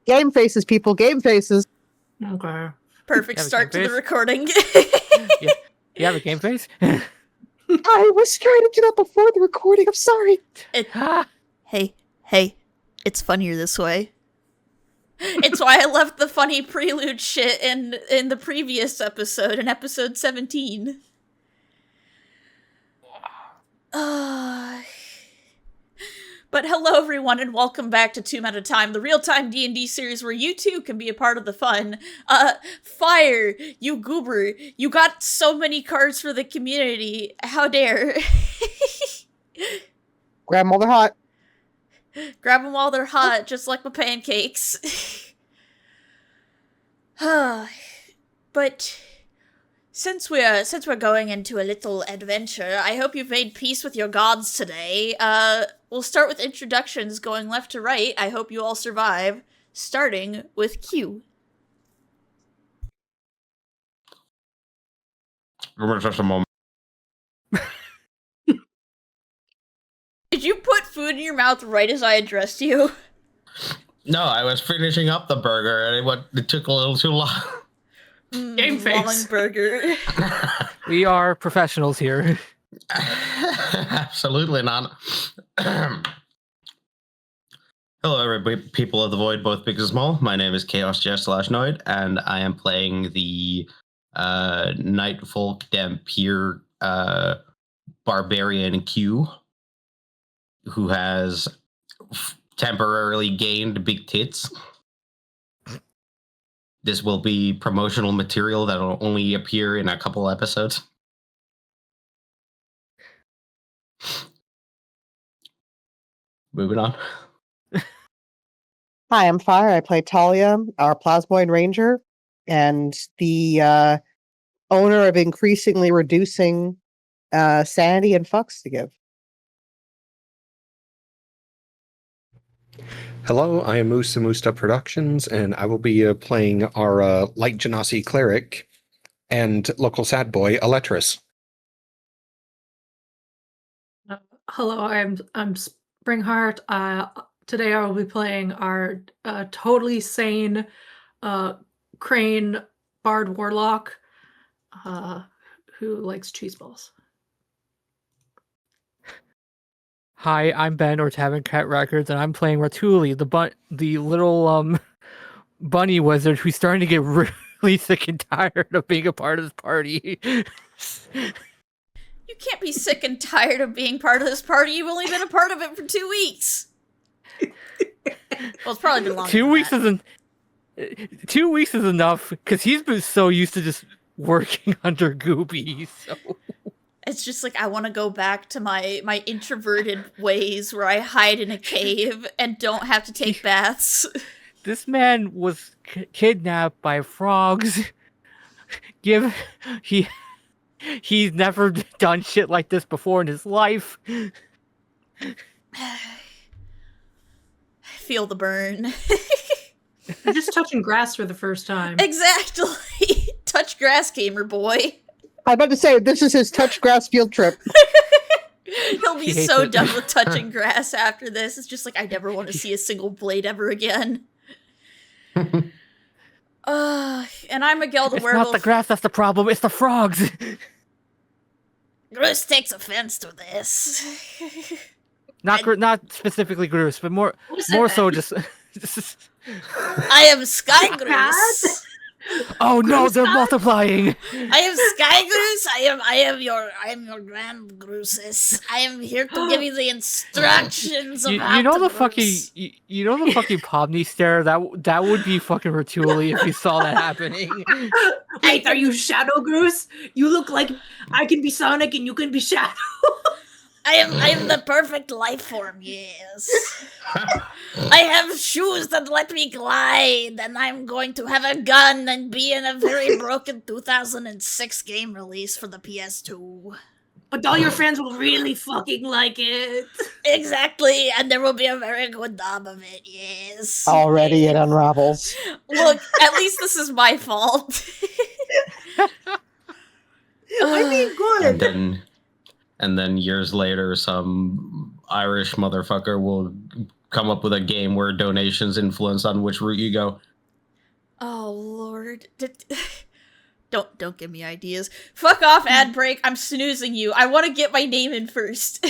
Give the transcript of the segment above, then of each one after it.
Game faces, people. Game faces. Okay. Perfect start to the recording. Yeah. You have a game face? I was trying to do that before the recording. I'm sorry. Hey, it's funnier this way. It's why I left the funny prelude shit in the previous episode, in episode 17. But hello everyone and welcome back to Tomb at a Time, the real-time D&D series where you too can be a part of the fun. Fire, you goober, you got so many cards for the community, how dare. Grab them while they're hot. Grab them while they're hot, just like my pancakes. But since we're going into a little adventure, I hope you've made peace with your gods today. We'll start with introductions going left to right. I hope you all survive, starting with Q. Just a moment. Did you put food in your mouth right as I addressed you? No, I was finishing up the burger and it took a little too long. Game face. Long burger. We are professionals here. Absolutely not. Hello, everybody, people of the void, both big and small. My name is Chaos Jess /Noid, and I am playing the Nightfolk Dampier Barbarian Q, who has temporarily gained big tits. This will be promotional material that will only appear in a couple episodes. Moving on. Hi, I'm Fire. I play Talia, our Plasmoid Ranger, and the owner of increasingly reducing sanity and fucks to give. Hello, I am Moose and Moosta Productions, and I will be playing our Light Genasi Cleric and local sad boy, Eletris. Hello, I'm Springheart. Today I will be playing our totally sane Crane Bard Warlock who likes cheese balls. Hi, I'm Ben or Tavern Cat Records, and I'm playing Ratuli, the little bunny wizard who's starting to get really sick and tired of being a part of this party. You can't be sick and tired of being part of this party. You've only been a part of it for 2 weeks. Well, it's probably been longer. 2 weeks isn't. 2 weeks is enough because he's been so used to just working under Gooby. So it's just like I want to go back to my introverted ways where I hide in a cave and don't have to take baths. This man was kidnapped by frogs. He's never done shit like this before in his life. Feel the burn. You're just touching grass for the first time. Exactly. Touch grass, gamer boy. I'm about to say, this is his touch grass field trip. He'll be so done with touching grass after this. It's just like, I never want to see a single blade ever again. And I'm Miguel the Werewolf. It's not the grass that's the problem, it's the frogs. Groose takes offense to this. Not specifically Groose, but more so just... I am Sky Groose. Oh no, they're multiplying. I am Sky Groose. I am your Grand Groosus. I am here to give you the instructions of how you know to the Groose. fucking you know the fucking Pomni stare. That would be fucking Ratuli if you saw that happening. Wait, are you Shadow Groose? You look like I can be Sonic and you can be Shadow. I am the perfect life form, yes. I have shoes that let me glide, and I'm going to have a gun and be in a very broken 2006 game release for the PS2. But all your friends will really fucking like it. Exactly, and there will be a very good dub of it, yes. Already it unravels. Look, at least this is my fault. I mean, good. And then years later, some Irish motherfucker will come up with a game where donations influence on which route you go. Oh Lord. Don't give me ideas. Fuck off, ad break. I'm snoozing you. I want to get my name in first.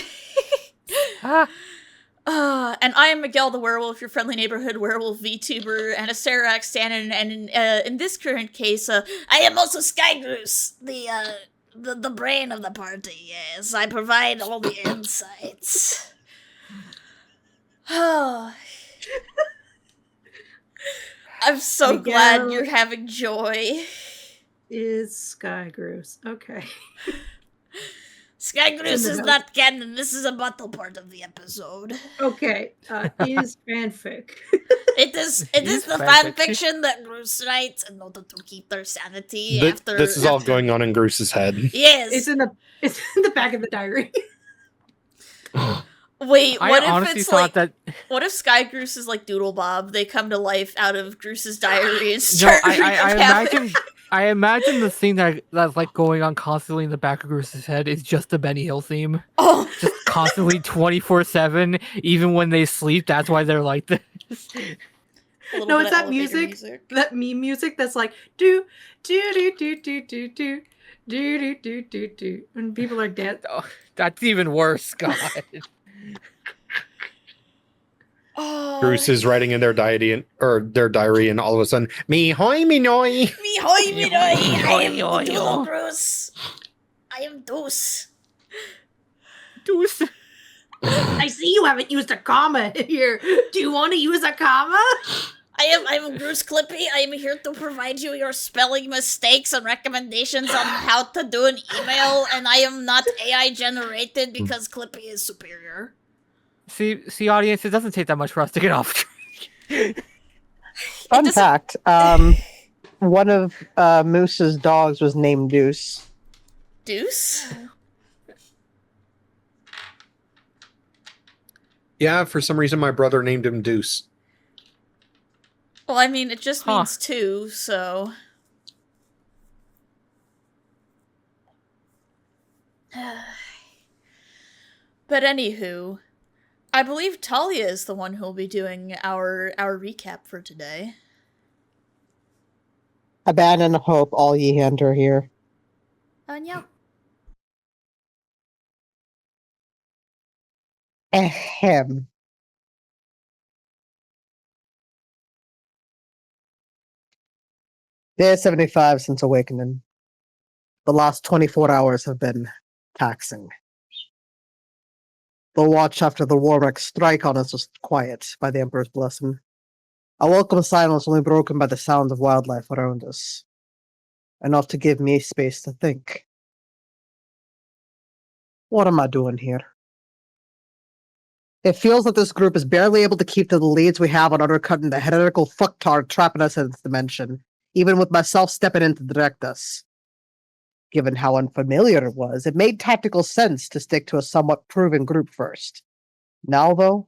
And I am Miguel the Werewolf, your friendly neighborhood werewolf VTuber, and a Serac Stannon, and in this current case, I am also Skygoose, the brain of the party, yes. I provide all the insights. I'm so glad Miguel you're having joy. is Sky Groose. Okay. Skygoose is house. not canon, this is a bottle part of the episode. Okay. Is fanfic. It is the fan fiction that Groose writes in order to keep their sanity after. This is all going on in Groose's head. Yes. It's in the back of the diary. Wait, what I if honestly it's thought like? that. What if Sky Groose is like Doodle Bob? They come to life out of Groose's diary and No, start I imagine the thing that's like going on constantly in the back of Groose's head is just the Benny Hill theme. Oh, Just constantly 24/7, even when they sleep. That's why they're like this. No, it's that music, that meme music that's like do do do do do do do do do do do do, and people are dead. Oh, that's even worse, God. Oh, Groose is writing in their diary, and all of a sudden, me hoy me noy. me hoy me doy. I am Yo, yo, Doodle yo. Groose. I am Deuce. Deuce. I see you haven't used a comma here. Do you want to use a comma? I'm Groose Clippy. I am here to provide you your spelling mistakes and recommendations on how to do an email, and I am not AI generated because Clippy is superior. See, audience, it doesn't take that much for us to get off track. Fun doesn't- fact, one of Moose's dogs was named Deuce. Deuce? Yeah, for some reason my brother named him Deuce. Well, I mean, it just Huh. means two, so. But anywho, I believe Talia is the one who'll be doing our recap for today. Abandon hope, all ye enter here. Yeah. Ahem. Day 75 since awakening. The last 24 hours have been taxing. The watch after the Warwick strike on us was quiet, by the Emperor's blessing. A welcome silence only broken by the sound of wildlife around us. Enough to give me space to think. What am I doing here? It feels that this group is barely able to keep to the leads we have on undercutting the heretical fucktard trapping us in this dimension, even with myself stepping in to direct us. Given how unfamiliar it was, it made tactical sense to stick to a somewhat proven group first. Now, though,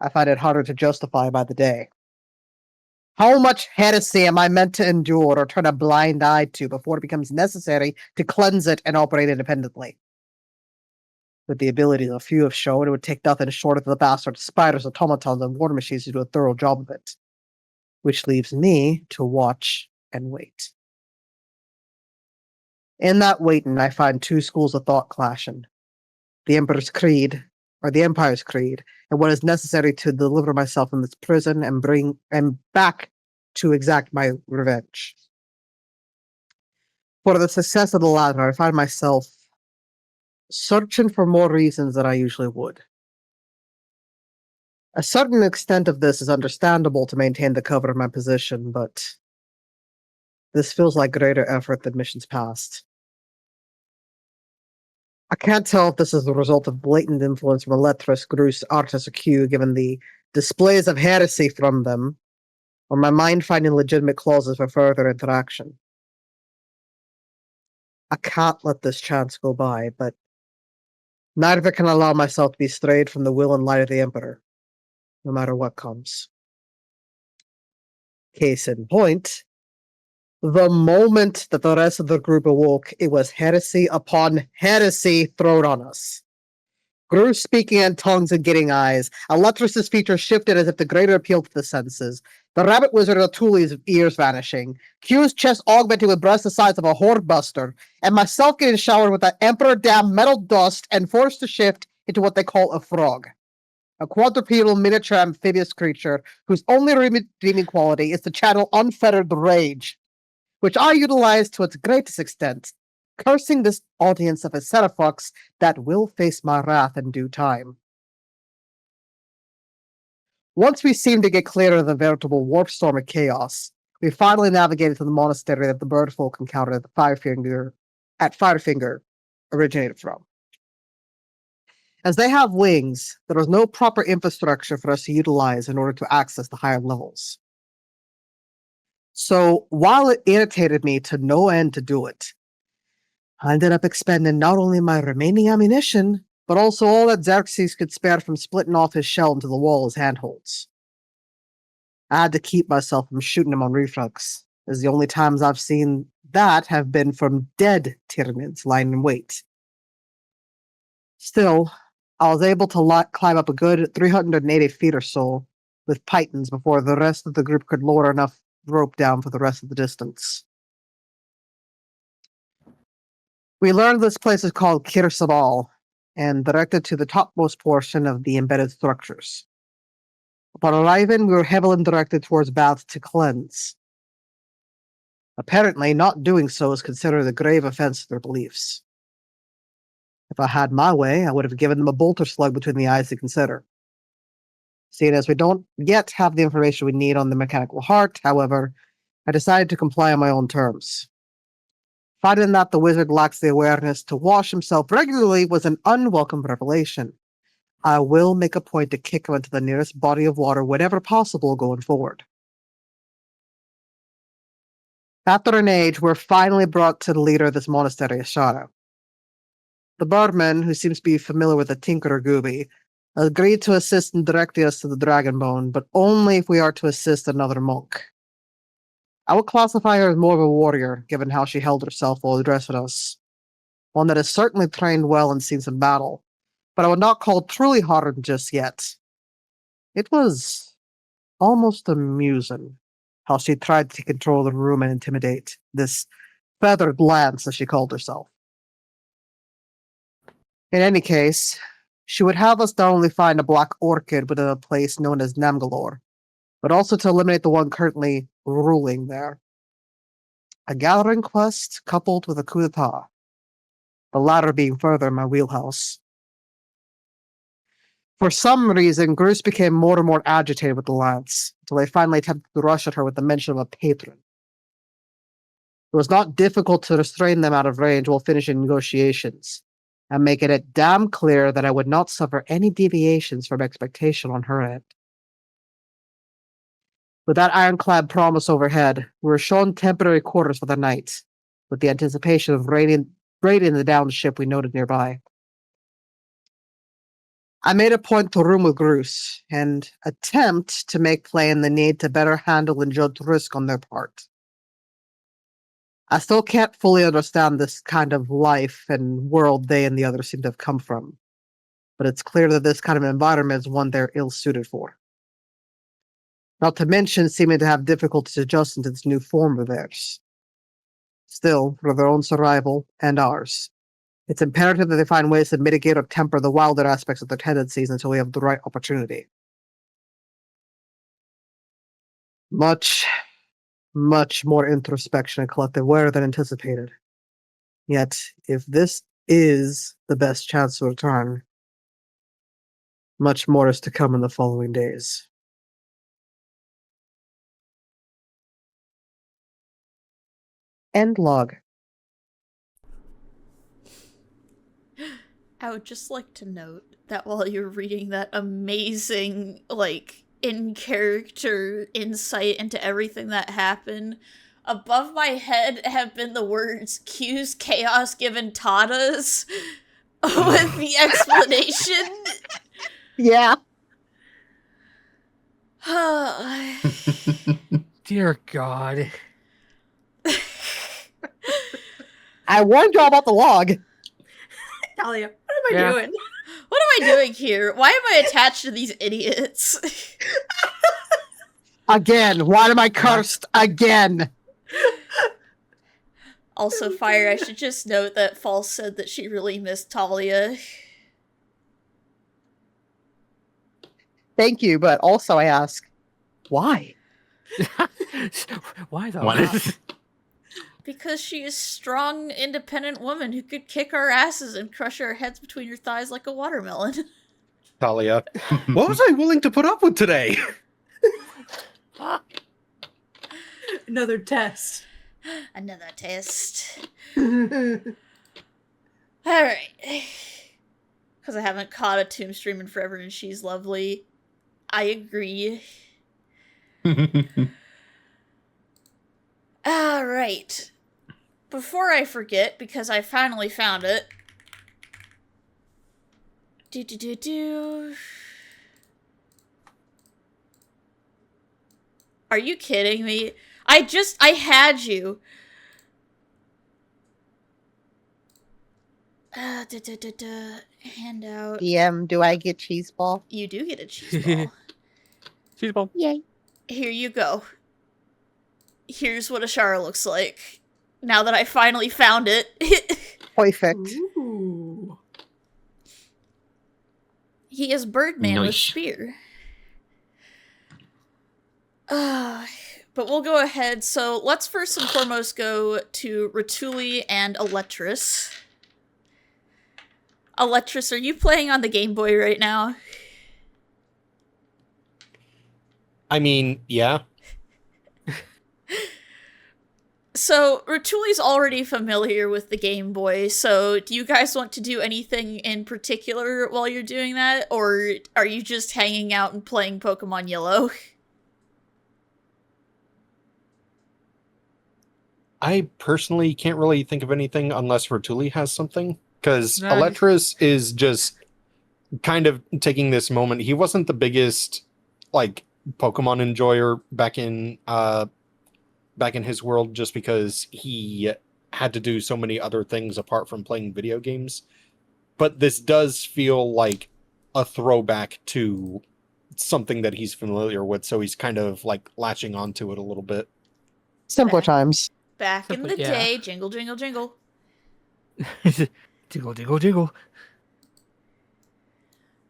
I find it harder to justify by the day. How much heresy am I meant to endure or turn a blind eye to before it becomes necessary to cleanse it and operate independently? With the abilities a few have shown, it would take nothing short of the bastard spiders, automatons, and war machines to do a thorough job of it. Which leaves me to watch and wait. In that waiting, I find two schools of thought clashing. The Empire's Creed, and what is necessary to deliver myself from this prison and bring back to exact my revenge. For the success of the latter, I find myself searching for more reasons than I usually would. A certain extent of this is understandable to maintain the cover of my position, but this feels like greater effort than missions past. I can't tell if this is the result of blatant influence from Eletris, Grus, Artis, or Q, given the displays of heresy from them, or my mind finding legitimate clauses for further interaction. I can't let this chance go by, but neither can allow myself to be strayed from the will and light of the Emperor, no matter what comes. Case in point, the moment that the rest of the group awoke, it was heresy upon heresy thrown on us. Gru speaking in tongues and getting eyes. Electrus's features shifted as if the greater appeal to the senses. The rabbit wizard Atuli's ears vanishing. Q's chest augmenting with breasts the size of a hornbuster. And myself getting showered with that emperor damn metal dust and forced to shift into what they call a frog. A quadrupedal miniature amphibious creature whose only redeeming quality is to channel unfettered rage, which I utilize to its greatest extent, cursing this audience of a Xenofucks that will face my wrath in due time. Once we seemed to get clear of the veritable warp storm of chaos, we finally navigated to the monastery that the bird folk encountered at Firefinger originated from. As they have wings, there was no proper infrastructure for us to utilize in order to access the higher levels. So, while it irritated me to no end to do it, I ended up expending not only my remaining ammunition, but also all that Xerxes could spare from splitting off his shell into the wall as handholds. I had to keep myself from shooting him on reflex, as the only times I've seen that have been from dead Tyranids lying in wait. Still, I was able to climb up a good 380 feet or so with pythons before the rest of the group could lower enough rope down for the rest of the distance. We learned this place is called Kir Sabal and directed to the topmost portion of the embedded structures. Upon arriving, we were heavily directed towards baths to cleanse. Apparently, not doing so is considered a grave offense to their beliefs. If I had my way, I would have given them a bolter slug between the eyes to consider. Seeing as we don't yet have the information we need on the mechanical heart, however, I decided to comply on my own terms. Finding that the wizard lacks the awareness to wash himself regularly was an unwelcome revelation. I will make a point to kick him into the nearest body of water whenever possible going forward. After an age, we're finally brought to the leader of this monastery, Ashara. The barman, who seems to be familiar with the Tinkerer Gooby, agreed to assist in directing us to the Dragonbone, but only if we are to assist another monk. I would classify her as more of a warrior, given how she held herself while addressing us. One that has certainly trained well and seen some battle, but I would not call truly hardened just yet. It was almost amusing how she tried to control the room and intimidate this feathered lance, as she called herself. In any case, she would have us not only find a black orchid within a place known as Namgalore, but also to eliminate the one currently ruling there. A gathering quest coupled with a coup d'etat, the latter being further in my wheelhouse. For some reason, Bruce became more and more agitated with the lance, until I finally attempted to rush at her with the mention of a patron. It was not difficult to restrain them out of range while finishing negotiations, and making it damn clear that I would not suffer any deviations from expectation on her end. With that ironclad promise overhead, we were shown temporary quarters for the night, with the anticipation of raiding the downed ship we noted nearby. I made a point to room with Bruce, and attempt to make plain the need to better handle and judge risk on their part. I still can't fully understand this kind of life and world they and the others seem to have come from, but it's clear that this kind of environment is one they're ill-suited for. Not to mention seeming to have difficulties adjusting to this new form of theirs. Still, for their own survival and ours, it's imperative that they find ways to mitigate or temper the wilder aspects of their tendencies until we have the right opportunity. Much more introspection and collective aware than anticipated. Yet, if this is the best chance to return, much more is to come in the following days. End log. I would just like to note that while you're reading that amazing, in-character insight into everything that happened, above my head have been the words Q's chaos given Tatas with the explanation. Yeah. Dear God. I warned you all about the log. Talia, what am I doing? What am I doing here? Why am I attached to these idiots? Again, why am I cursed again? Also, Fire, I should just note that False said that she really missed Talia. Thank you, but also I ask, why? Why though? Why not? Because she is a strong, independent woman who could kick our asses and crush our heads between her thighs like a watermelon. Talia, what was I willing to put up with today? Another test. Another test. That's Alright. Because I haven't caught a Tomb stream in forever and she's lovely. I agree. Alright. Before I forget, because I finally found it. Are you kidding me? I had you. Handout. DM, do I get cheese ball? You do get a cheese ball. Cheese ball. Yay. Here you go. Here's what Ashara looks like. Now that I finally found it. Perfect. Ooh. He is Birdman with Nice. spear. But we'll go ahead. So let's first and foremost go to Ratuli and Electris. Electris, are you playing on the Game Boy right now? I mean, yeah. So, Ratuli's already familiar with the Game Boy, so do you guys want to do anything in particular while you're doing that? Or are you just hanging out and playing Pokemon Yellow? I personally can't really think of anything unless Ratuli has something. Because Nah, Electris is just kind of taking this moment. He wasn't the biggest, like, Pokemon enjoyer back in his world just because he had to do so many other things apart from playing video games. But this does feel like a throwback to something that he's familiar with, so he's kind of like latching onto it a little bit. Simpler times. Back in the Simply- yeah. day, jingle, jingle, jingle. Jingle, jingle, jingle.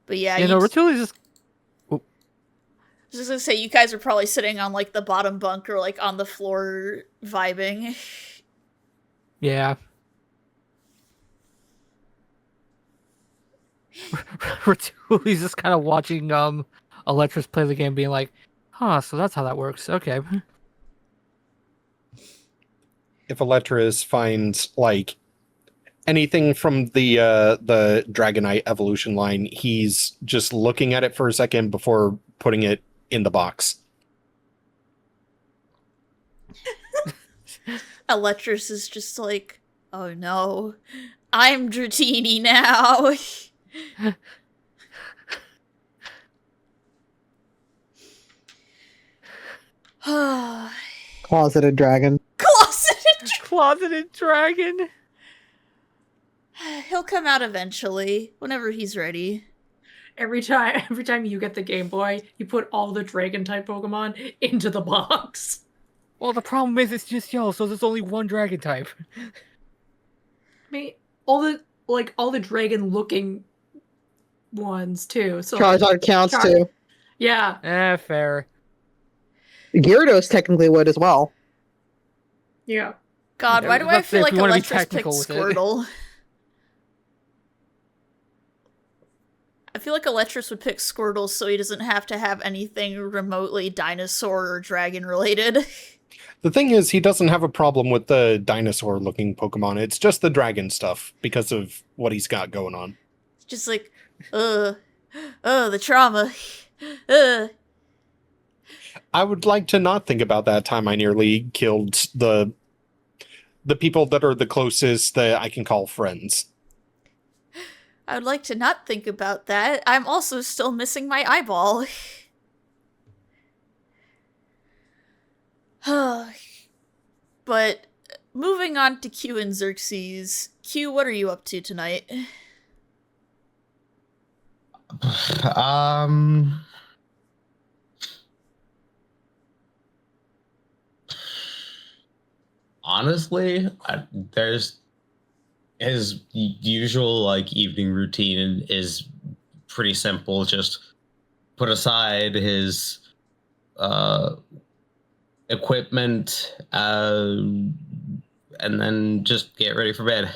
But yeah, You know, Ratuli's just I was just gonna say, you guys are probably sitting on, like, the bottom bunk or, like, on the floor vibing. yeah. Ratuli's just kind of watching Electris play the game, being like, "Huh, so that's how that works." Okay. If Electris finds like anything from the Dragonite evolution line, he's just looking at it for a second before putting it in the box. Electris is just like, oh no, I'm Dratini now. Closeted dragon. Closeted. Closeted dragon. He'll come out eventually, whenever he's ready. Every time you get the Game Boy, you put all the Dragon type Pokemon into the box. Well, the problem is it's just yellow, so there's only one dragon type. I mean, all the dragon looking ones too. So Charizard counts Char- too. yeah, Fair. Gyarados technically would as well. yeah. God, Yeah, why do I let's say feel if like you wanna be Electris picked technical with it. Squirtle? I feel like Electris would pick Squirtle so he doesn't have to have anything remotely dinosaur or dragon related. The thing is, he doesn't have a problem with the dinosaur-looking Pokemon. It's just the dragon stuff because of what he's got going on. Just like, the trauma. I would like to not think about that time I nearly killed the people that are the closest that I can call friends. I would like to not think about that. I'm also still missing my eyeball. But moving on to Q and Xerxes. Q, what are you up to tonight? Honestly, there's his usual like evening routine is pretty simple. Just put aside his uh equipment, and then just get ready for bed.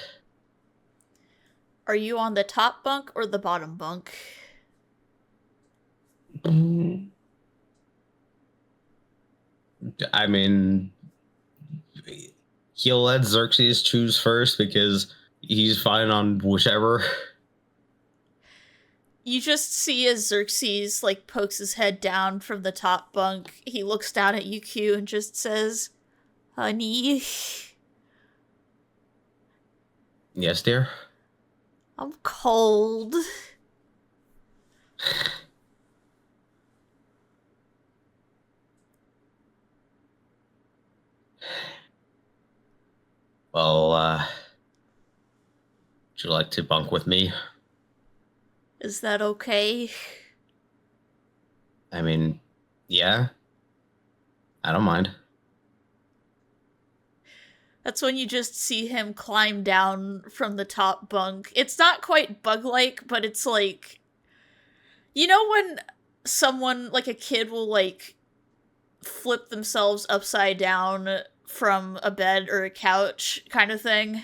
Are you on the top bunk or the bottom bunk? I mean, he'll let Xerxes choose first because he's fine on whichever. You just see as Xerxes like pokes his head down from the top bunk. He looks down at UQ and just says, "Honey, Yes, dear. I'm cold." Well, would you like to bunk with me? Is that okay? I mean, yeah. I don't mind. That's when you just see him climb down from the top bunk. It's not quite bug-like, but it's like... You know when someone, like a kid, will, like, flip themselves upside down from a bed or a couch kind of thing?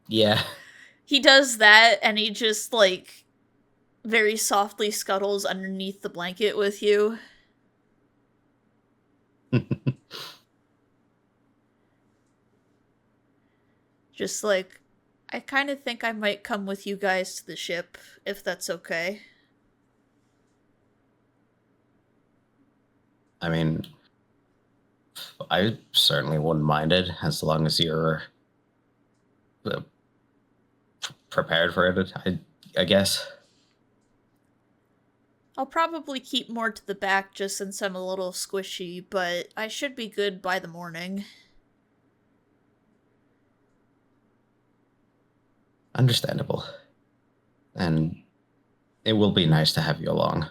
Yeah. He does that, and he just, like, very softly scuttles underneath the blanket with you. Just like, I kind of think I might come with you guys to the ship, if that's okay. I mean, I certainly wouldn't mind it as long as you're prepared for it, I guess. I'll probably keep more to the back just since I'm a little squishy, but I should be good by the morning. Understandable. And it will be nice to have you along.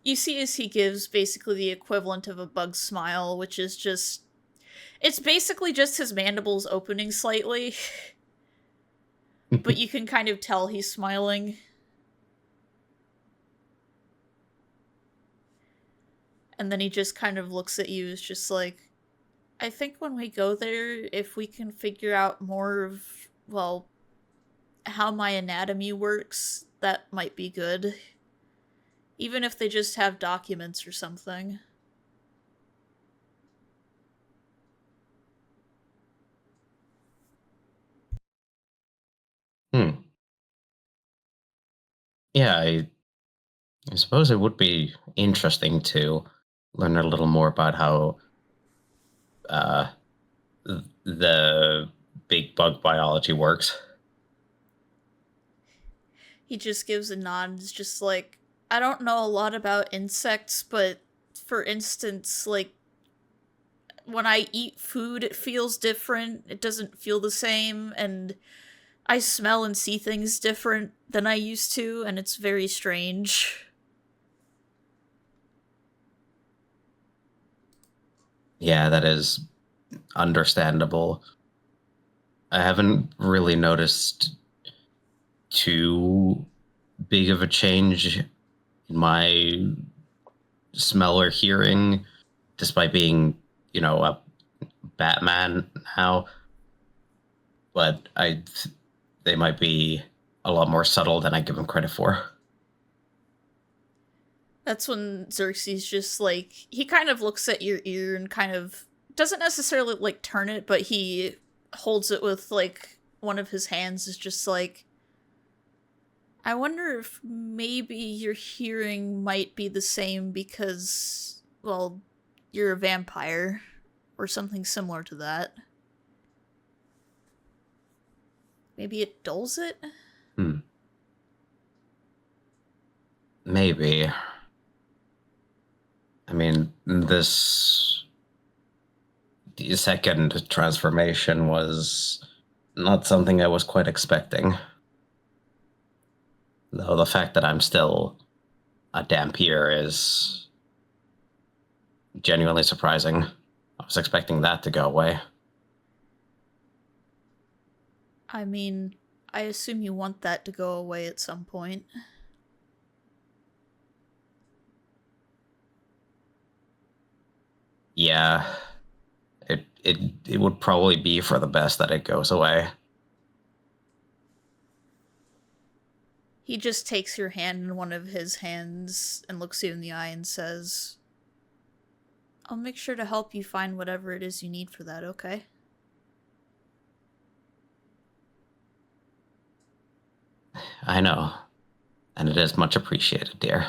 You see as he gives basically the equivalent of a bug smile, which is just... It's basically just his mandibles opening slightly. But you can kind of tell he's smiling. And then he just kind of looks at you as just like, I think when we go there, if we can figure out more of, well, how my anatomy works, that might be good. Even if they just have documents or something. Yeah, I suppose it would be interesting to learn a little more about how the big bug biology works. He just gives a nod. It's just like, I don't know a lot about insects, but for instance, like, when I eat food, it feels different. It doesn't feel the same, and I smell and see things different than I used to, and it's very strange. Yeah, that is understandable. I haven't really noticed too big of a change in my smell or hearing, despite being, a Batman now. But they might be a lot more subtle than I give them credit for. That's when Xerxes just, like, he kind of looks at your ear and kind of doesn't necessarily, like, turn it, but he holds it with, like, one of his hands, is just like, I wonder if maybe your hearing might be the same because, well, you're a vampire, or something similar to that. Maybe it dulls it? Maybe. I mean, this second transformation was not something I was quite expecting. Though the fact that I'm still a Dampier is genuinely surprising. I was expecting that to go away. I mean, I assume you want that to go away at some point. Yeah, it would probably be for the best that it goes away. He just takes your hand in one of his hands and looks you in the eye and says, I'll make sure to help you find whatever it is you need for that, okay? I know, and it is much appreciated, dear.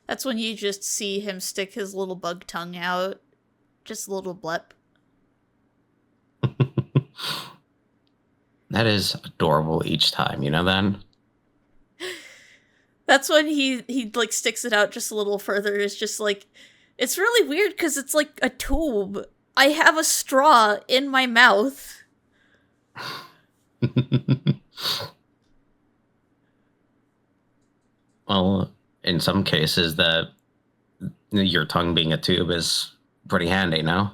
That's when you just see him stick his little bug tongue out. Just a little blep. That is adorable each time, you know that? That's when he like sticks it out just a little further. It's just like, it's really weird because it's like a tube. I have a straw in my mouth. Well, in some cases, your tongue being a tube is pretty handy, no?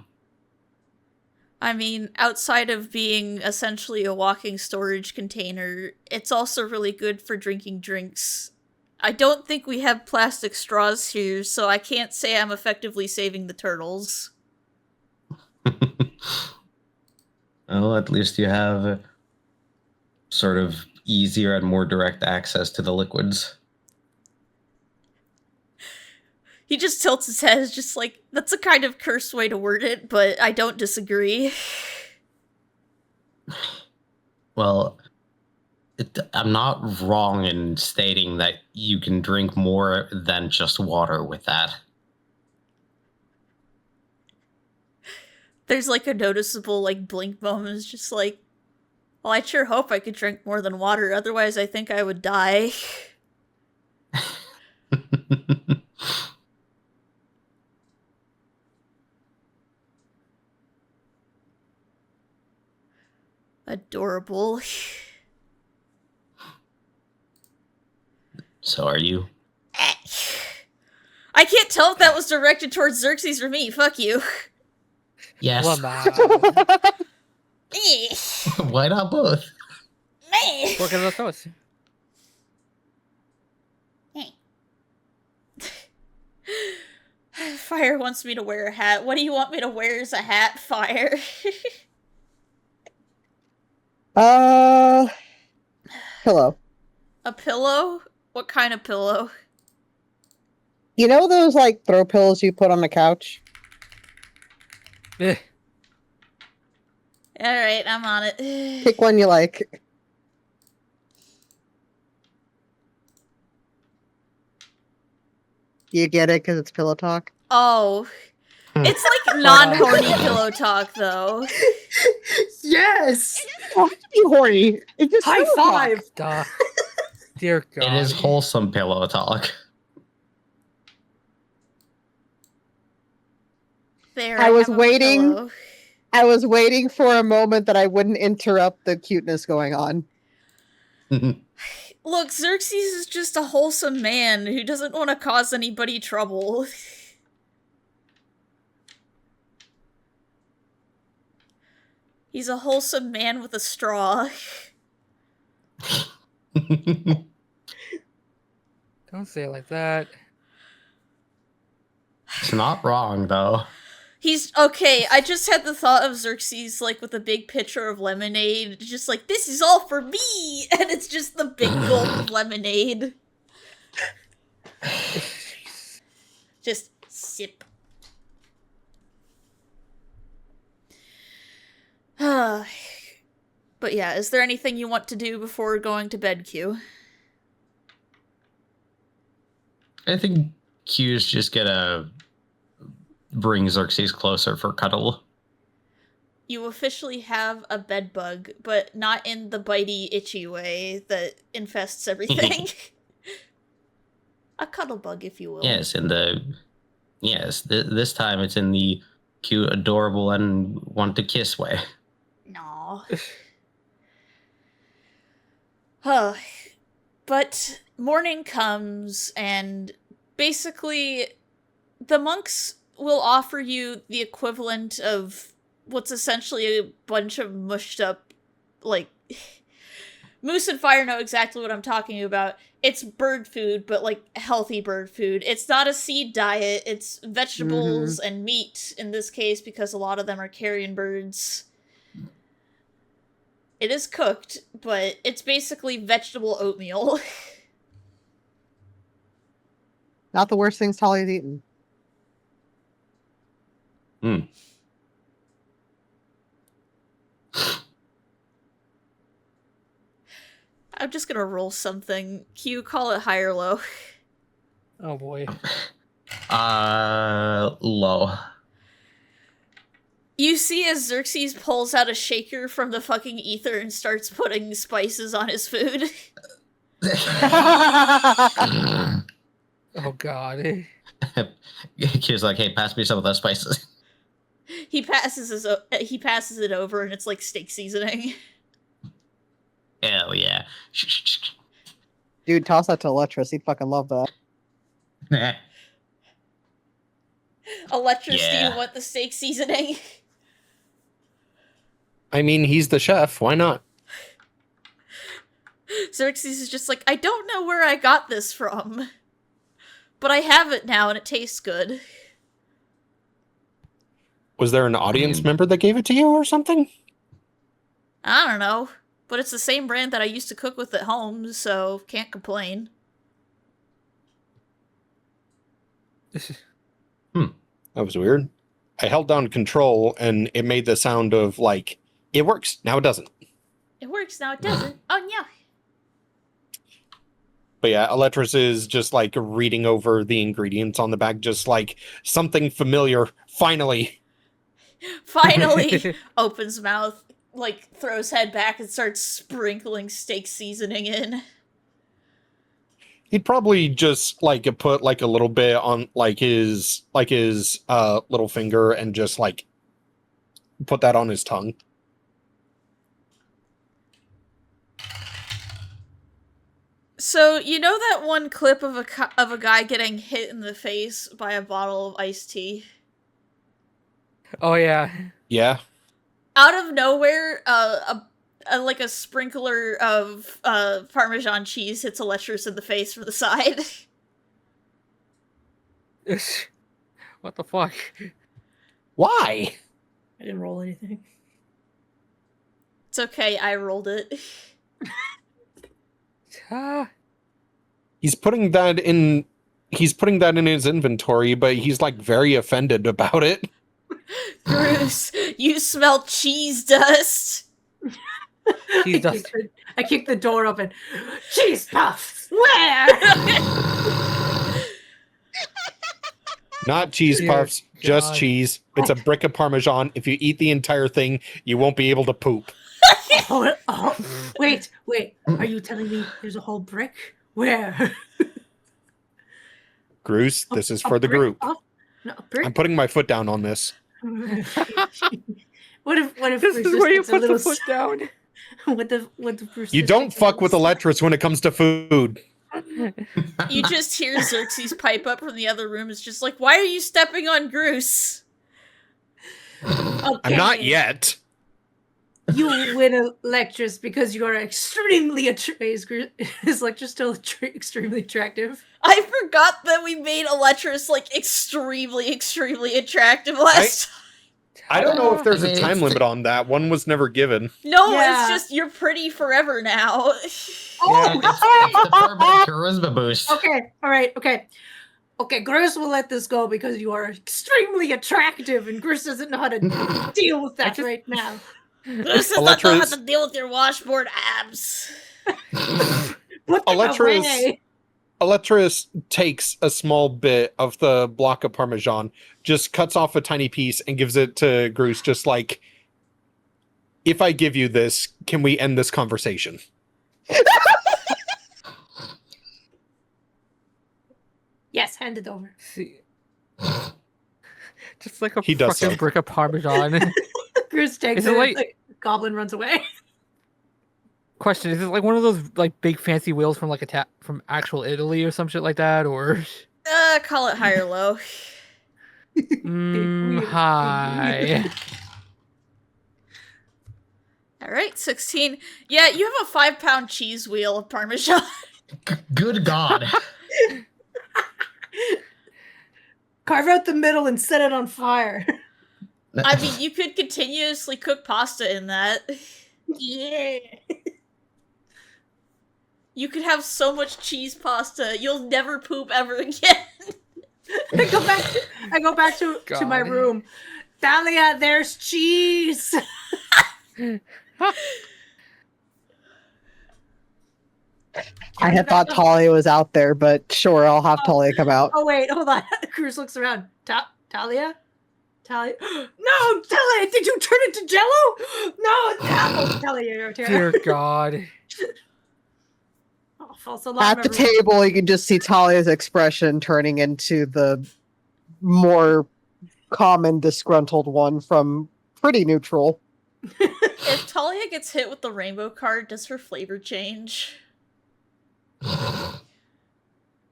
I mean, outside of being essentially a walking storage container, it's also really good for drinking drinks. I don't think we have plastic straws here, so I can't say I'm effectively saving the turtles. Well, at least you have sort of easier and more direct access to the liquids. He just tilts his head, just like, that's a kind of cursed way to word it, but I don't disagree. Well, I'm not wrong in stating that you can drink more than just water with that. There's like a noticeable like blink moment. It's just like, well, I sure hope I could drink more than water, otherwise I think I would die. Adorable. So are you? I can't tell if that was directed towards Xerxes or me. Fuck you. Yes. Well, nah. Why not both? Me. Porque los dos. Fire wants me to wear a hat. What do you want me to wear as a hat, Fire? Pillow. A pillow? What kind of pillow? You know those like throw pillows you put on the couch? Eh. Alright, I'm on it. Pick one you like. You get it because it's pillow talk? Oh. It's like non-horny pillow talk, though. Yes! It doesn't have to be horny. It's just High pillow talk. five! Duh. Dear God. It is wholesome pillow talk. There, I was have a waiting. pillow. I was waiting for a moment that I wouldn't interrupt the cuteness going on. Look, Xerxes is just a wholesome man who doesn't want to cause anybody trouble. He's a wholesome man with a straw. Don't say it like that. It's not wrong, though. He's okay. I just had the thought of Xerxes like with a big pitcher of lemonade, just like, this is all for me, and it's just the big gulp of lemonade. Just sip. But yeah, is there anything you want to do before going to bed, Q? I think Q's just gonna bring Xerxes closer for cuddle. You officially have a bed bug, but not in the bitey, itchy way that infests everything. A cuddle bug, if you will. Yes, this time it's in the cute, adorable, and want to kiss way. No. But morning comes, and basically, the monks will offer you the equivalent of what's essentially a bunch of mushed up, like, Moose and Fire know exactly what I'm talking about. It's bird food, but, like, healthy bird food. It's not a seed diet, it's vegetables and meat, in this case, because a lot of them are carrion birds. It is cooked, but it's basically vegetable oatmeal. Not the worst things Talia's eaten. I'm just gonna roll something. Q, call it high or low. Oh boy. Low. You see as Xerxes pulls out a shaker from the fucking ether and starts putting spices on his food. Oh god. Q's like, hey, pass me some of those spices. He passes it over, and it's like steak seasoning. Hell yeah. Dude, toss that to Electris. He'd fucking love that. Electris, do Yeah. you want the steak seasoning? I mean, he's the chef. Why not? Xerxes is just like, I don't know where I got this from, but I have it now, and it tastes good. Was there an audience member that gave it to you or something? I don't know, but it's the same brand that I used to cook with at home, so can't complain. That was weird. I held down control and it made the sound of like, it works, now it doesn't. It works now, it doesn't. Oh, yeah. But yeah, Electris is just like reading over the ingredients on the back, just like something familiar. Finally. Finally opens mouth, like throws head back and starts sprinkling steak seasoning in. He'd probably just like put like a little bit on like his little finger and just like put that on his tongue. So, you know that one clip of a guy getting hit in the face by a bottle of iced tea? Oh yeah. Yeah. Out of nowhere, like a sprinkler of Parmesan cheese hits Electris in the face from the side. What the fuck? Why? I didn't roll anything. It's okay, I rolled it. Ah. He's putting that in his inventory, but he's like very offended about it. Bruce, you smell cheese dust. Cheese dust. I kicked the door open. Cheese puffs! Where? Not cheese Dear puffs, just God. cheese. It's a brick of Parmesan. If you eat the entire thing, you won't be able to poop. Wait. Are you telling me there's a whole brick? Where? Bruce, this is A for the brick? group. Oh, no, a brick? I'm putting my foot down on this. What if This Bruce is just where you gets a put the little foot down. What the Bruce You just don't takes a fuck with little Electris when it comes to food. You just hear Xerxes pipe up from the other room. It's just like, why are you stepping on Bruce? Okay. I'm not yet. You win Electris because you are extremely attractive. Is Electris still extremely attractive? I forgot that we made Electris, like, extremely, extremely attractive last time. I don't know if there's a Okay, time limit on that. One was never given. No, Yeah. it's just, you're pretty forever now. Yeah, it's the permanent charisma boost. Okay, all right, okay. Okay, Gruss will let this go because you are extremely attractive and Gruss doesn't know how to deal with that right now. Bruce does not know how Electris- to deal with your washboard abs. Put them Electris- away. Electris takes a small bit of the block of Parmesan, just cuts off a tiny piece and gives it to Gruce, just like, if I give you this, can we end this conversation? Yes, hand it over. See. Just like a He does fucking so. brick of Parmesan. Gruss takes Is it it. like- The goblin runs away. question: is it like one of those like big fancy wheels from like from actual Italy or some shit like that, or? Call it high or low. High. All right, 16. Yeah, you have a 5-pound cheese wheel of Parmesan. Good God. Carve out the middle and set it on fire. I mean, you could continuously cook pasta in that. Yeah. You could have so much cheese pasta, you'll never poop ever again. I go back to my room. Thalia, there's cheese. I had thought Talia was out there, but sure, I'll have Talia come out. Oh wait, hold on. Cruz looks around. Talia? Talia? No, Talia, did you turn into Jello? No, it's apples. Talia, you're Dear God. Oh, false alarm. At the table, you can just see Talia's expression turning into the more common disgruntled one from pretty neutral. If Talia gets hit with the rainbow card, does her flavor change? I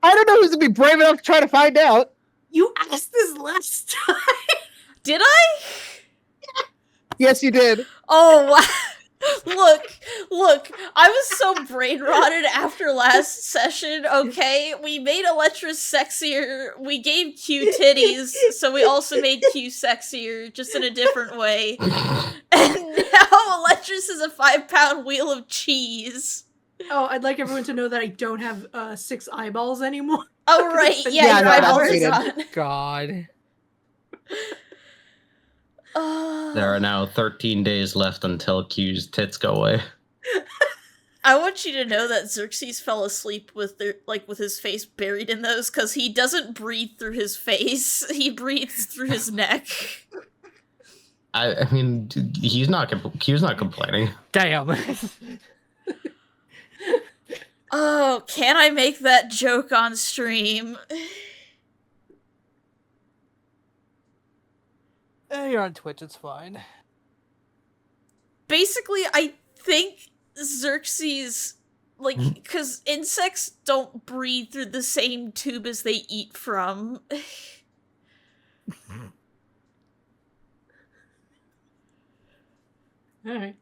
don't know who's gonna be brave enough to try to find out. You asked this last time. Did I? Yes, you did. Oh, wow. Look, I was so brain rotted after last session, okay? We made Electra's sexier, we gave Q titties, so we also made Q sexier, just in a different way. And now Electra's is a 5-pound wheel of cheese. Oh, I'd like everyone to know that I don't have 6 eyeballs anymore. Oh, right, Yeah, no, my that's eyeballs needed. on. God. There are now 13 days left until Q's tits go away. I want you to know that Xerxes fell asleep with with his face buried in those, because he doesn't breathe through his face. He breathes through his neck. I mean, Q's not complaining. Damn. Oh, can I make that joke on stream? You're on Twitch, it's fine. Basically, I think Xerxes, because insects don't breathe through the same tube as they eat from. Alright.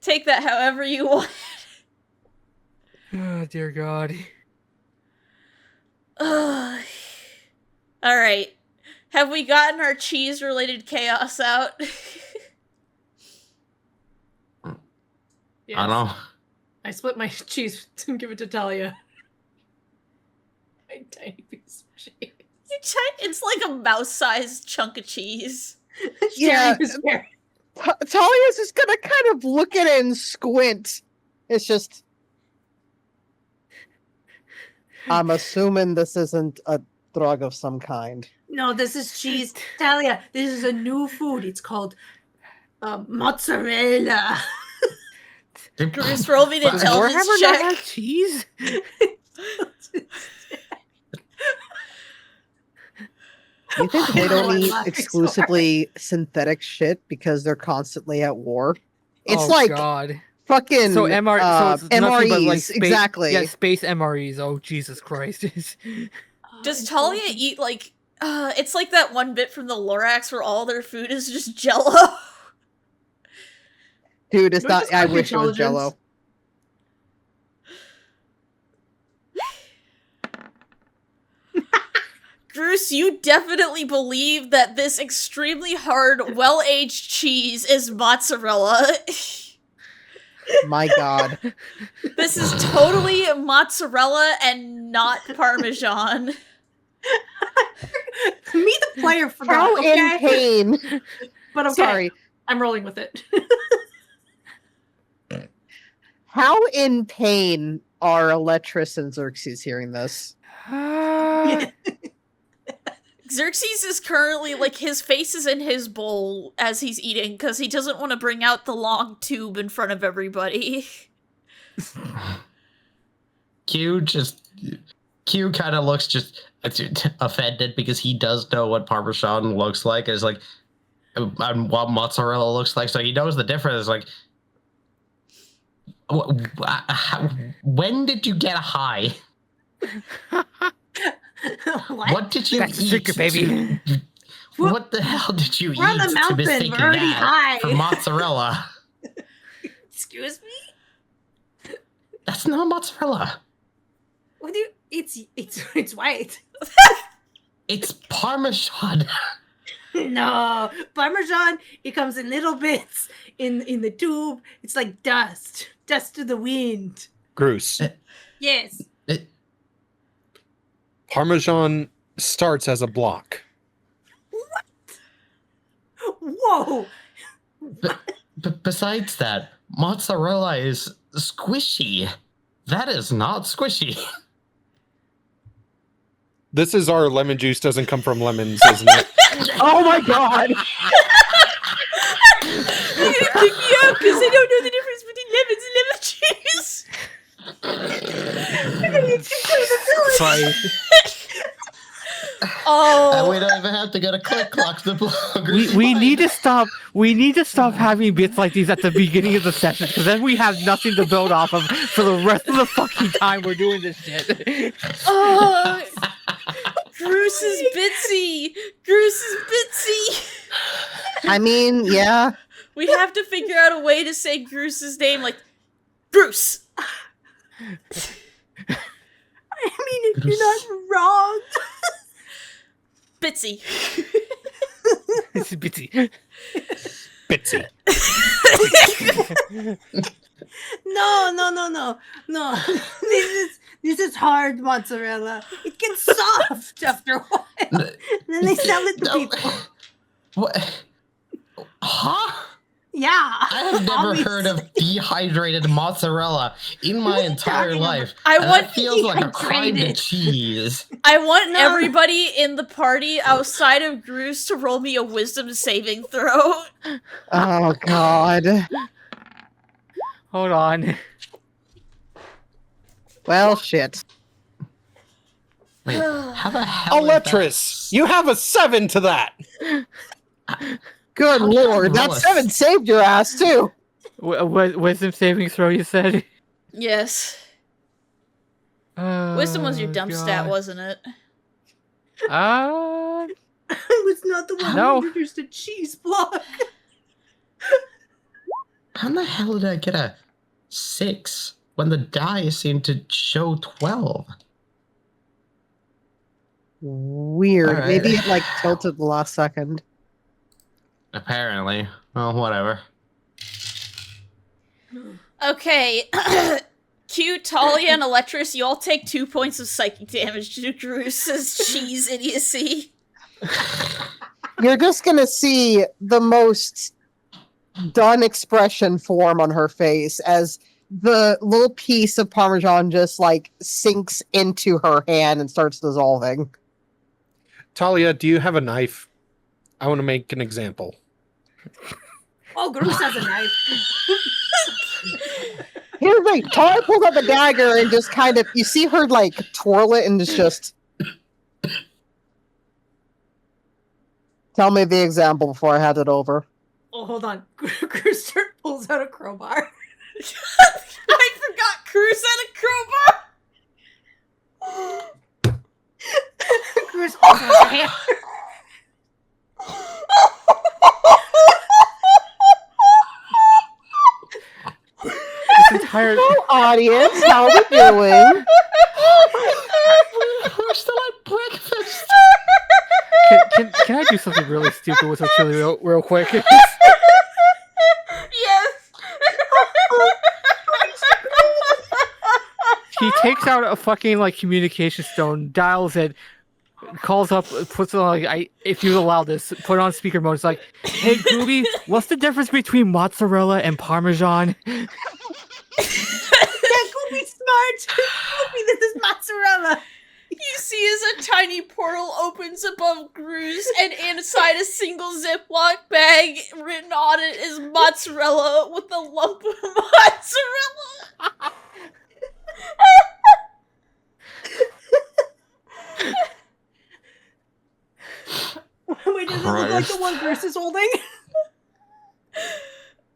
Take that however you want. Oh, dear God. Alright. Have we gotten our cheese-related chaos out? Yes. I don't know. I split my cheese and give it to Talia. My tiny piece of cheese. It's like a mouse-sized chunk of cheese. Yeah. Sharing is Talia's just gonna kind of look at it and squint. It's just. I'm assuming this isn't a drug of some kind. No, this is cheese. Talia, this is a new food. It's called mozzarella. Chris, roll me an intelligence Warhammer check. not have cheese? You think they Oh, don't I'm eat laughing so exclusively synthetic shit because they're constantly at war? It's Oh, like God. fucking So it's nothing MREs, but, like, exactly. Yeah, space MREs. Oh, Jesus Christ. Does Talia eat it's like that one bit from the Lorax where all their food is just Jello. Dude, it's Do I not. just I have wish it was intelligence? Jello. Bruce, you definitely believe that this extremely hard, well-aged cheese is mozzarella. My God. This is totally mozzarella and not Parmesan. Me, the player, forgot. How Okay? in pain. But okay, Sorry. I'm rolling with it. How in pain are Electris and Xerxes hearing this? Xerxes is currently, his face is in his bowl as he's eating, because he doesn't want to bring out the long tube in front of everybody. Q kind of looks just offended because he does know what Parmesan looks like. And it's like, and what mozzarella looks like, so he knows the difference. Like, when did you get high? What did you That's the eat? secret, baby. What the hell did you We're on eat the to mountain. mistake We're already that for high. mozzarella? Excuse me? That's not mozzarella. What do you? It's white. It's Parmesan. No, Parmesan. It comes in little bits in the tube. It's like dust to the wind. Bruce. Yes. Parmesan starts as a block. Whoa. But besides that, mozzarella is squishy. That is not squishy. This is our lemon juice doesn't come from lemons, isn't it? Oh my god! They're gonna kick me out because they don't know the difference between lemons and lemon juice. Sorry. And Oh, we don't even have to go to Click Clock to blog. We need to stop. We need to stop having bits like these at the beginning of the session, because then we have nothing to build off of for the rest of the fucking time we're doing this shit. oh, Bruce is Bitsy. Bruce is Bitsy. I mean, yeah. We have to figure out a way to say Bruce's name, like Bruce. I mean, you're not wrong. Bitsy. It's Bitsy. Bitsy. No. This is hard mozzarella. It gets soft after a while. Then they sell it to No. people. What? Huh? Yeah. I have never Obviously. heard of dehydrated mozzarella in my entire talking life. I and want that feels like a crime to dehydrated. cheese. I want No. everybody in the party outside of Bruce to roll me a wisdom saving throw. Oh god. Hold on. Well, shit. Wait, how the hell? Electris, you have a 7 to that. Good How did I lord, that roll a 7 saved your ass too. Wisdom saving throw, you said? Yes. Wisdom was your dump stat, wasn't it? I was not the one No. who introduced a cheese block. How the hell did I get a 6 when the die seemed to show 12? Weird. Alright. Maybe it like tilted the last second. Apparently. Well, whatever. Okay. Q, Talia, and Electris, you all take 2 points of psychic damage to Bruce's cheese idiocy. You're just gonna see the most done expression form on her face as the little piece of Parmesan just like sinks into her hand and starts dissolving. Talia, do you have a knife? I want to make an example. Oh, Bruce has a knife. Here's the thing. Talia pulls up a dagger and just kind of, you see her like twirl it and it's just. Tell me the example before I hand it over. Oh, hold on. Brewster pulls out a crowbar. I forgot Cruz had a crowbar! Cruz holds out a hammer. This entire Audience, how we doing? We're still at breakfast. can I do something really stupid with Ochili real quick? Yes! He takes out a fucking like communication stone, dials it, calls up, puts it on like, if you allow this, put it on speaker mode. It's like, hey Gooby, what's the difference between mozzarella and Parmesan? Yeah, Goopy smart. Goopy, this is mozzarella. You see as a tiny portal opens above Gruz, and inside a single Ziploc bag written on it is mozzarella with a lump of mozzarella. Wait, does it look like the Christ. one Bruce is holding?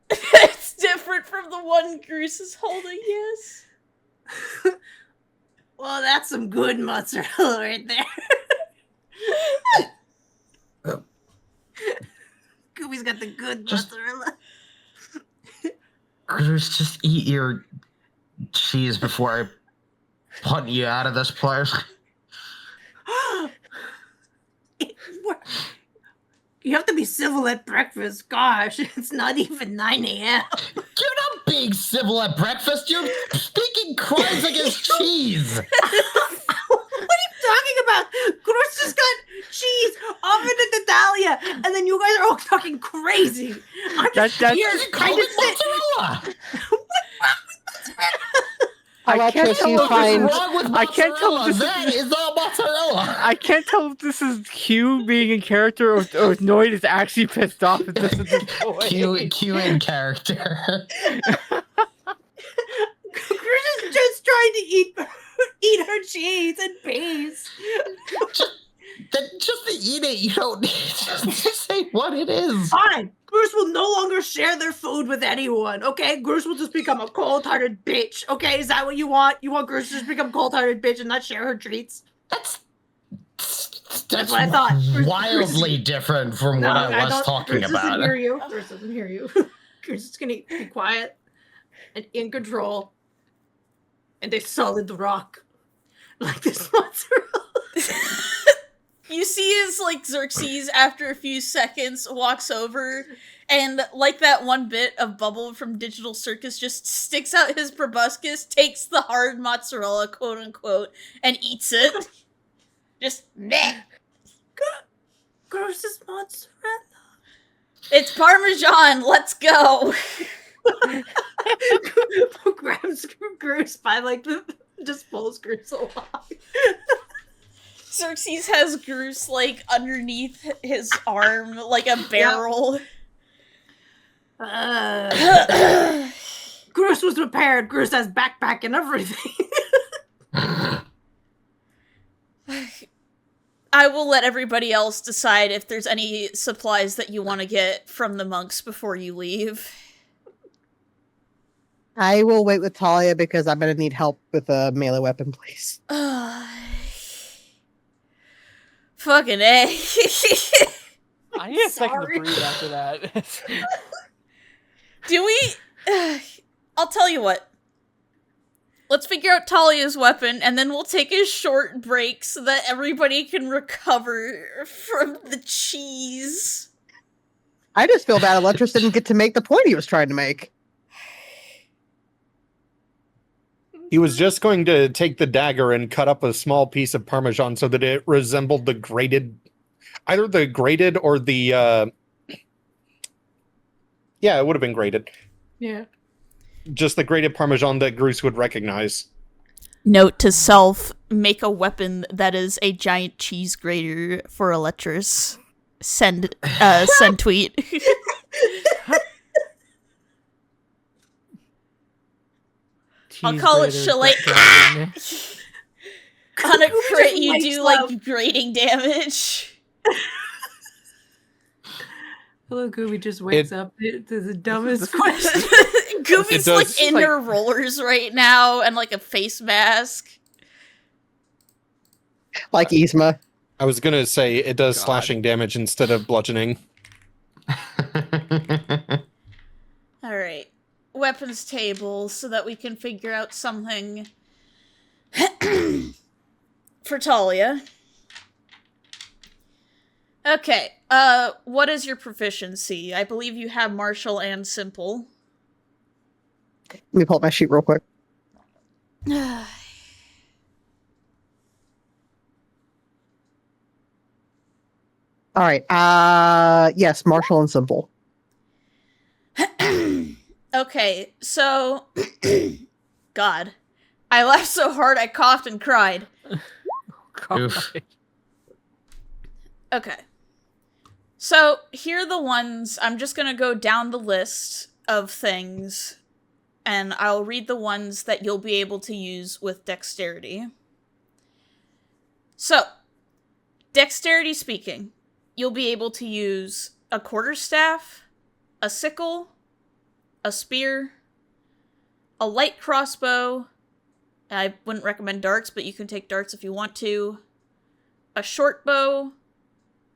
It's different from the one Goose is holding, yes. Well, that's some good mozzarella right there. Gooby's got the good mozzarella. Bruce, just eat your cheese before I punt you out of this place. You have to be civil at breakfast. Gosh, it's not even 9 a.m. You're not being civil at breakfast. You're speaking crimes against cheese. What are you talking about? Gross just got cheese offered to Natalia, and then you guys are all talking crazy. I'm just That's- here You trying call to it sit. mozzarella. I can't Alexis, tell you if this find- What's wrong with I can't tell if mozzarella? this That is not mozzarella. I can't tell if this is Q being in character or if Noid is actually pissed off at this at this point. Q in character. Chris is just trying to eat her cheese and peas. Just to eat it, you don't need to say what it is. Fine. Bruce will no longer share their food with anyone, okay? Bruce will just become a cold-hearted bitch, okay? Is that what you want? You want Bruce to just become a cold-hearted bitch and not share her treats? That's what I thought. wildly different from what I was talking Bruce about. doesn't hear you. Bruce doesn't hear you. Bruce is gonna be quiet and in control and a solid rock. Like this mozzarella. You see as like Xerxes after a few seconds walks over and like that one bit of Bubble from Digital Circus just sticks out his proboscis, takes the hard mozzarella, quote unquote, and eats it. Just meh. Gross's mozzarella. It's Parmesan, let's go. Grabs Groose by like the just pulls Groose along. Xerxes has Groose like underneath his arm like a barrel. Groose was prepared. Groose has backpack and everything. I will let everybody else decide if there's any supplies that you want to get from the monks before you leave. I will wait with Talia because I'm going to need help with a melee weapon, please. Fucking A. I need a second to Sorry. breathe after that. Do we? I'll tell you what. Let's figure out Talia's weapon, and then we'll take a short break so that everybody can recover from the cheese. I just feel bad Electrus didn't get to make the point he was trying to make. He was just going to take the dagger and cut up a small piece of Parmesan so that it resembled the grated, either the grated or the, yeah, it would have been grated. Yeah. Just the grated Parmesan that Groose would recognize. Note to self, make a weapon that is a giant cheese grater for Electrus. Send tweet. I'll call it chalet. On a crit, you do like grating damage. Hello, Gooby just wakes up to the dumbest question. Goofy's It like does, in like- her rollers right now and like a face mask. Like Yzma. I was going to say it does God. slashing damage instead of bludgeoning. Alright. Weapons table so that we can figure out something for Talia. Okay, what is your proficiency? I believe you have martial and simple. Let me pull up my sheet real quick. All right. Yes, martial and simple. Okay, so God. I laughed so hard I coughed and cried. Oof. Okay. So, here are the ones. I'm just gonna go down the list of things, and I'll read the ones that you'll be able to use with dexterity. So, dexterity speaking. you'll be able to use a quarterstaff, a sickle, a spear, a light crossbow. I wouldn't recommend darts, but you can take darts if you want to. A short bow,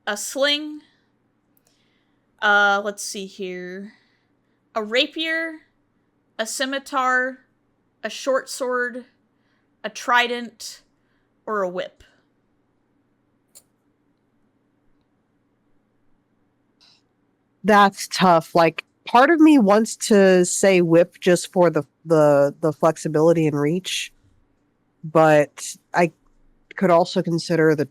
a sling. Let's see here. A rapier, a scimitar, a short sword, a trident, or a whip. That's tough. Like, part of me wants to say whip just for the flexibility and reach, but I could also consider the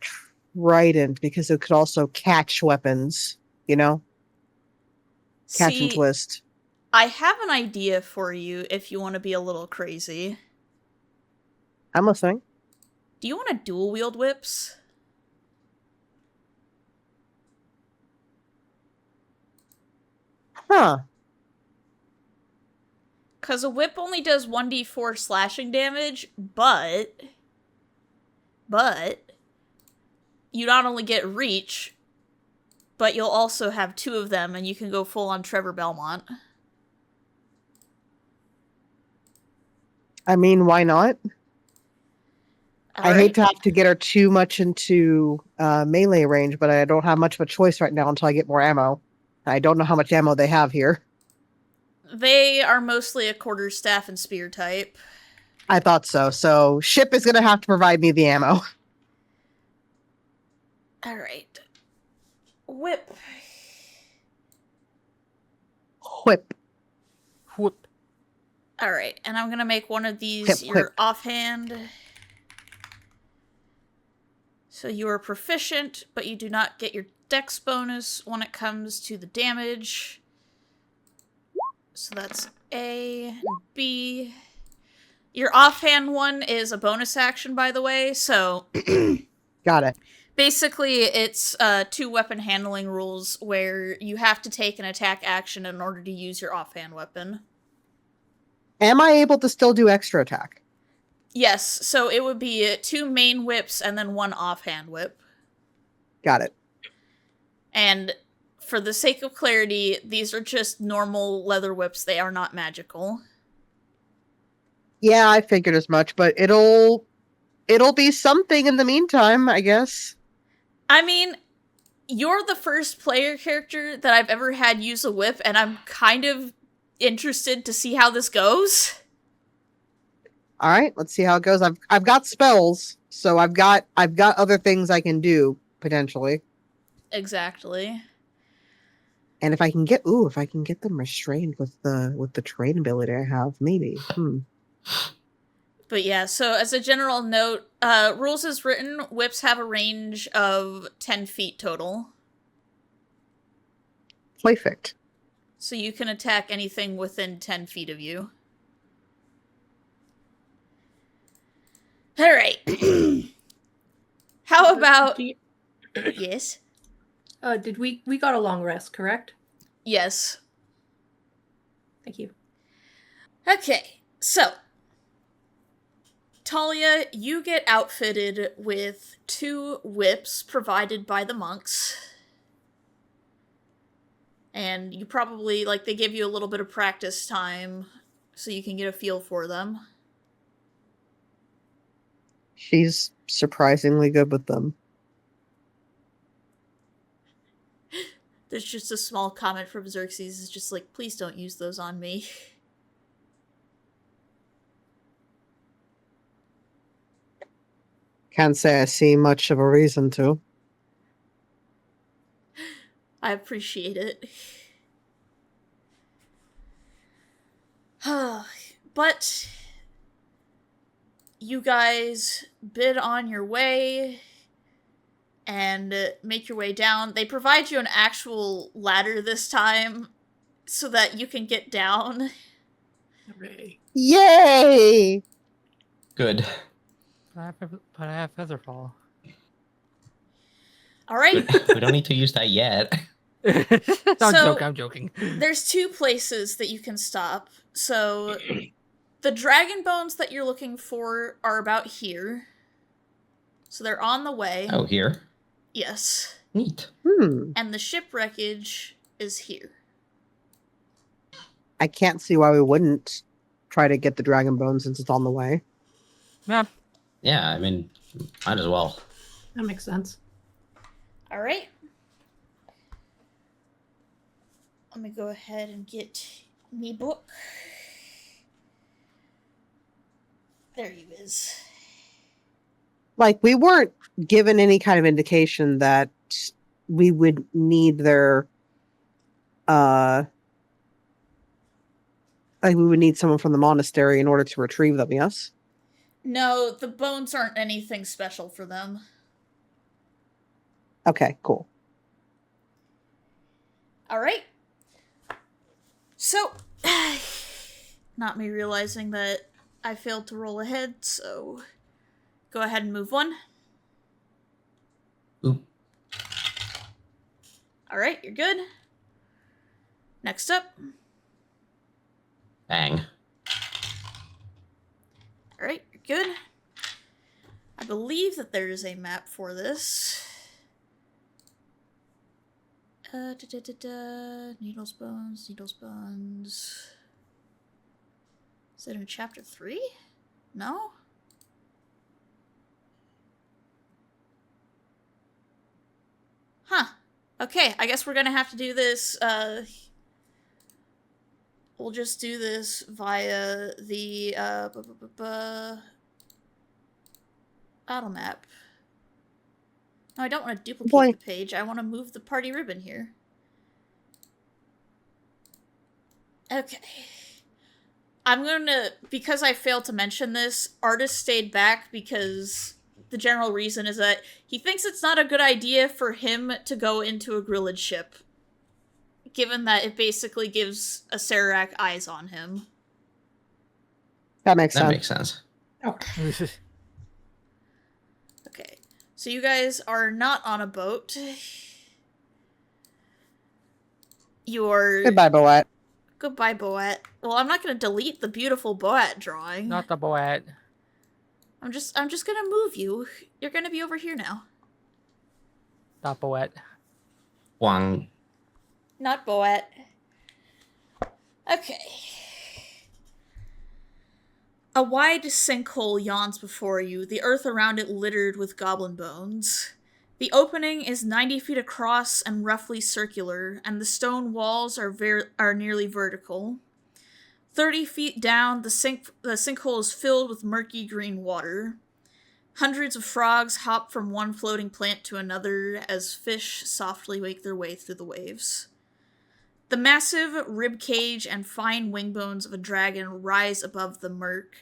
trident because it could also catch weapons, you know? Catch and twist. I have an idea for you if you want to be a little crazy. I'm listening. Do you want to dual wield whips? Huh. Because a whip only does 1d4 slashing damage, but you not only get reach, but you'll also have 2 of them, and you can go full on Trevor Belmont. I mean, why not? I hate to have to get her too much into melee range, but I don't have much of a choice right now until I get more ammo. I don't know how much ammo they have here. They are mostly a quarterstaff and spear type. I thought so. So Ship is going to have to provide me the ammo. Alright. Whip. Whip. Whoop. Alright, and I'm going to make one of these your offhand. So you are proficient, but you do not get your dex bonus when it comes to the damage. So that's A and B. Your offhand one is a bonus action, by the way, so... Got it. Basically, it's 2 weapon handling rules where you have to take an attack action in order to use your offhand weapon. Am I able to still do extra attack? Yes, so it would be 2 main whips and then 1 offhand whip. Got it. And for the sake of clarity, these are just normal leather whips. They are not magical. Yeah, I figured as much, but it'll be something in the meantime, I guess. I mean, you're the first player character that I've ever had use a whip, and I'm kind of interested to see how this goes. All right, let's see how it goes. I've got spells, so I've got other things I can do potentially. Exactly. And if I can get them restrained with the train ability I have, maybe. But yeah, so as a general note, rules as written, whips have a range of 10 feet total. Perfect. So you can attack anything within 10 feet of you. Alright. How about... Yes? Did we got a long rest, correct? Yes. Thank you. Okay, so... Talia, you get outfitted with 2 whips provided by the monks. And you probably, they give you a little bit of practice time so you can get a feel for them. She's surprisingly good with them. There's just a small comment from Xerxes. It's just like, please don't use those on me. Can't say I see much of a reason to. I appreciate it. But you guys bid on your way and make your way down. They provide you an actual ladder this time so that you can get down. Hooray. Yay! Good. But I have Featherfall. Alright. We don't need to use that yet. I'm joking. There's 2 places that you can stop. So, the dragon bones that you're looking for are about here. So they're on the way. Oh, here? Yes. Neat. And the ship wreckage is here. I can't see why we wouldn't try to get the dragon bone since it's on the way. Yeah. Yeah, I mean, might as well. That makes sense. All right. Let me go ahead and get me book. There you is. Like, we weren't given any kind of indication that we would need their like we would need someone from the monastery in order to retrieve them, yes? No, the bones aren't anything special for them. Okay, cool. All right. So, not me realizing that I failed to roll ahead, so go ahead and move one. Oop. All right, you're good. Next up. Bang. All right, you're good. I believe that there is a map for this. Needles, bones, needles, bones. Is it in chapter 3? No? Huh. Okay, I guess we're gonna have to do this, we'll just do this via the, battle map. No, I don't want to duplicate the page. I want to move the party ribbon here. Okay. I'm gonna, because I failed to mention this, Artist stayed back because the general reason is that he thinks it's not a good idea for him to go into a grillage ship, given that it basically gives a Sararak eyes on him. That makes That sense. makes sense. Okay, so you guys are not on a boat. You're... Goodbye, Boat. Goodbye, Boat. Well, I'm not going to delete the beautiful Boat drawing. Not the Boat. I'm just going to move you. You're going to be over here now. Not Boat. Wang. Not Boat. Okay. A wide sinkhole yawns before you, the earth around it littered with goblin bones. The opening is 90 feet across and roughly circular, and the stone walls are nearly vertical. 30 feet down, the sinkhole is filled with murky green water. Hundreds of frogs hop from one floating plant to another as fish softly make their way through the waves. The massive rib cage and fine wing bones of a dragon rise above the murk.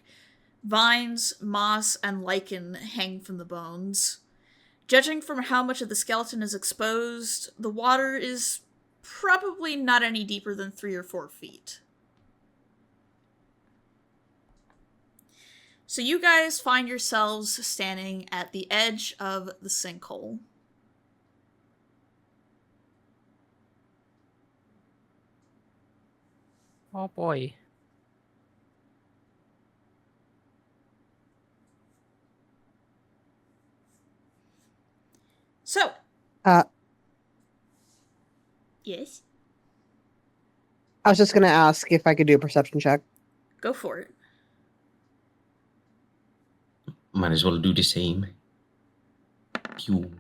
Vines, moss, and lichen hang from the bones. Judging from how much of the skeleton is exposed, the water is probably not any deeper than 3 or 4 feet. So you guys find yourselves standing at the edge of the sinkhole. Oh boy. So. Yes? I was just going to ask if I could do a perception check. Go for it. Might as well do the same. Pew.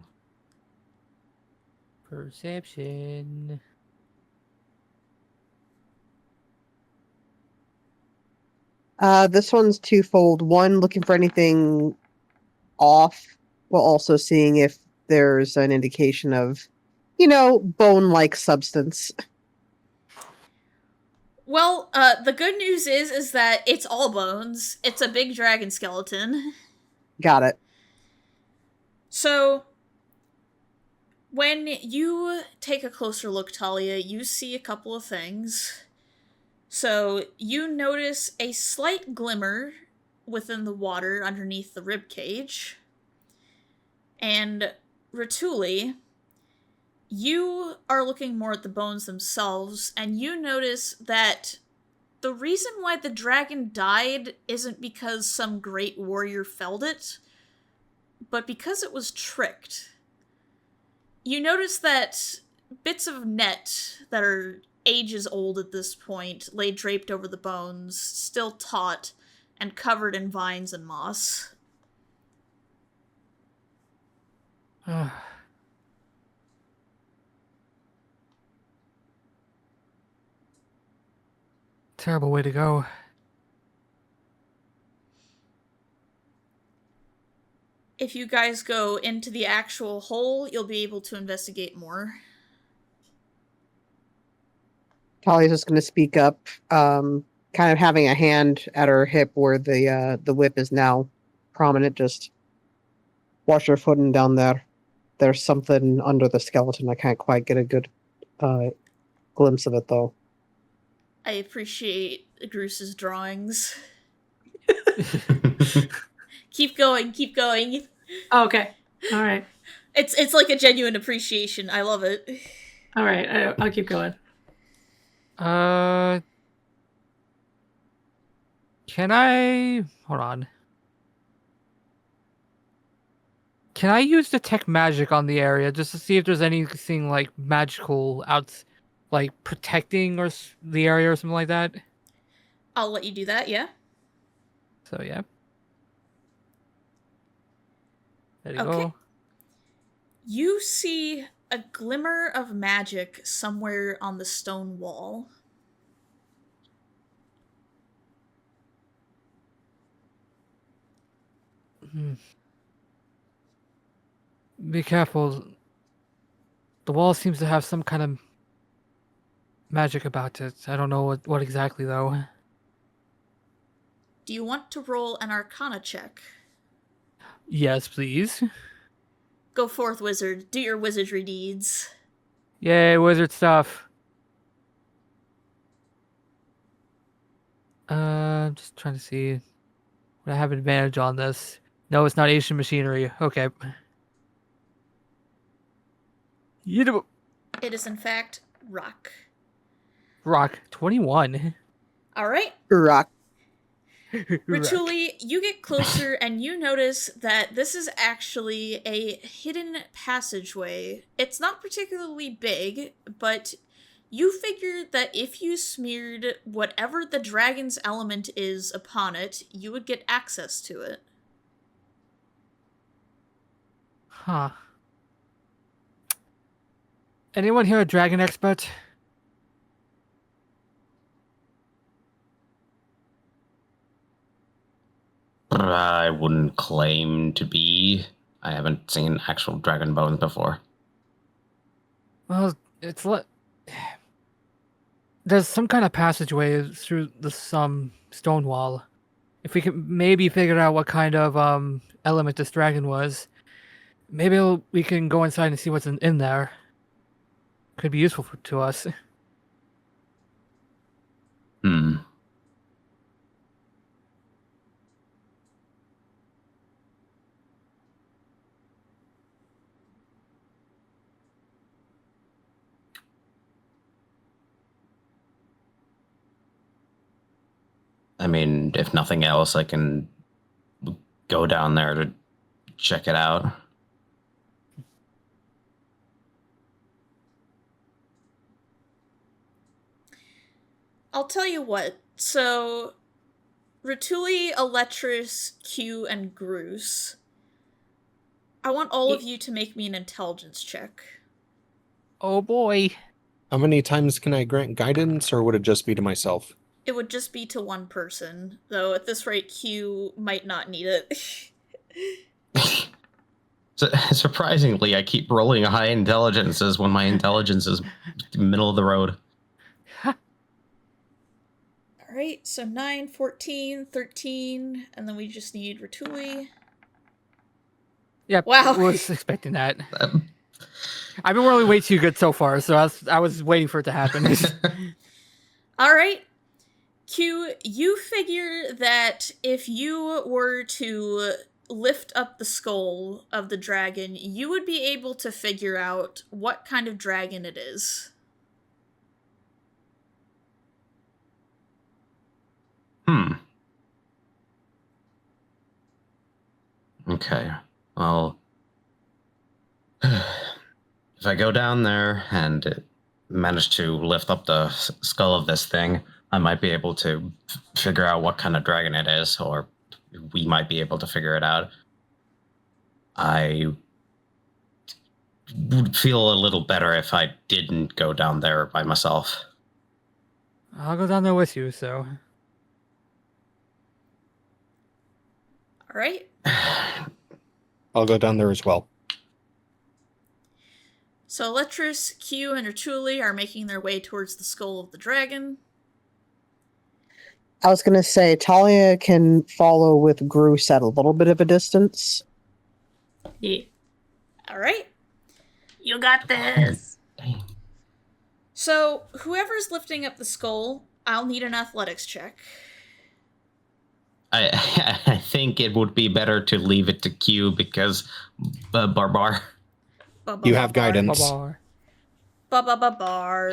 Perception. This one's twofold. One, looking for anything off, while also seeing if there's an indication of, bone-like substance. Well, the good news is that it's all bones. It's a big dragon skeleton. Got it. So, when you take a closer look, Talia, you see a couple of things. So, you notice a slight glimmer within the water underneath the ribcage. And, Ratuli, you are looking more at the bones themselves, and you notice that the reason why the dragon died isn't because some great warrior felled it, but because it was tricked. You notice that bits of net that are ages old at this point lay draped over the bones, still taut and covered in vines and moss. Terrible way to go. If you guys go into the actual hole, you'll be able to investigate more. Talia's just going to speak up, kind of having a hand at her hip where the whip is now prominent. Just watch her footing down there. There's something under the skeleton. I can't quite get a good glimpse of it, though. I appreciate Groos's drawings. Keep going, keep going. Okay. All right. It's like a genuine appreciation. I love it. All right. I'll keep going. Can I... Hold on. Can I use detect magic on the area just to see if there's anything, like, magical like, protecting the area or something like that? I'll let you do that, yeah? So, yeah. There you Okay. go. You see a glimmer of magic somewhere on the stone wall. Be careful. The wall seems to have some kind of magic about it. I don't know what exactly, though. Do you want to roll an Arcana check? Yes, please. Go forth, wizard. Do your wizardry deeds. Yay, wizard stuff. I'm just trying to see. Would I have advantage on this? No, it's not Asian machinery. Okay. It is, in fact, rock. Rock 21. All right. Rock. Rituli, you get closer and you notice that this is actually a hidden passageway. It's not particularly big, but you figured that if you smeared whatever the dragon's element is upon it, you would get access to it. Huh. Anyone here a dragon expert? I wouldn't claim to be. I haven't seen actual dragon bones before. Well, it's there's some kind of passageway through the stone wall. If we could maybe figure out what kind of element this dragon was, maybe we can go inside and see what's in there. Could be useful to us. I mean, if nothing else, I can go down there to check it out. I'll tell you what. So, Rituli, Eletris, Q, and Groose. I want all of you to make me an intelligence check. Oh boy. How many times can I grant guidance, or would it just be to myself? It would just be to one person, though at this rate, Q might not need it. So, surprisingly, I keep rolling high intelligences when my intelligence is middle of the road. Alright, so 9, 14, 13, and then we just need Rituli. Yep. Wow. Was expecting that. I've been rolling way too good so far, so I was waiting for it to happen. Alright. Q, you figure that if you were to lift up the skull of the dragon, you would be able to figure out what kind of dragon it is. Okay. Well, if I go down there and manage to lift up the skull of this thing, I might be able to figure out what kind of dragon it is, or we might be able to figure it out. I would feel a little better if I didn't go down there by myself. I'll go down there with you, so. All right. I'll go down there as well. So Eletris, Q, and Ertuli are making their way towards the skull of the dragon. I was going to say, Talia can follow with Groose at a little bit of a distance. Yeah. All right. You got this. Dang. So whoever's lifting up the skull, I'll need an athletics check. I think it would be better to leave it to Q because Barbar. You have guidance. Ba-bar. Ba-ba-ba-bar.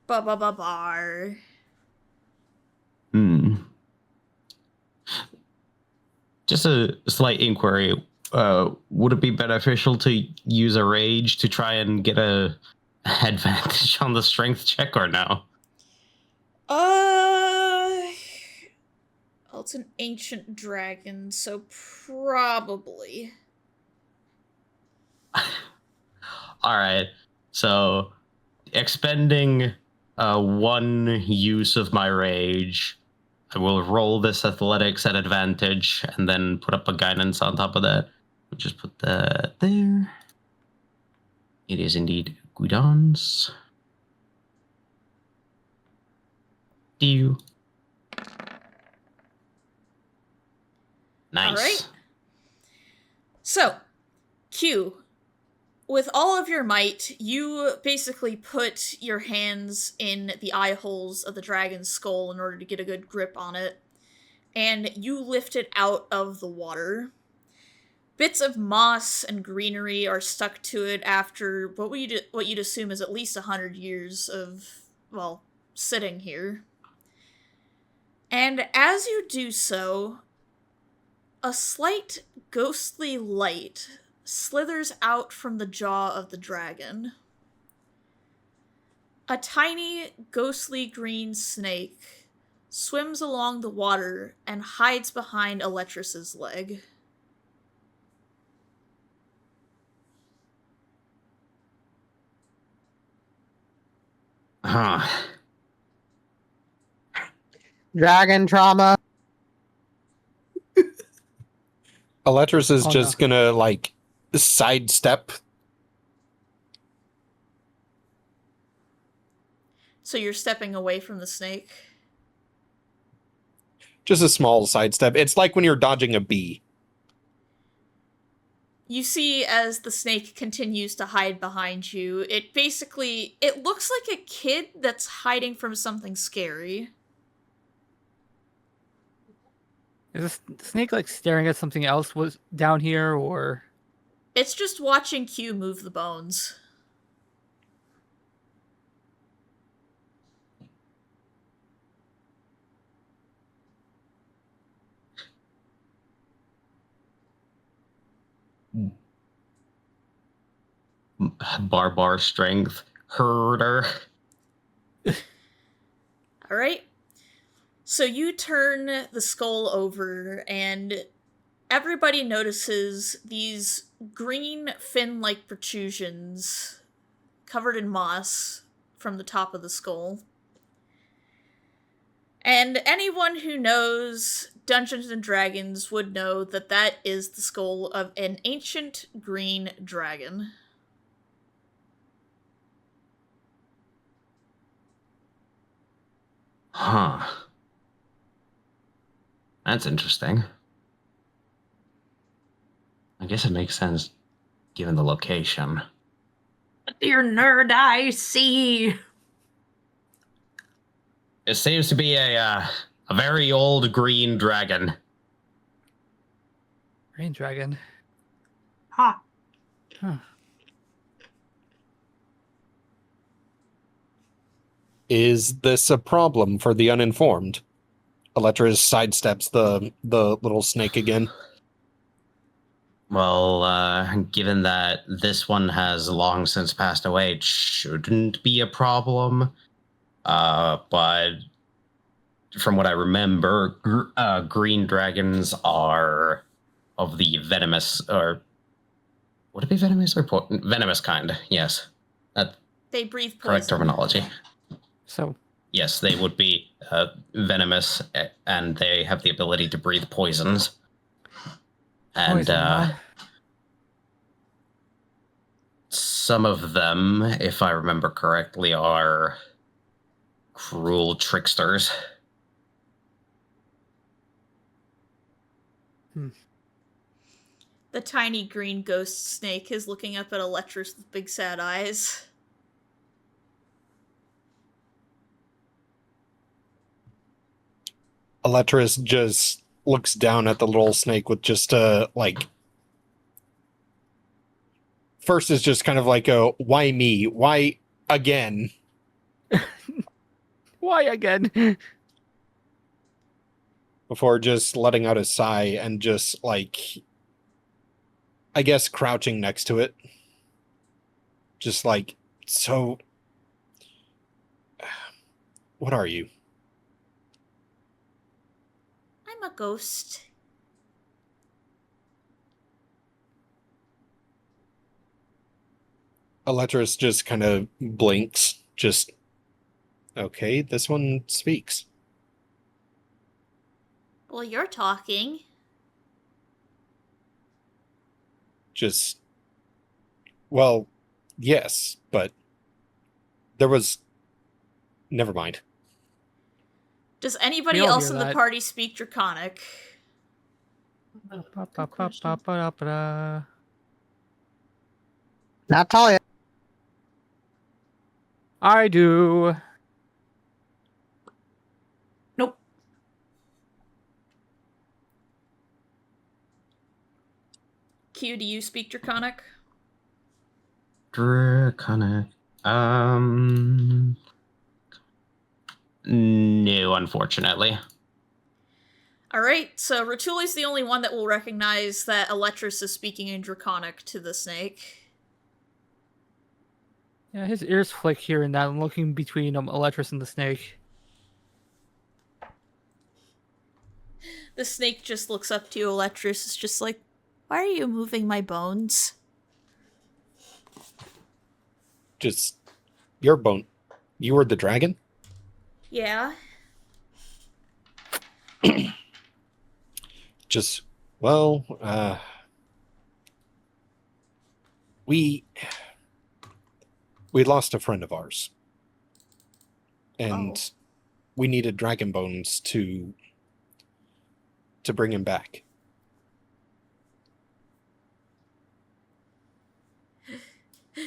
Ba-ba-ba-bar. Just a slight inquiry. Would it be beneficial to use a rage to try and get a advantage on the strength check or no? Well, it's an ancient dragon, so probably. All right. So expending one use of my rage, I will roll this athletics at advantage and then put up a guidance on top of that. We'll just put that there. It is indeed guidance. You. Nice. All right. So, Q, with all of your might, you basically put your hands in the eye holes of the dragon's skull in order to get a good grip on it, and you lift it out of the water. Bits of moss and greenery are stuck to it after what you'd assume is at least 100 years of, well, sitting here. And as you do so, a slight ghostly light slithers out from the jaw of the dragon. A tiny, ghostly green snake swims along the water and hides behind Eletris's leg. Huh. Dragon trauma. Eletris is Oh, just gonna, like, sidestep. So you're stepping away from the snake? Just a small sidestep. It's like when you're dodging a bee. You see as the snake continues to hide behind you, it looks like a kid that's hiding from something scary. Is this snake like staring at something else was down here, or? It's just watching Q move the bones. Barbar strength herder. Alright. So you turn the skull over, and everybody notices these green fin-like protrusions covered in moss from the top of the skull. And anyone who knows Dungeons and Dragons would know that that is the skull of an ancient green dragon. Huh. That's interesting. I guess it makes sense given the location. What do your nerd eyes see? It seems to be a very old green dragon. Green dragon. Ha. Huh. Is this a problem for the uninformed? Eletris sidesteps the little snake again. Well, given that this one has long since passed away, it shouldn't be a problem. But from what I remember, green dragons are of the venomous, or would it be venomous or venomous kind? Yes, that's They breathe poison. correct terminology. So Yes, they would be venomous, and they have the ability to breathe poisons. And poison, huh? some of them, if I remember correctly, are cruel tricksters. The tiny green ghost snake is looking up at Electrus with big sad eyes. Electrus just looks down at the little snake with just like. First is just kind of like a why me? Why again? Why again? Before just letting out a sigh and just like, I guess, crouching next to it. Just like, so. What are you? I'm a ghost. Electrus just kind of blinks. Just, okay, this one speaks. Well, you're talking. Just, well, yes, but there was. Never mind. Does anybody We all else hear in the that. party speak Draconic? Not Talia. I do. Nope. Q, do you speak Draconic? Draconic. No, unfortunately. Alright, so Ratuli's the only one that will recognize that Electrus is speaking in Draconic to the snake. Yeah, his ears flick here and that, looking between Electrus and the snake. The snake just looks up to you, Electrus. It's just like, why are you moving my bones? Just, your bone. You were the dragon? Yeah. Just, well, we lost a friend of ours. And we needed dragon bones to bring him back.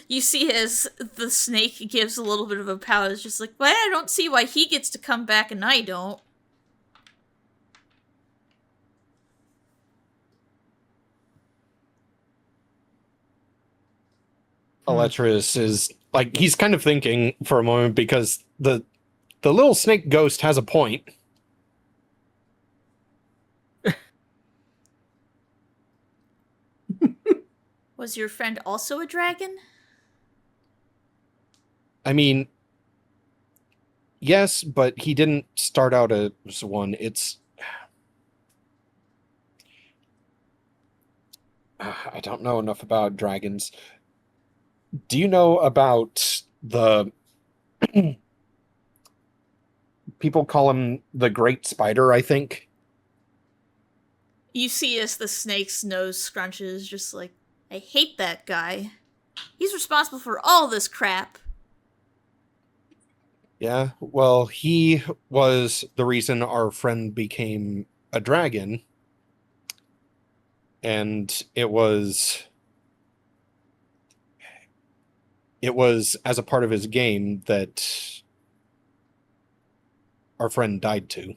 You see as the snake gives a little bit of a pout, it's just like, well, I don't see why he gets to come back and I don't. Electrus is like, he's kind of thinking for a moment because the little snake ghost has a point. Was your friend also a dragon? I mean, yes, but he didn't start out as one. It's I don't know enough about dragons. Do you know about the people call him the Great Spider, I think? You see as the snake's nose scrunches, just like, I hate that guy. He's responsible for all this crap. Yeah, well, he was the reason our friend became a dragon. And it was as a part of his game that our friend died to.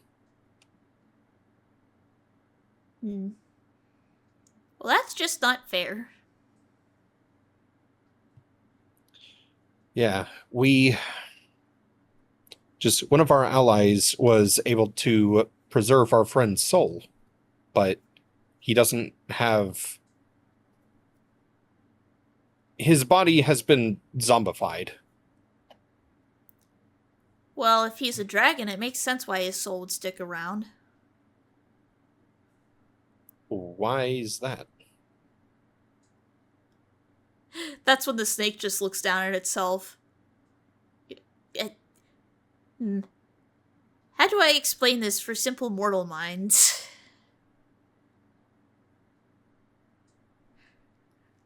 Well, that's just not fair. Yeah, one of our allies was able to preserve our friend's soul, but he doesn't have his body has been zombified. Well, if he's a dragon, it makes sense why his soul would stick around. Why is that? That's when the snake just looks down at itself. How do I explain this for simple mortal minds?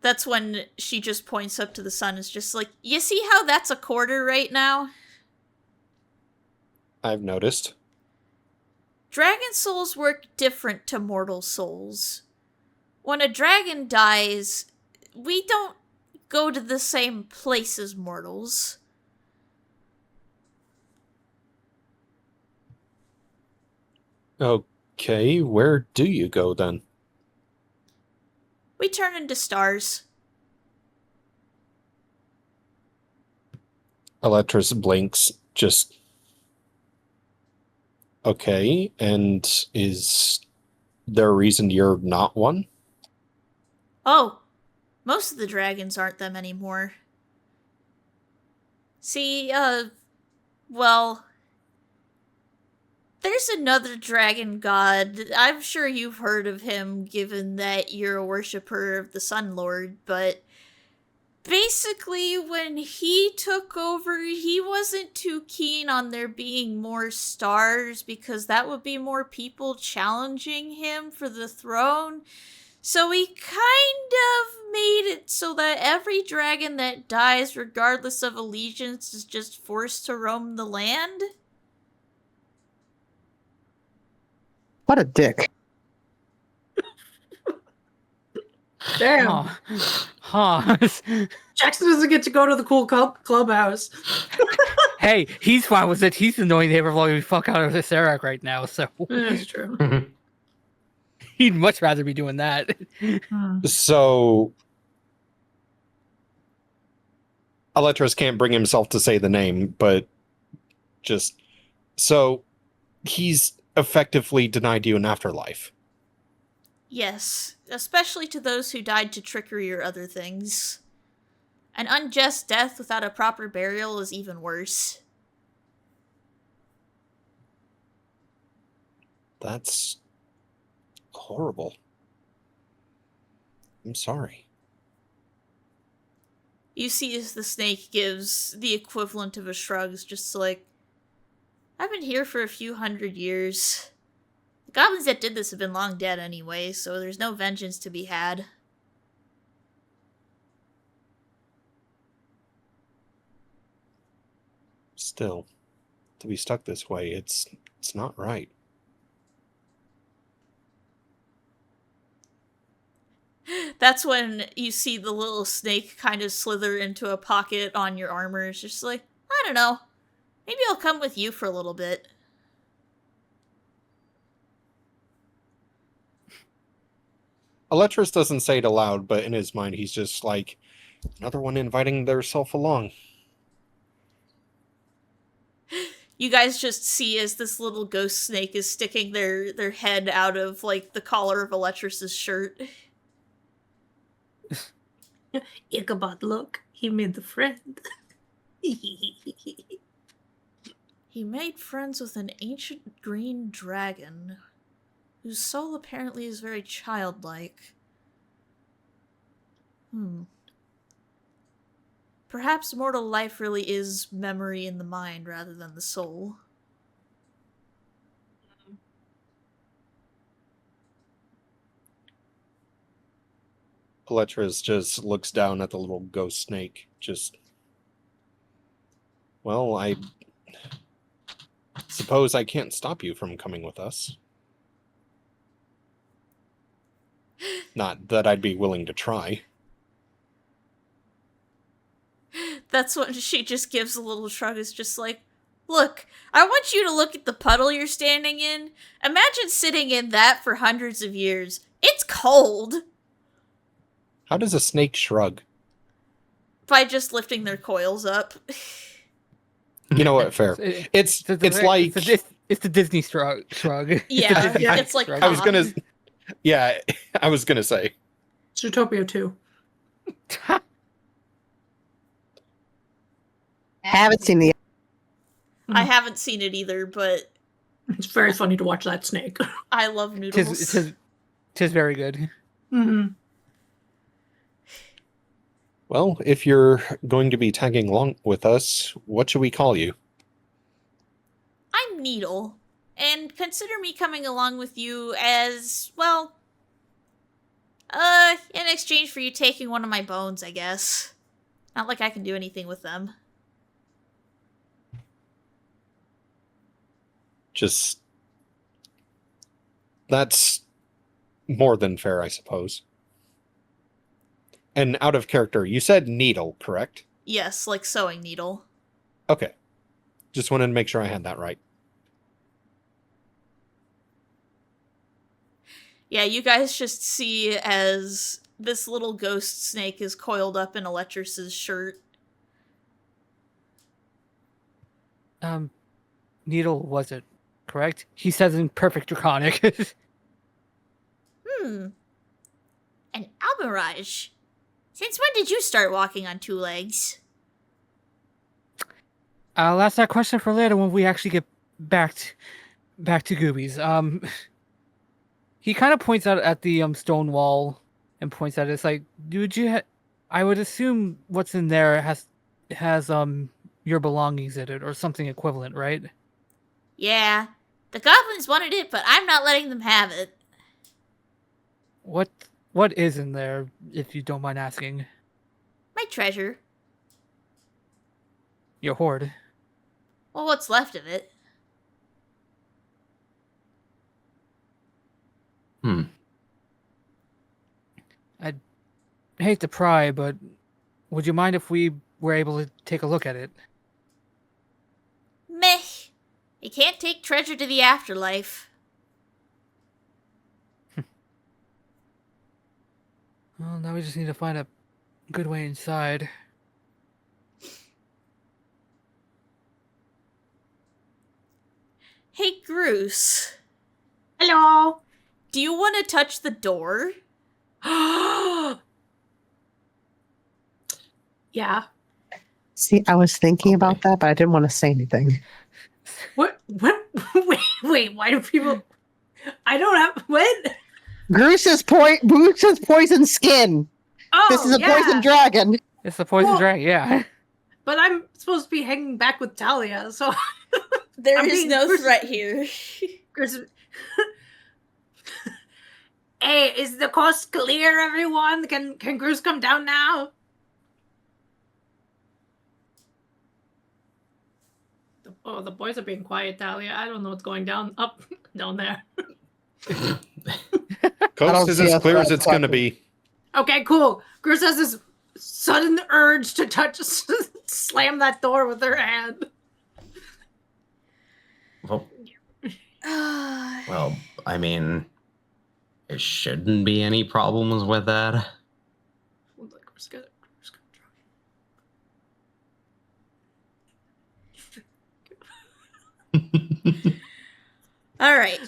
That's when she just points up to the sun. It's just like, you see how that's a quarter right now? I've noticed. Dragon souls work different to mortal souls. When a dragon dies, we don't go to the same place as mortals. Okay, where do you go then? We turn into stars. Electris blinks, just... Okay, and is there a reason you're not one? Oh, most of the dragons aren't them anymore. See, well, there's another dragon god. I'm sure you've heard of him, given that you're a worshiper of the Sun Lord, but basically, when he took over, he wasn't too keen on there being more stars, because that would be more people challenging him for the throne. So he kind of made it so that every dragon that dies, regardless of allegiance, is just forced to roam the land. What a dick. Damn. Huh. Jackson doesn't get to go to the cool clubhouse. Hey, he's fine with it. He's annoying the ever-loving fuck out of this Eric right now, so That's true. he'd much rather be doing that. So... Electris can't bring himself to say the name, but just... So, he's effectively denied you an afterlife. Yes, especially to those who died to trickery or other things. An unjust death without a proper burial is even worse. That's horrible. I'm sorry. You see as the snake gives the equivalent of a shrug, it's just like, I've been here for a few hundred years. The goblins that did this have been long dead anyway, so there's no vengeance to be had. Still, to be stuck this way, it's not right. That's when you see the little snake kind of slither into a pocket on your armor. It's just like, I don't know. Maybe I'll come with you for a little bit. Electris doesn't say it aloud, but in his mind, he's just like, another one inviting theirself along. You guys just see as this little ghost snake is sticking their head out of, like, the collar of Electris's shirt. Ichabod, look. He made the friend. He made friends with an ancient green dragon, whose soul apparently is very childlike. Perhaps mortal life really is memory in the mind rather than the soul. Electris just looks down at the little ghost snake, just... Well, I suppose I can't stop you from coming with us. Not that I'd be willing to try. That's when she just gives a little shrug. It's just like, look, I want you to look at the puddle you're standing in. Imagine sitting in that for hundreds of years. It's cold. How does a snake shrug? By just lifting their coils up. You know what? Fair. It's like... It's the Disney shrug. Yeah, Disney it's like... shrug. I was gonna... Yeah, I was gonna say. Zootopia 2. haven't seen the. I haven't seen it either, but It's very funny to watch that snake. I love noodles. Tis very good. Mm-hmm. Well, if you're going to be tagging along with us, what should we call you? I'm Needle, and consider me coming along with you as, well, in exchange for you taking one of my bones, I guess. Not like I can do anything with them. Just... That's more than fair, I suppose. And out of character, you said needle, correct? Yes, like sewing needle. Okay. Just wanted to make sure I had that right. Yeah, you guys just see as this little ghost snake is coiled up in Electrus's shirt. Needle was it, correct? He says in perfect Draconic. An Almirage. Since when did you start walking on two legs? I'll ask that question for later when we actually get back to Goobies. He kind of points out at the stone wall and points at it. It's like, dude, I would assume what's in there has your belongings in it or something equivalent, right? Yeah, the goblins wanted it, but I'm not letting them have it. What is in there, if you don't mind asking? My treasure. Your hoard. Well, what's left of it? I'd hate to pry, but would you mind if we were able to take a look at it? Meh. You can't take treasure to the afterlife. Well, now we just need to find a good way inside. Hey, Groose. Hello. Do you want to touch the door? Yeah. See, I was thinking about that, but I didn't want to say anything. What? Wait. Why do people? I don't have what? Bruce's poison skin. Oh, This is a yeah. poison dragon. It's the poison Well- dragon, yeah. But I'm supposed to be hanging back with Talia, so There I'm is being no pers- threat here. Chris. Hey, is the coast clear, everyone? Can Bruce come down now? The boys are being quiet, Talia. I don't know what's going down there. Coast is see as us clear as that it's going to fucking- be. Okay, cool. Bruce has this sudden urge to slam that door with her hand. Well, well, I mean, there shouldn't be any problems with that. All right.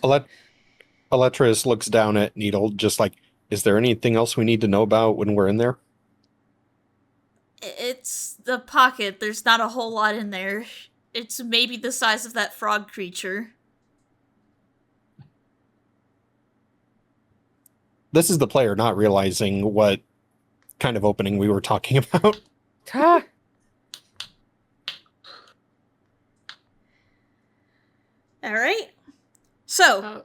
Electrus looks down at Needle, just like, is there anything else we need to know about when we're in there? It's the pocket. There's not a whole lot in there. It's maybe the size of that frog creature. This is the player not realizing what kind of opening we were talking about. Ta! All right. So, Uh,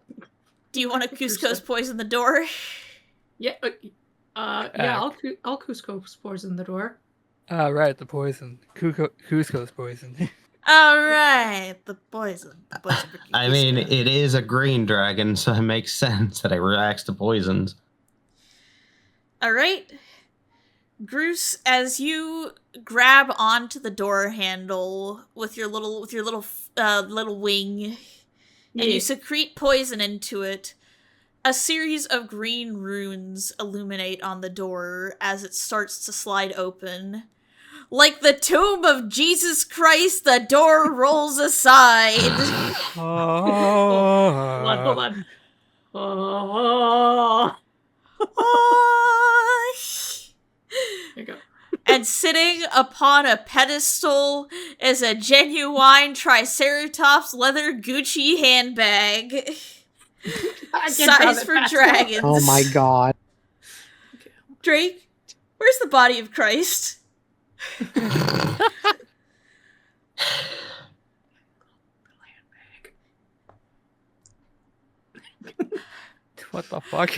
do you want to Cusco's poison the door? yeah, I'll Cusco poison the door. Right, the poison. Cusco's poison. All right, the poison. The poison for I mean, Cusco. it is a green dragon, so it makes sense that it reacts to poisons. All right. Groose, as you grab onto the door handle with your little wing, and you secrete poison into it, a series of green runes illuminate on the door as it starts to slide open. Like the tomb of Jesus Christ, the door rolls aside. Hold on. Oh. Oh. There you go. And sitting upon a pedestal is a genuine Triceratops leather Gucci handbag. Size for dragons. Oh my god. Drake, where's the body of Christ? What the fuck?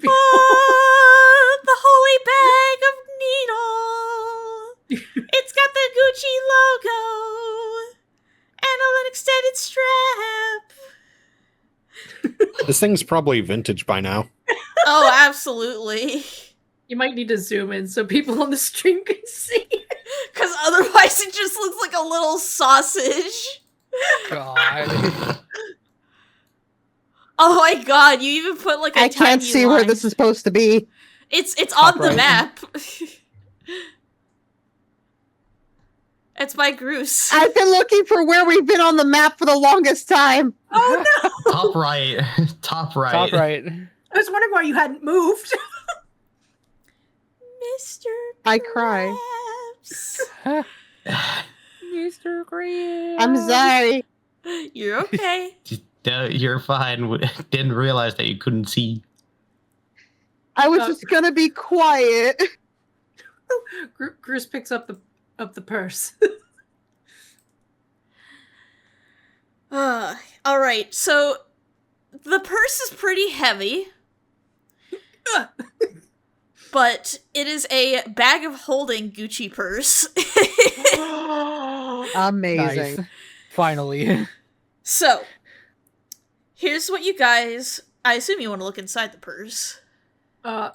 Oh, the holy bag of needle. It's got the Gucci logo and an extended strap. This thing's probably vintage by now. Oh, absolutely. You might need to zoom in so people on the stream can see. Because otherwise it just looks like a little sausage. God. Oh my god, you even put like a I can't tiny see where line. this is supposed to be. It's Top on the right. map. It's by Groose. I've been looking for where we've been on the map for the longest time. Oh no! Top right. Top right. Top right. I was wondering why you hadn't moved. Mr. I cry. Krabs. Mr. Green. I'm sorry. You're okay. You're fine. Didn't realize that you couldn't see. I was just gonna be quiet. Bruce picks up the purse. All right, so the purse is pretty heavy, but it is a bag of holding Gucci purse. Amazing. Nice. Finally. So, here's what you guys. I assume you want to look inside the purse.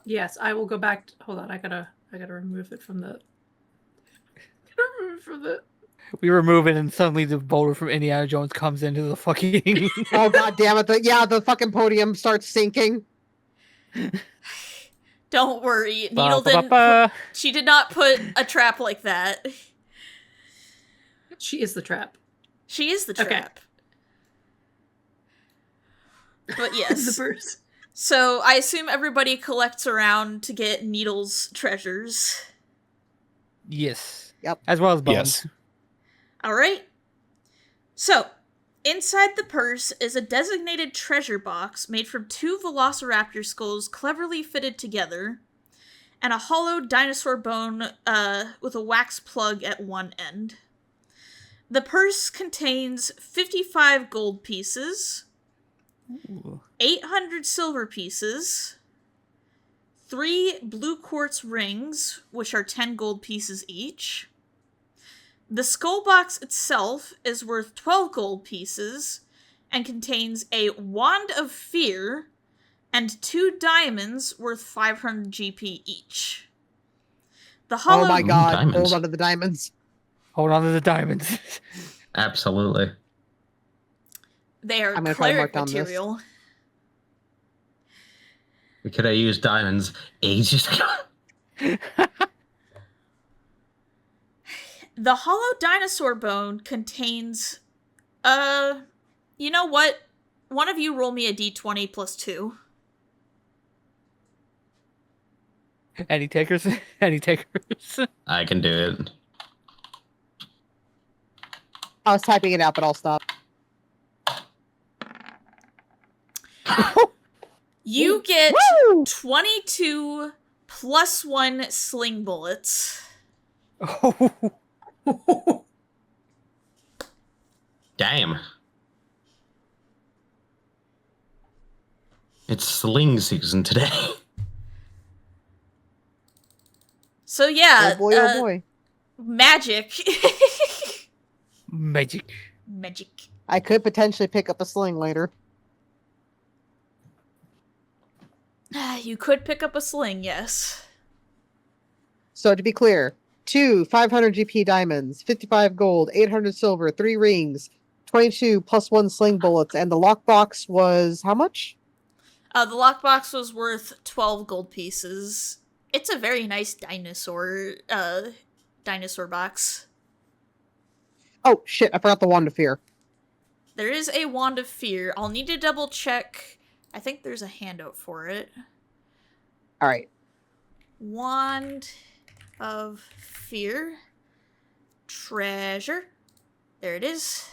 Yes, I will go back. Hold on, I gotta remove it from the. We remove it, and suddenly the boulder from Indiana Jones comes into the fucking. Oh god damn it! The fucking podium starts sinking. Don't worry, Ba, Needle ba, ba, didn't. ba. She did not put a trap like that. She is the trap. She is the Okay. trap. But yes. The purse. So I assume everybody collects around to get Needle's treasures. Yes. Yep. As well as bones. Yes. All right. So, inside the purse is a designated treasure box made from 2 velociraptor skulls cleverly fitted together, and a hollow dinosaur bone with a wax plug at one end. The purse contains 55 gold pieces, Ooh. 800 silver pieces, 3 blue quartz rings, which are 10 gold pieces each. The skull box itself is worth 12 gold pieces and contains a wand of fear and 2 diamonds worth 500 GP each. The hollow Oh my god! diamonds. Hold on to the diamonds. Hold on to the diamonds. Absolutely. they are I'm gonna try to mark cleric down this. material. We could have used diamonds ages ago. The hollow dinosaur bone contains you know what? One of you roll me a d20 plus 2. Any takers? Any takers? I can do it. I was typing it out, but I'll stop. You get Woo! 22 plus 1 sling bullets. Oh. Damn. It's sling season today. So yeah, Oh boy! Oh boy! magic. Magic. Magic. I could potentially pick up a sling later. You could pick up a sling, yes. So to be clear, 2 500 GP diamonds, 55 gold, 800 silver, 3 rings, 22 plus 1 sling bullets, and the lockbox was how much? The lockbox was worth 12 gold pieces. It's a very nice dinosaur box. Oh shit! I forgot the wand of fear. There is a wand of fear. I'll need to double check. I think there's a handout for it. All right. Wand of Fear. Treasure. There it is.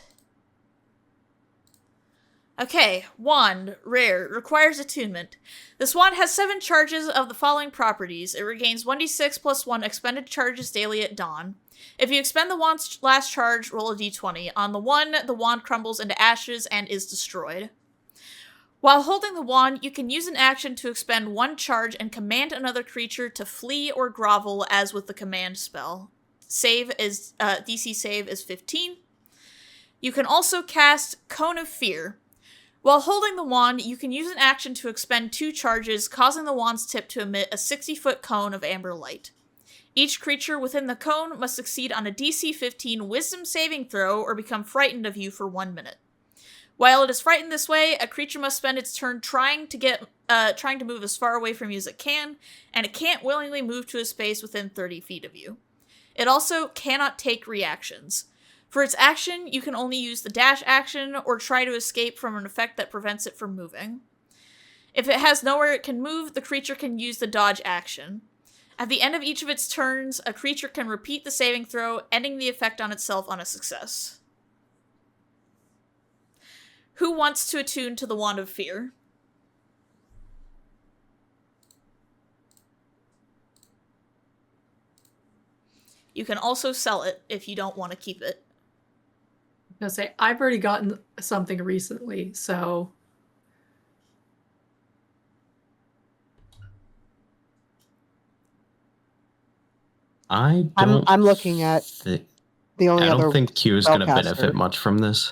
Okay, wand, rare, requires attunement. This wand has 7 charges of the following properties. It regains 1d6 plus 1 expended charges daily at dawn. If you expend the wand's last charge, roll a d20. On the 1, the wand crumbles into ashes and is destroyed. While holding the wand, you can use an action to expend 1 charge and command another creature to flee or grovel as with the command spell. DC save is 15. You can also cast Cone of Fear. While holding the wand, you can use an action to expend 2 charges, causing the wand's tip to emit a 60-foot cone of amber light. Each creature within the cone must succeed on a DC 15 Wisdom saving throw or become frightened of you for 1 minute. While it is frightened this way, a creature must spend its turn trying to move as far away from you as it can, and it can't willingly move to a space within 30 feet of you. It also cannot take reactions. For its action, you can only use the dash action or try to escape from an effect that prevents it from moving. If it has nowhere it can move, the creature can use the dodge action. At the end of each of its turns, a creature can repeat the saving throw, ending the effect on itself on a success. Who wants to attune to the Wand of Fear? You can also sell it if you don't want to keep it. I'm gonna say I've already gotten something recently, so I'm looking at the only I other. don't think Q is going to spellcaster. benefit much from this.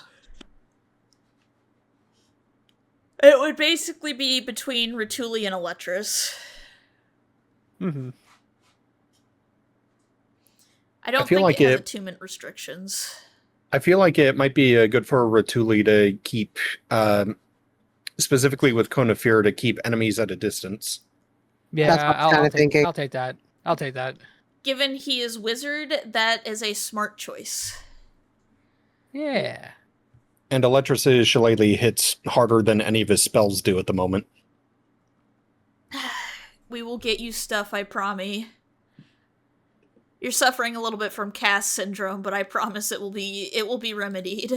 It would basically be between Ratuli and Eletris. Mm-hmm. I don't feel think like it has it- attunement restrictions. I feel like it might be good for Ratuli to keep, specifically with Cone of Fear, to keep enemies at a distance. Yeah, That's what I was kinda thinking. I'll take that. I'll take that. Given he is wizard, that is a smart choice. Yeah. And Eletris' Shillelagh hits harder than any of his spells do at the moment. We will get you stuff, I promise. You're suffering a little bit from cast syndrome, but I promise it will be remedied.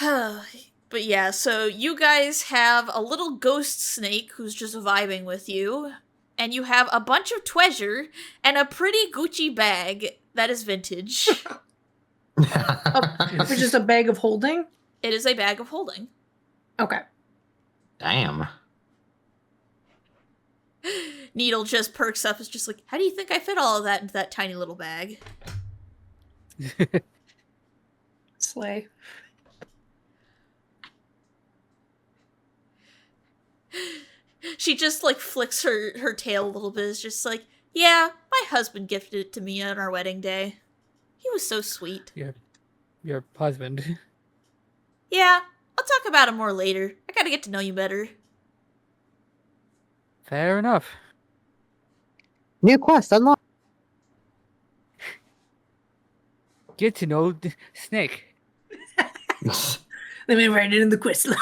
But yeah, so you guys have a little ghost snake who's just vibing with you, and you have a bunch of treasure and a pretty Gucci bag that is vintage. which is a bag of holding. It is a bag of holding. Okay. Damn. Needle just perks up. It's just like, how do you think I fit all of that into that tiny little bag? Slay. She just like flicks her tail a little bit. It's just like, yeah, my husband gifted it to me on our wedding day. He was so sweet. Your husband. Yeah, I'll talk about him more later. I gotta get to know you better. Fair enough. New quest unlocked. Get to know Snake. Let me write it in the quest log.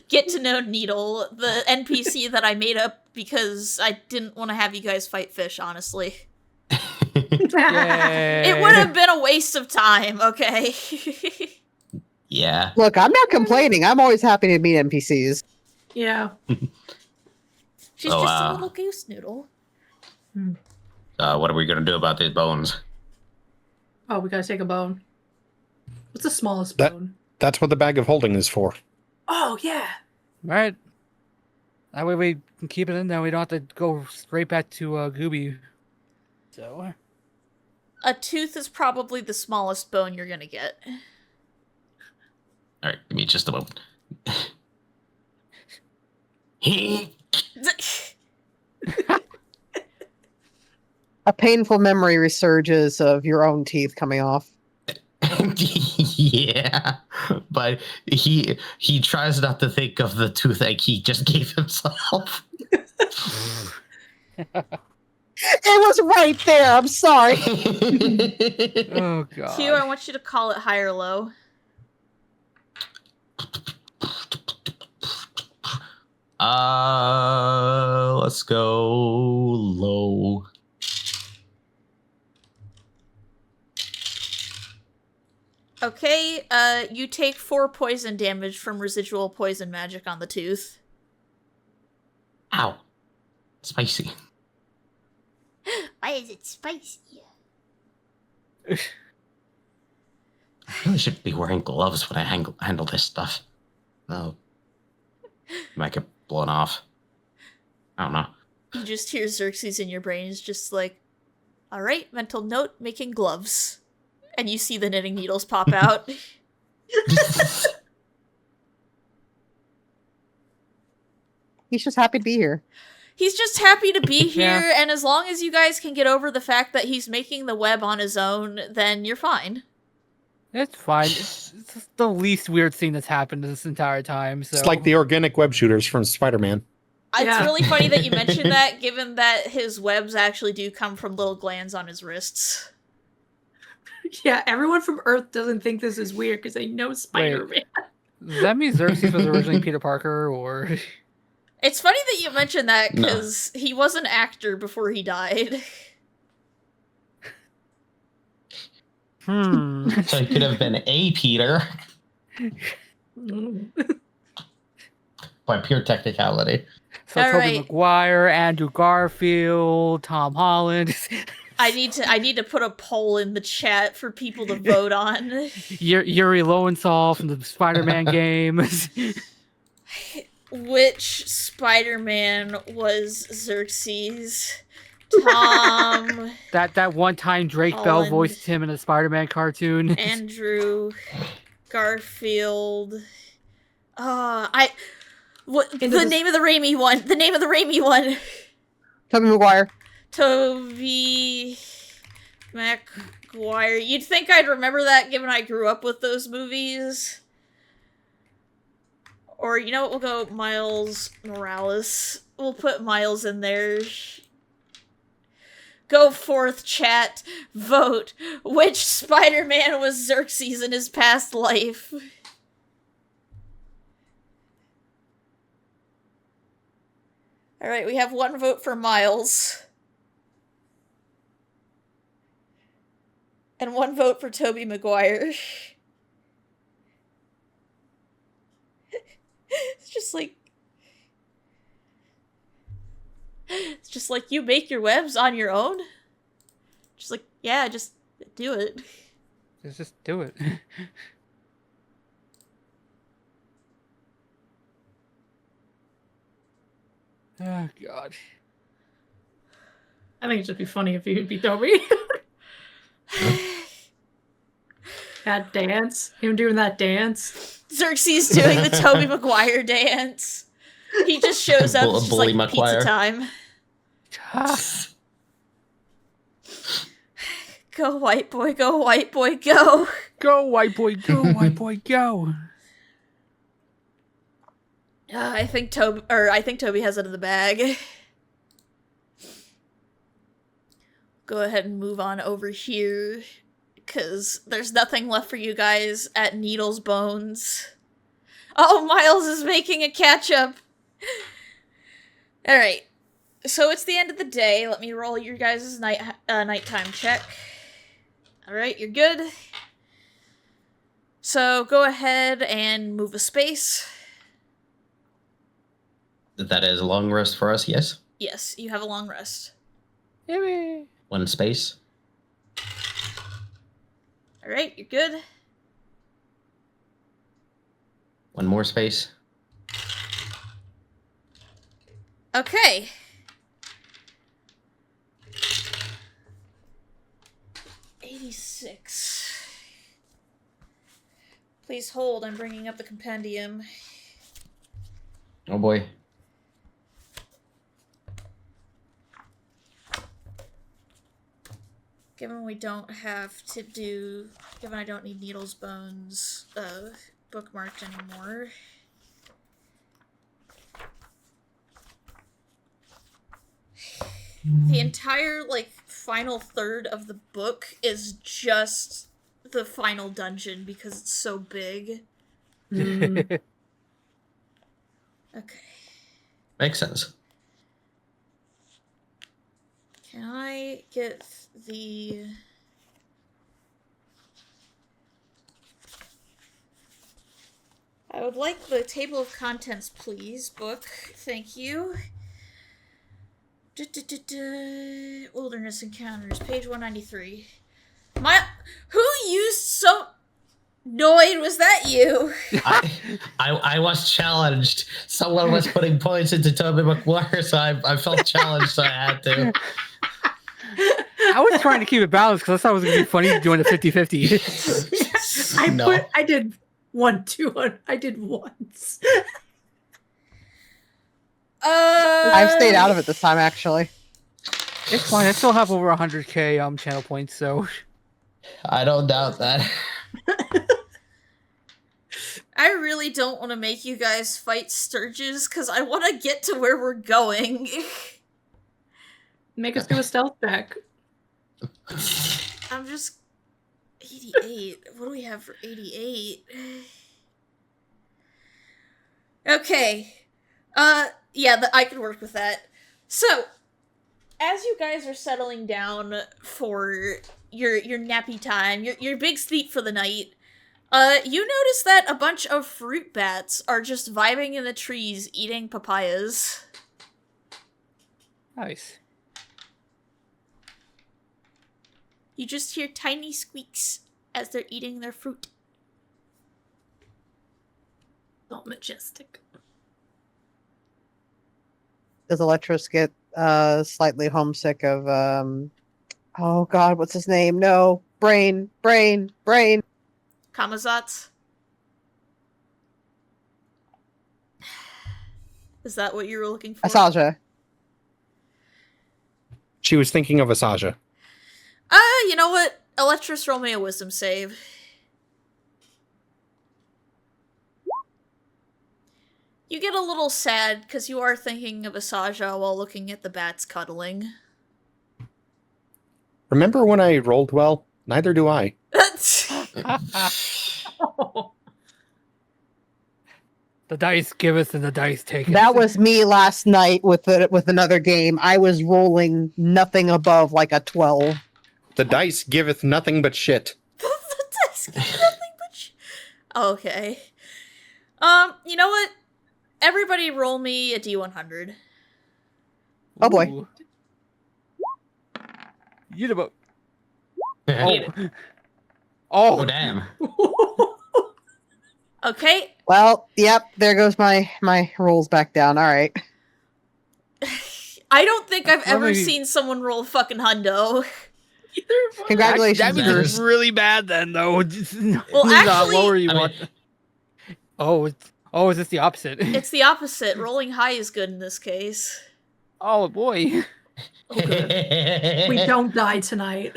Get to know Needle, the NPC that I made up because I didn't want to have you guys fight fish, honestly. Yay. It would have been a waste of time, okay? Yeah. Look, I'm not complaining. I'm always happy to meet NPCs. Yeah. She's Oh, just a little goose noodle. What are we gonna do about these bones? Oh, we gotta take a bone. What's the smallest That- bone? That's what the bag of holding is for. Oh, yeah. Right. That way we can keep it in there. We don't have to go straight back to Gooby. So. A tooth is probably the smallest bone you're gonna get. All right, give me just a moment. A painful memory resurges of your own teeth coming off. Yeah, but he tries not to think of the toothache he just gave himself. It was right there. I'm sorry. Oh god. Q, I want you to call it high or low. Let's go low. Okay, you take 4 poison damage from residual poison magic on the tooth. Ow. Spicy. Why is it spicy? I really should be wearing gloves when I handle this stuff. No. Might get blown off. I don't know. You just hear Xerxes in your brain is just like, alright, mental note, making gloves. And you see the knitting needles pop out. He's just happy to be here. He's just happy to be Yeah. here, and as long as you guys can get over the fact that he's making the web on his own, then you're fine. It's fine. It's the least weird thing that's happened this entire time. So It's like the organic web shooters from Spider-Man. Yeah. It's really funny that you mentioned that, given that his webs actually do come from little glands on his wrists. Yeah, everyone from Earth doesn't think this is weird because they know Spider-Man. does that mean Xerxes was originally Peter Parker, or It's funny that you mentioned that, because he was an actor before he died. So So it could have been a Peter by pure technicality. So All Tobey right. Maguire, Andrew Garfield, Tom Holland, I need to put a poll in the chat for people to vote on. Yuri Lowenthal from the Spider-Man games. Which Spider-Man was Xerxes? Tom, that one time Drake Bell Holland. voiced him in a Spider-Man cartoon. Andrew, Garfield. The name of the Raimi one. The name of the Raimi one. Tobey Maguire. Tobey Maguire. You'd think I'd remember that given I grew up with those movies. Or, you know what, we'll go Miles Morales. We'll put Miles in there. Go forth, chat. Vote. Which Spider-Man was Xerxes in his past life? Alright, we have 1 vote for Miles. And 1 vote for Tobey Maguire. It's just like you make your webs on your own. Just like, yeah, just do it. Just do it. Oh God. I think it'd just be funny if he would be Toby. That dance. Him doing that dance. Xerxes doing the Tobey Maguire dance. He just shows up, it's just Bully like pizza Maguire. time. Go white boy, go white boy, go. Go white boy, go white boy, go. I think Toby has it in the bag. Go ahead and move on over here, because there's nothing left for you guys at Needle's Bones. Oh, Miles is making a catch-up! Alright, so it's the end of the day. Let me roll your guys' nighttime check. Alright, you're good. So go ahead and move a space. That is a long rest for us, yes? Yes, you have a long rest. Yippee. 1 space. Alright, you're good. 1 more space. Okay. $86. Please hold, I'm bringing up the compendium. Oh boy. Given I don't need Needle's Bones bookmarked anymore. The entire, final third of the book is just the final dungeon because it's so big. Okay. Makes sense. Can I get the... I would like the table of contents, please, book. Thank you. Wilderness Encounters, page 193. Who used so... Noid, was that you? I was challenged. Someone was putting points into Toby McGuire, so I felt challenged, so I had to. I was trying to keep it balanced because I thought it was going to be funny doing a 50-50. I did 1, 2, I did once. I've stayed out of it this time, actually. It's fine. I still have over 100k channel points, so I don't doubt that. I really don't want to make you guys fight Sturges, because I want to get to where we're going. Make us do a stealth check. I'm just... 88. What do we have for 88? Okay. Yeah, I can work with that. So, as you guys are settling down for your nappy time, your big sleep for the night, you notice that a bunch of fruit bats are just vibing in the trees eating papayas. nice. You just hear tiny squeaks as they're eating their fruit. So majestic. Does Electros get slightly homesick of oh god, what's his name? No. Brain. Kamazats? Is that what you were looking for? Asaja. She was thinking of Asaja. You know what? Electros, roll me a wisdom save. You get a little sad because you are thinking of Asaja while looking at the bats cuddling. Remember when I rolled well? Neither do I. The dice giveth and the dice taketh. That was me last night with another game. I was rolling nothing above like a 12. The dice giveth nothing but shit. The dice give nothing but Okay. You know what? Everybody roll me a D100. Oh boy. Ooh. You the Oh, Oh, damn. Okay. Well, yep, there goes my rolls back down. All right. I don't think I've ever Maybe- seen someone roll fucking hundo. Congratulations, That means Bruce. it's really bad then, though. Well, actually- lower you I mean- want. Is this the opposite? It's the opposite. Rolling high is good in this case. Oh boy. We don't die tonight.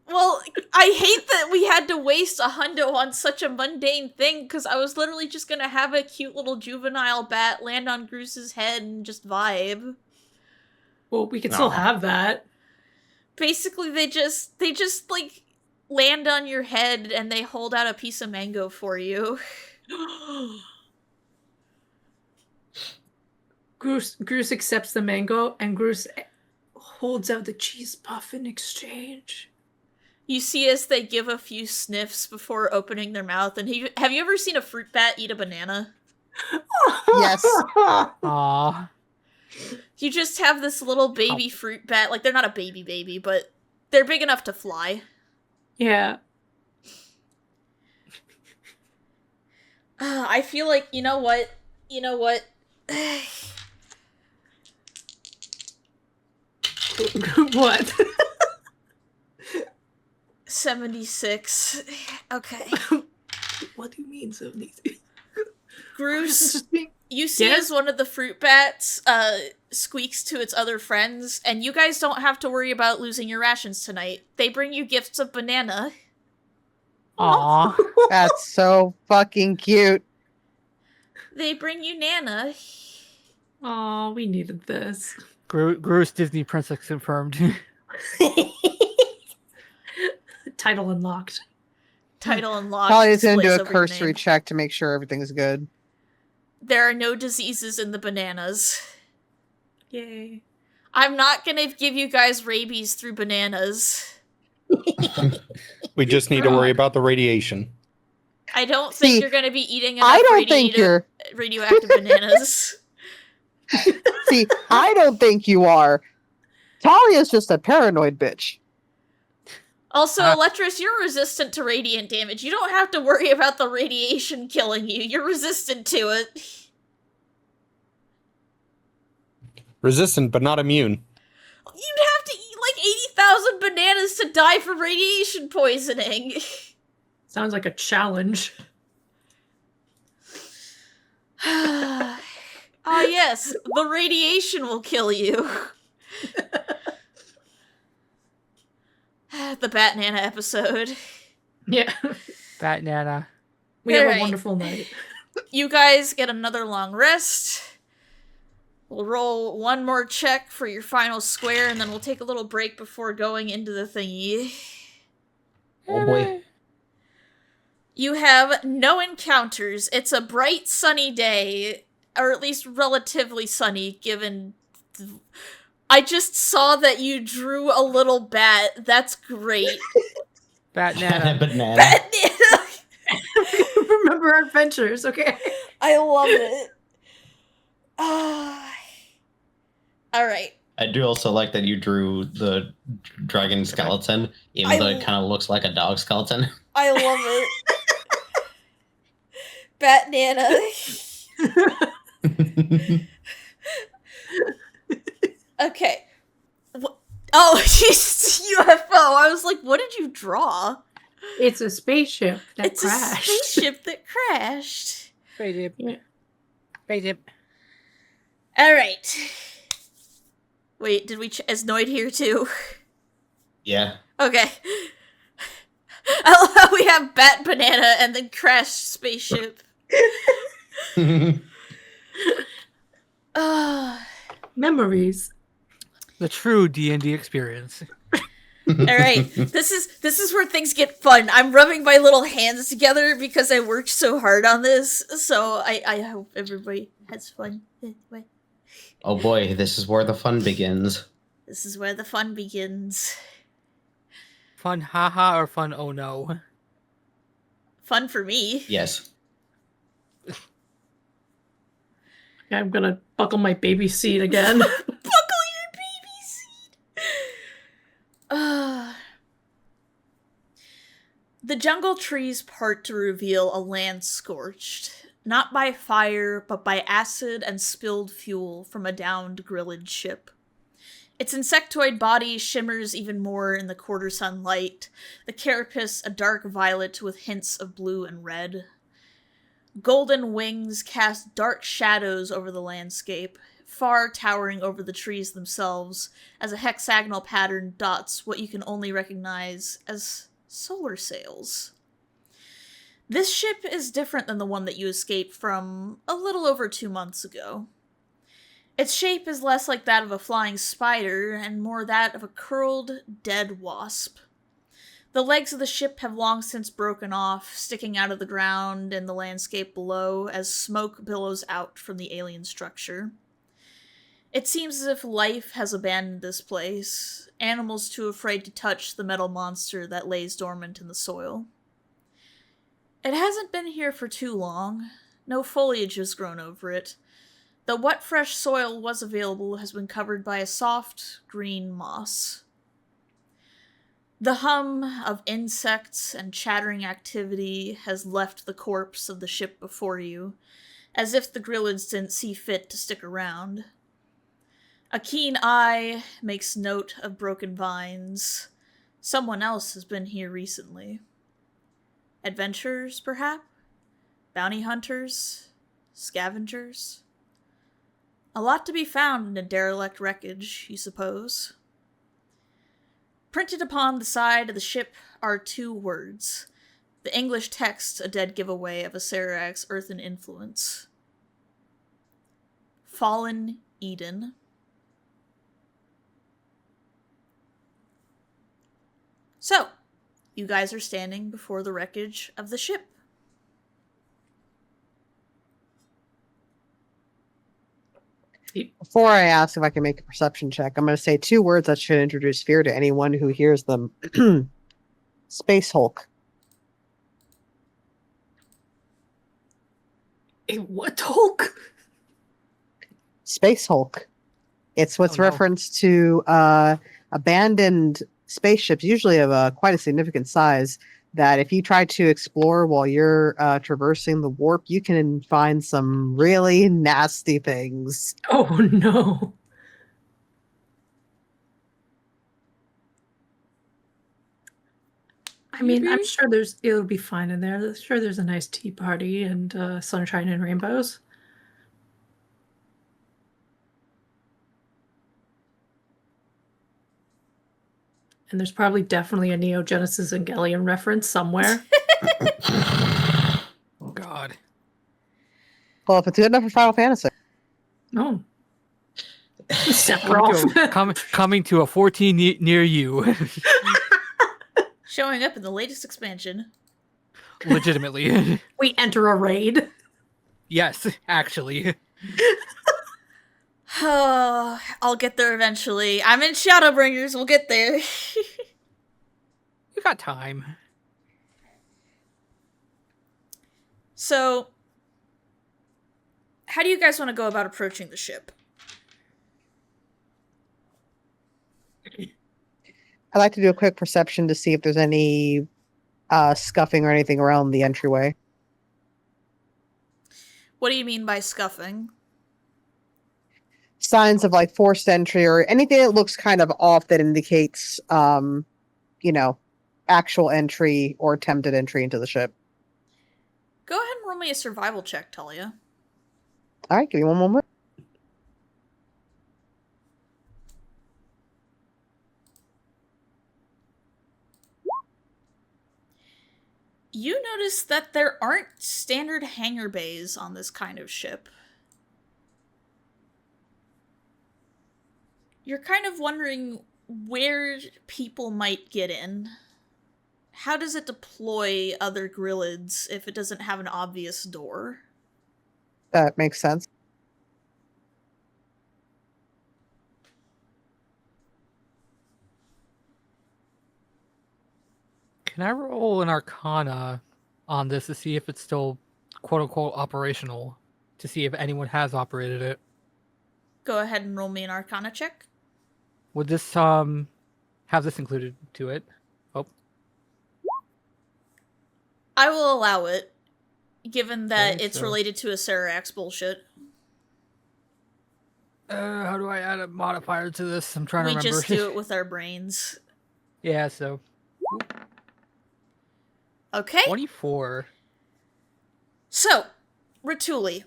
Well, I hate that we had to waste a hundo on such a mundane thing, because I was literally just gonna have a cute little juvenile bat land on Groose's head and just vibe. Well, we can still have that. Basically, they just like land on your head and they hold out a piece of mango for you. Groose accepts the mango, and Groose holds out the cheese puff in exchange. You see as they give a few sniffs before opening their mouth, and have you ever seen a fruit bat eat a banana? Yes. Aw. You just have this little baby fruit bat, like they're not a baby, but they're big enough to fly. Yeah. I feel like, you know what? What? 76. Okay. What do you mean 76? Groose, you see Yes? as one of the fruit bats squeaks to its other friends, and you guys don't have to worry about losing your rations tonight. They bring you gifts of banana. Aw. That's so fucking cute. They bring you Nana. Oh, we needed this. Gross Disney princess confirmed. Title unlocked. Title unlocked. Probably is going to do displays a over your cursory name. check to make sure everything's good. There are no diseases in the bananas. Yay. I'm not gonna give you guys rabies through bananas. We just need to worry about the radiation. I don't See, think you're gonna be eating enough I don't think you're. radioactive bananas. See, I don't think you are. Talia's just a paranoid bitch. Also, Electris, you're resistant to radiant damage. You don't have to worry about the radiation killing you. You're resistant to it. Resistant, but not immune. You'd have to eat like 80,000 bananas to die from radiation poisoning. Sounds like a challenge. Ah, yes, the radiation will kill you. The Bat Nana episode. Yeah. Bat Nana. We have Alright. a wonderful night. You guys get another long rest. We'll roll one more check for your final square, and then we'll take a little break before going into the thingy. Oh boy. You have no encounters. It's a bright, sunny day, or at least relatively sunny, given... I just saw that you drew a little bat. That's great. Bat Nana. Banana. Bat Nana! Remember our adventures, okay? I love it. Alright. I do also like that you drew the dragon skeleton, even though it kind of looks like a dog skeleton. I love it. Bat Nana. Okay. Oh, she's UFO. I was like, what did you draw? It's a spaceship that It's crashed. a spaceship that crashed. Spaceship. Yeah. Spaceship. Alright. Wait, did we... is Noid here too? Yeah. Okay. I love how we have Bat Banana and then crashed spaceship. Memories. The true D&D experience. Alright, this is where things get fun. I'm rubbing my little hands together because I worked so hard on this, so I hope everybody has fun. Oh boy, this is where the fun begins. This is where the fun begins. Fun haha or fun oh no? Fun for me. Yes. I'm gonna buckle my baby seat again. Buckle your baby seat! The jungle trees part to reveal a land scorched, not by fire, but by acid and spilled fuel from a downed grilled ship. Its insectoid body shimmers even more in the quarter sunlight, the carapace a dark violet with hints of blue and red. Golden wings cast dark shadows over the landscape, far towering over the trees themselves, as a hexagonal pattern dots what you can only recognize as solar sails. This ship is different than the one that you escaped from a little over 2 months ago. Its shape is less like that of a flying spider, and more that of a curled, dead wasp. The legs of the ship have long since broken off, sticking out of the ground and the landscape below as smoke billows out from the alien structure. It seems as if life has abandoned this place, animals too afraid to touch the metal monster that lays dormant in the soil. It hasn't been here for too long. No foliage has grown over it. The what fresh soil was available has been covered by a soft, green moss. The hum of insects and chattering activity has left the corpse of the ship before you, as if the Grillins didn't see fit to stick around. A keen eye makes note of broken vines. Someone else has been here recently. Adventurers, perhaps? Bounty hunters? Scavengers? A lot to be found in a derelict wreckage, you suppose. Printed upon the side of the ship are 2 words. The English text a dead giveaway of Acerak's earthen influence. Fallen Eden. So, you guys are standing before the wreckage of the ship. Before I ask if I can make a perception check, I'm going to say 2 words that should introduce fear to anyone who hears them. Space Hulk. A what Hulk? Space Hulk. It's what's Oh, no. referenced to abandoned spaceships, usually of quite a significant size, that if you try to explore while you're traversing the warp, you can find some really nasty things. Oh no. I mean, I'm sure it'll be fine in there. I'm sure there's a nice tea party and sunshine and rainbows. And there's probably definitely a Neo Genesis Evangelion reference somewhere. Oh God. Well, if it's good enough for Final Fantasy. Oh. Sephiroth. Coming to a 14 near you. Showing up in the latest expansion. Legitimately. We enter a raid. Yes, actually. Oh, I'll get there eventually. I'm in Shadowbringers. We'll get there. You got time. So, how do you guys want to go about approaching the ship? I'd like to do a quick perception to see if there's any scuffing or anything around the entryway. What do you mean by scuffing? Signs of like forced entry or anything that looks kind of off that indicates, actual entry or attempted entry into the ship. Go ahead and roll me a survival check, Talia. All right, give me one moment. You notice that there aren't standard hangar bays on this kind of ship. You're kind of wondering where people might get in. How does it deploy other grilleds if it doesn't have an obvious door? That makes sense. Can I roll an Arcana on this to see if it's still quote-unquote operational? To see if anyone has operated it? Go ahead and roll me an Arcana check. Would this have this included to it? Oh. I will allow it, given that Okay, it's so- related to a Sarax bullshit. How do I add a modifier to this? I'm trying to We remember. just do it with our brains. Yeah, so Okay. 24. So, Ratuli,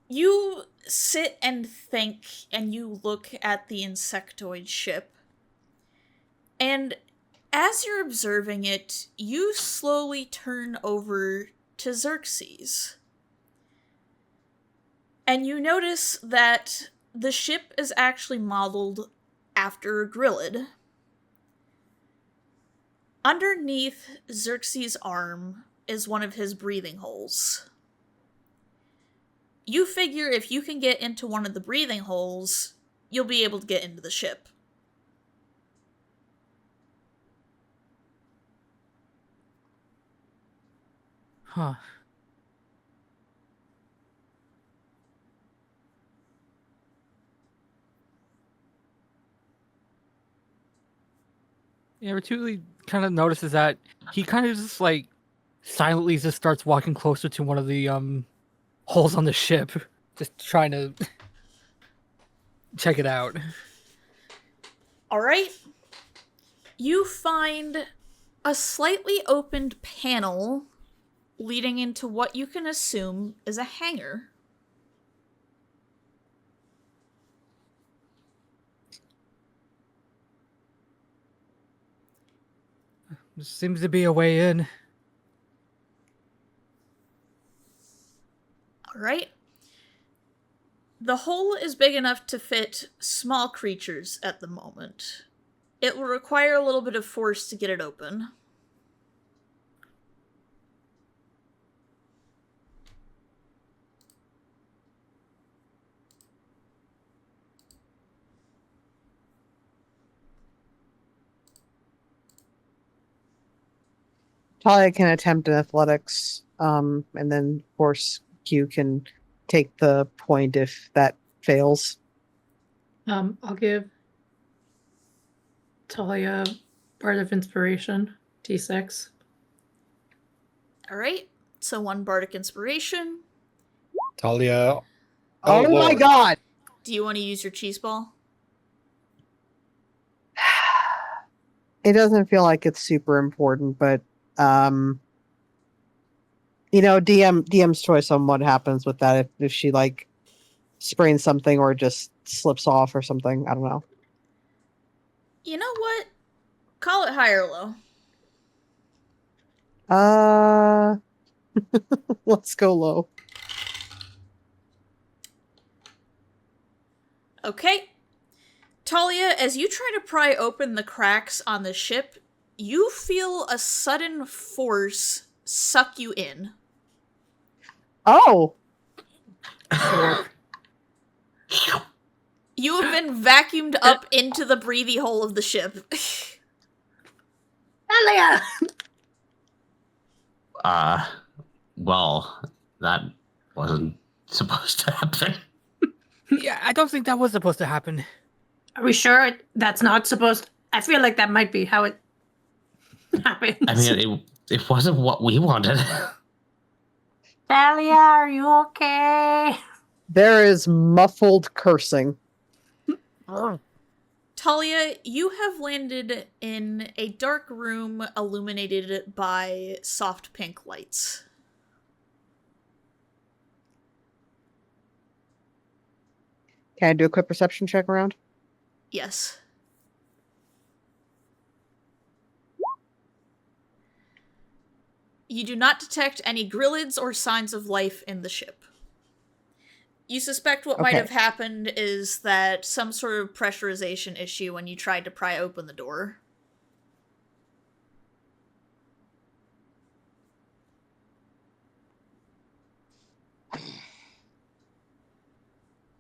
you sit and think and you look at the insectoid ship. And as you're observing it, you slowly turn over to Xerxes. And you notice that the ship is actually modeled after a grillid. Underneath Xerxes' arm is one of his breathing holes. You figure if you can get into one of the breathing holes, you'll be able to get into the ship. Huh. Yeah, Ratuli kind of notices that he kind of just like silently just starts walking closer to one of the holes on the ship, just trying to check it out. Alright. You find a slightly opened panel leading into what you can assume is a hangar. There seems to be a way in. Alright. The hole is big enough to fit small creatures at the moment. It will require a little bit of force to get it open. Talia can attempt an athletics, and then of course Q can take the point if that fails. I'll give Talia Bard of Inspiration, T6. All right. So 1 bardic inspiration. Talia. Oh, my Lord. god! Do you want to use your cheese ball? It doesn't feel like it's super important, but DM's choice on what happens with that if she like sprains something or just slips off or something. I don't know. You know what? Call it high or low. Let's go low. Okay. Talia, as you try to pry open the cracks on the ship, you feel a sudden force suck you in. Oh, You have been vacuumed up into the breathy hole of the ship. Talia! Well, that wasn't supposed to happen. Yeah, I don't think that was supposed to happen. Are we sure that's not supposed? I feel like that might be how it happens. I mean, it wasn't what we wanted. Talia, are you okay? there is muffled cursing. Talia, you have landed in a dark room illuminated by soft pink lights. Can I do a quick perception check around? Yes. You do not detect any grillage or signs of life in the ship. You suspect what might Okay. have happened is that some sort of pressurization issue when you tried to pry open the door.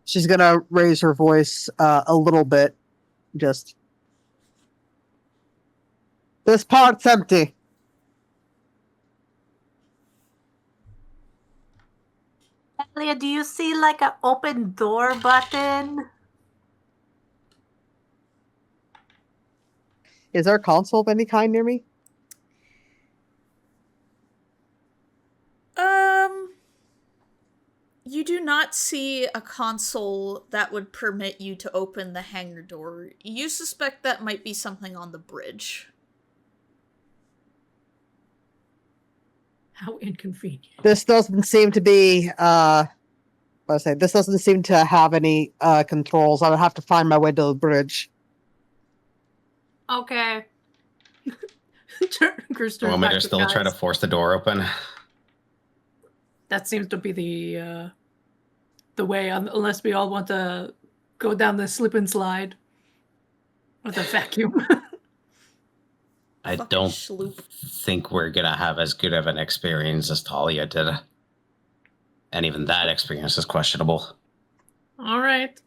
She's gonna raise her voice a little bit. Just this part's empty. Talia, do you see like an open door button? Is there a console of any kind near me? You do not see a console that would permit you to open the hangar door. You suspect that might be something on the bridge. How inconvenient. This doesn't seem to be. This doesn't seem to have any controls. I would have to find my way to the bridge. Okay. Chris You want me to turns back still try to guys. force the door open? That seems to be the way, unless we all want to go down the slip and slide with a vacuum. I Fucking don't schloop. think we're gonna have as good of an experience as Talia did. And even that experience is questionable. All right.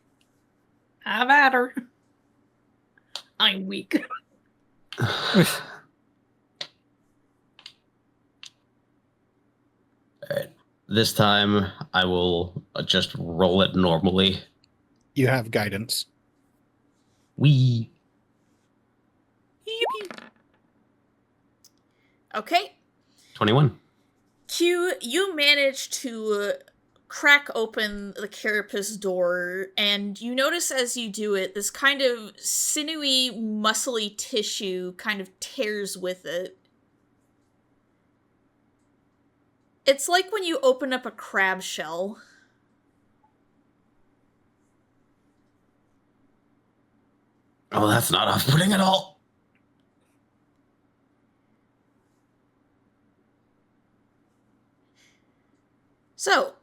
Have at her. I'm weak. Alright. This time, I will just roll it normally. You have guidance. Wee. Okay. 21. Q, you manage to crack open the carapace door, and you notice as you do it, this kind of sinewy, muscly tissue kind of tears with it. It's like when you open up a crab shell. Oh, that's not off-putting at all. So,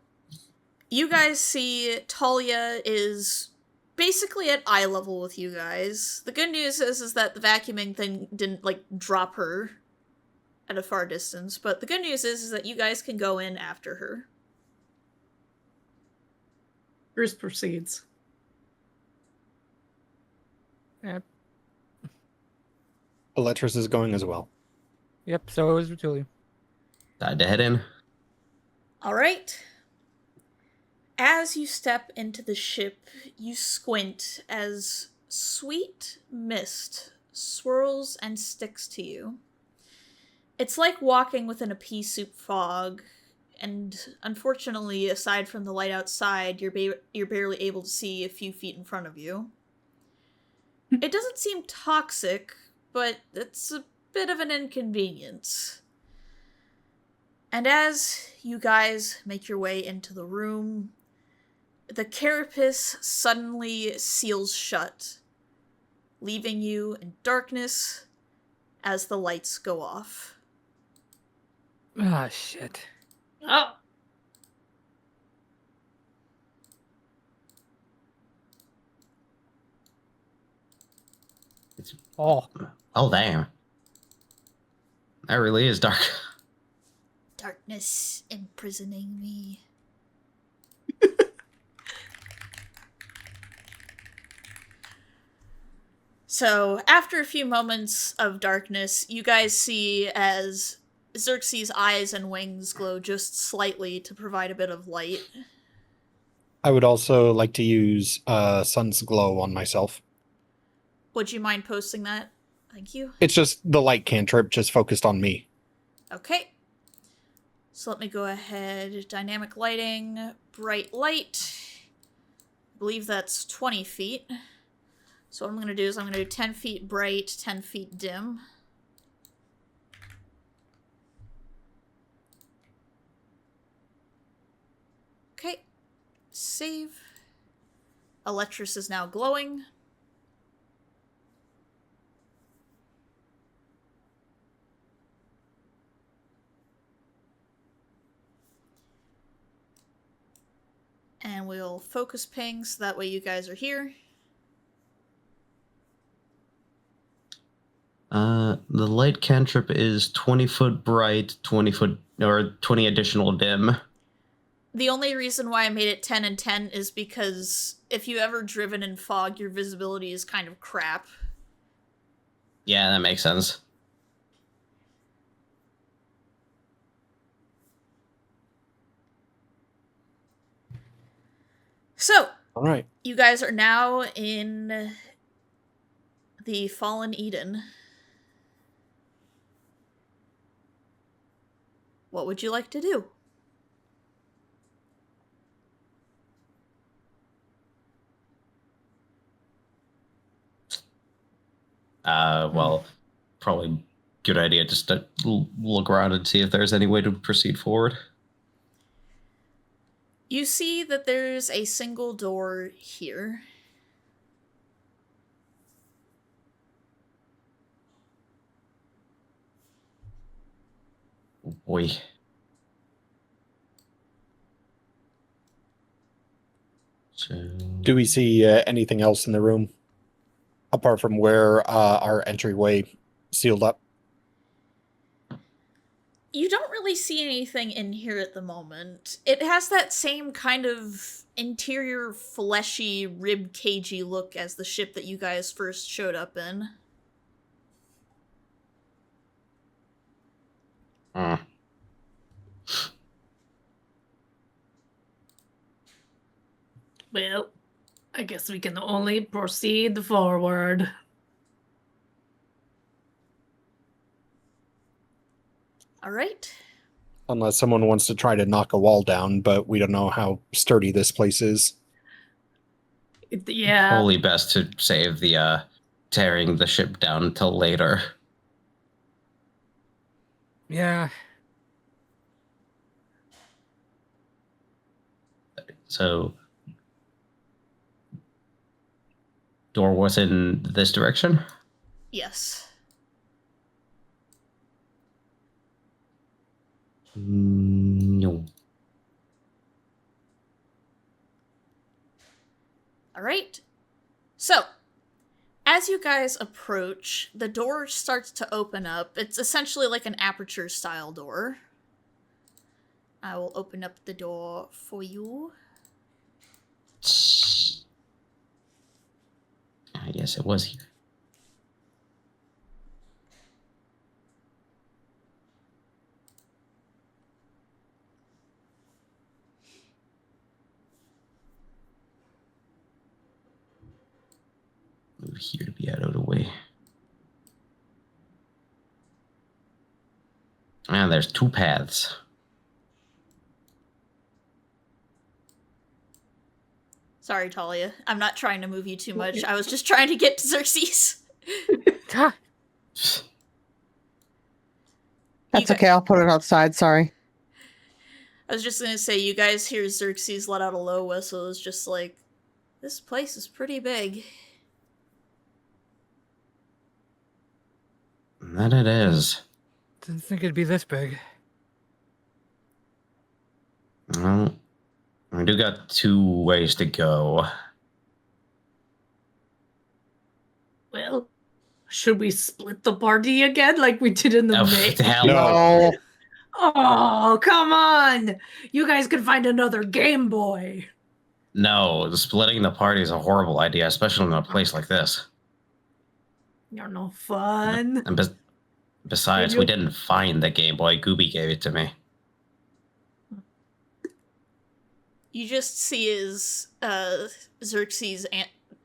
you guys see Talia is basically at eye level with you guys. The good news is that the vacuuming thing didn't, like, drop her at a far distance, but the good news is that you guys can go in after her. Bruce proceeds. Eletris is going as well. Yep, so is Rotuli. Time to head in. All right. As you step into the ship, you squint as sweet mist swirls and sticks to you. It's like walking within a pea soup fog, and unfortunately, aside from the light outside, you're barely able to see a few feet in front of you. It doesn't seem toxic, but it's a bit of an inconvenience. And as you guys make your way into the room, the carapace suddenly seals shut, leaving you in darkness as the lights go off. Ah, shit. Oh, Oh, Oh, damn. That really is dark. Darkness imprisoning me. So, after a few moments of darkness, you guys see as Xerxes' eyes and wings glow just slightly to provide a bit of light. I would also like to use Sun's Glow on myself. Would you mind posting that? Thank you. It's just the light cantrip, just focused on me. Okay. So let me go ahead. Dynamic lighting, bright light. I believe that's 20 feet. So what I'm going to do is I'm going to do 10 feet bright, 10 feet dim. Okay. Save. Electris is now glowing. And we'll focus ping so that way you guys are here. The light cantrip is 20 foot bright, 20 foot, or 20 additional dim. The only reason why I made it 10 and 10 is because if you ever driven in fog, your visibility is kind of crap. Yeah, that makes sense. So, All right. you guys are now in the Fallen Eden. What would you like to do? Well, probably good idea just to look around and see if there's any way to proceed forward. You see that there's a single door here. Boy. So, Do we see anything else in the room apart from where our entryway sealed up? You don't really see anything in here at the moment. It has that same kind of interior fleshy, rib cagey look as the ship that you guys first showed up in. well, I guess we can only proceed forward. Alright. Unless someone wants to try to knock a wall down, but we don't know how sturdy this place is. Yeah. Probably best to save the tearing the ship down until later. yeah. So, door was in this direction? Yes. No. Alright. So, as you guys approach, the door starts to open up. It's essentially like an aperture style door. I will open up the door for you. I guess it was here. Move here to be out of the way. And there's 2 paths. Sorry, Talia. I'm not trying to move you too much. I was just trying to get to Xerxes. Ah, That's You okay. I'll put it outside. Sorry. I was just gonna say, you guys hear Xerxes let out a low whistle. It's just like, this place is pretty big. That it is. didn't think it'd be this big. Well, we do got 2 ways to go. Well, should we split the party again like we did in the Oh, main? hell No. Oh, come on! You guys could find another Game Boy. No, splitting the party is a horrible idea, especially in a place like this. You're no fun. And besides, we didn't find the Game Boy. Gooby gave it to me. You just see his Xerxes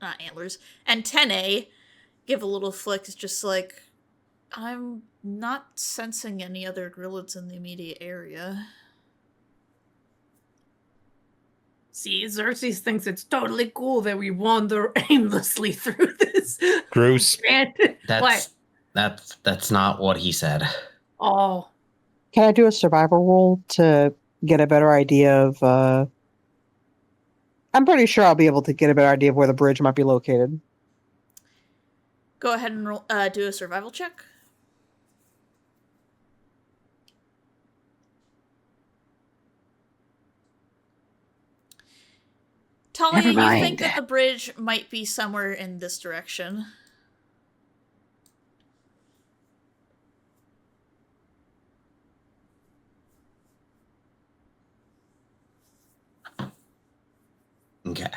not antlers antennae give a little flick. It's just like, I'm not sensing any other grillets in the immediate area. See, Xerxes thinks it's totally cool that we wander aimlessly through this. Bruce. What? That's not what he said. Oh, Can I do a survival roll to get a better idea of? I'm pretty sure I'll be able to get a better idea of where the bridge might be located. Go ahead and do a survival check. Talia, Never you mind. think that the bridge might be somewhere in this direction. Okay.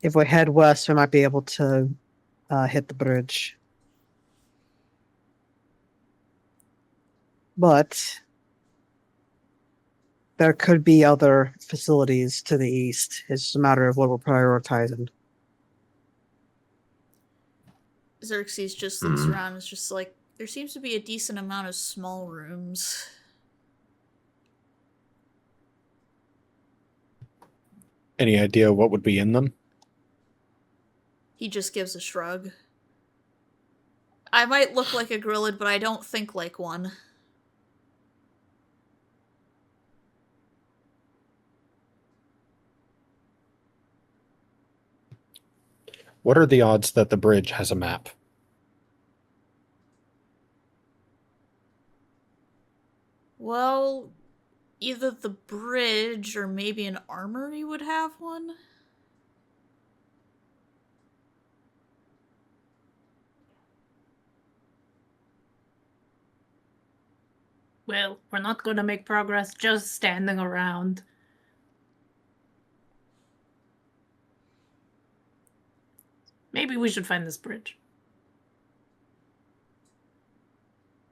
If we head west, we might be able to hit the bridge. But there could be other facilities to the east. It's just a matter of what we're prioritizing. Xerxes just looks around and is just like, there seems to be a decent amount of small rooms. Any idea what would be in them? He just gives a shrug. I might look like a grilled, but I don't think like one. What are the odds that the bridge has a map? Well, either the bridge or maybe an armory would have one. well, we're not going to make progress just standing around. Maybe we should find this bridge.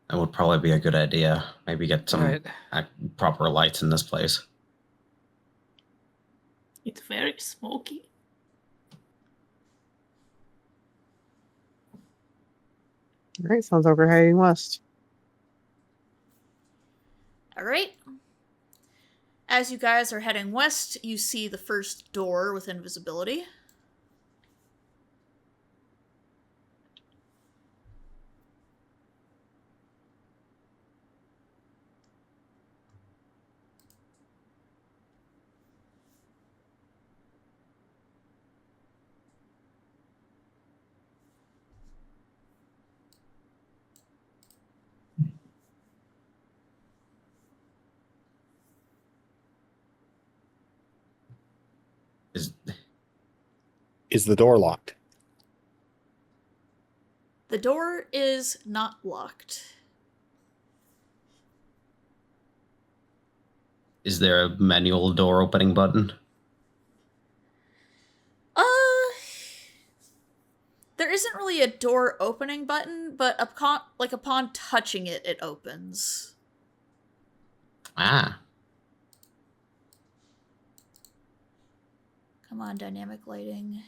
That would probably be a good idea. Maybe get some Right. proper lights in this place. It's very smoky. All right, sounds like we're heading west. Alright. As you guys are heading west, you see the first door with invisibility. Is the door locked? The door is not locked. Is there a manual door opening button? There isn't really a door opening button, but upon touching it, it opens. Ah. Come on, dynamic lighting.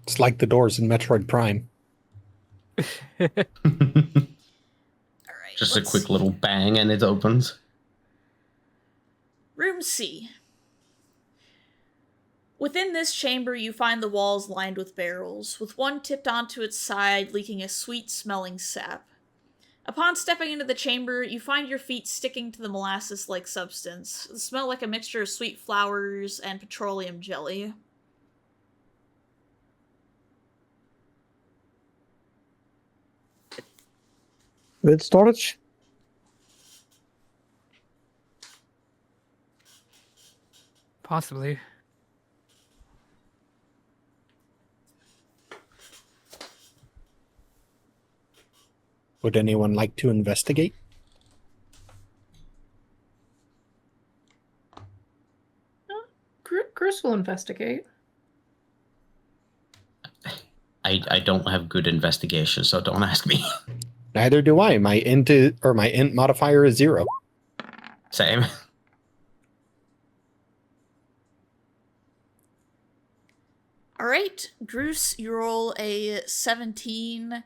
It's like the doors in Metroid Prime. All right. Just a let's quick see. little bang and it opens. Room C. Within this chamber, you find the walls lined with barrels, with one tipped onto its side, leaking a sweet-smelling sap. Upon stepping into the chamber, you find your feet sticking to the molasses-like substance. The smell like a mixture of sweet flowers and petroleum jelly. Good storage. Possibly. Would anyone like to investigate? Chris will investigate. I don't have good investigation, so don't ask me. Neither do I. My int modifier is 0. Same. Alright, Bruce, you roll a 17.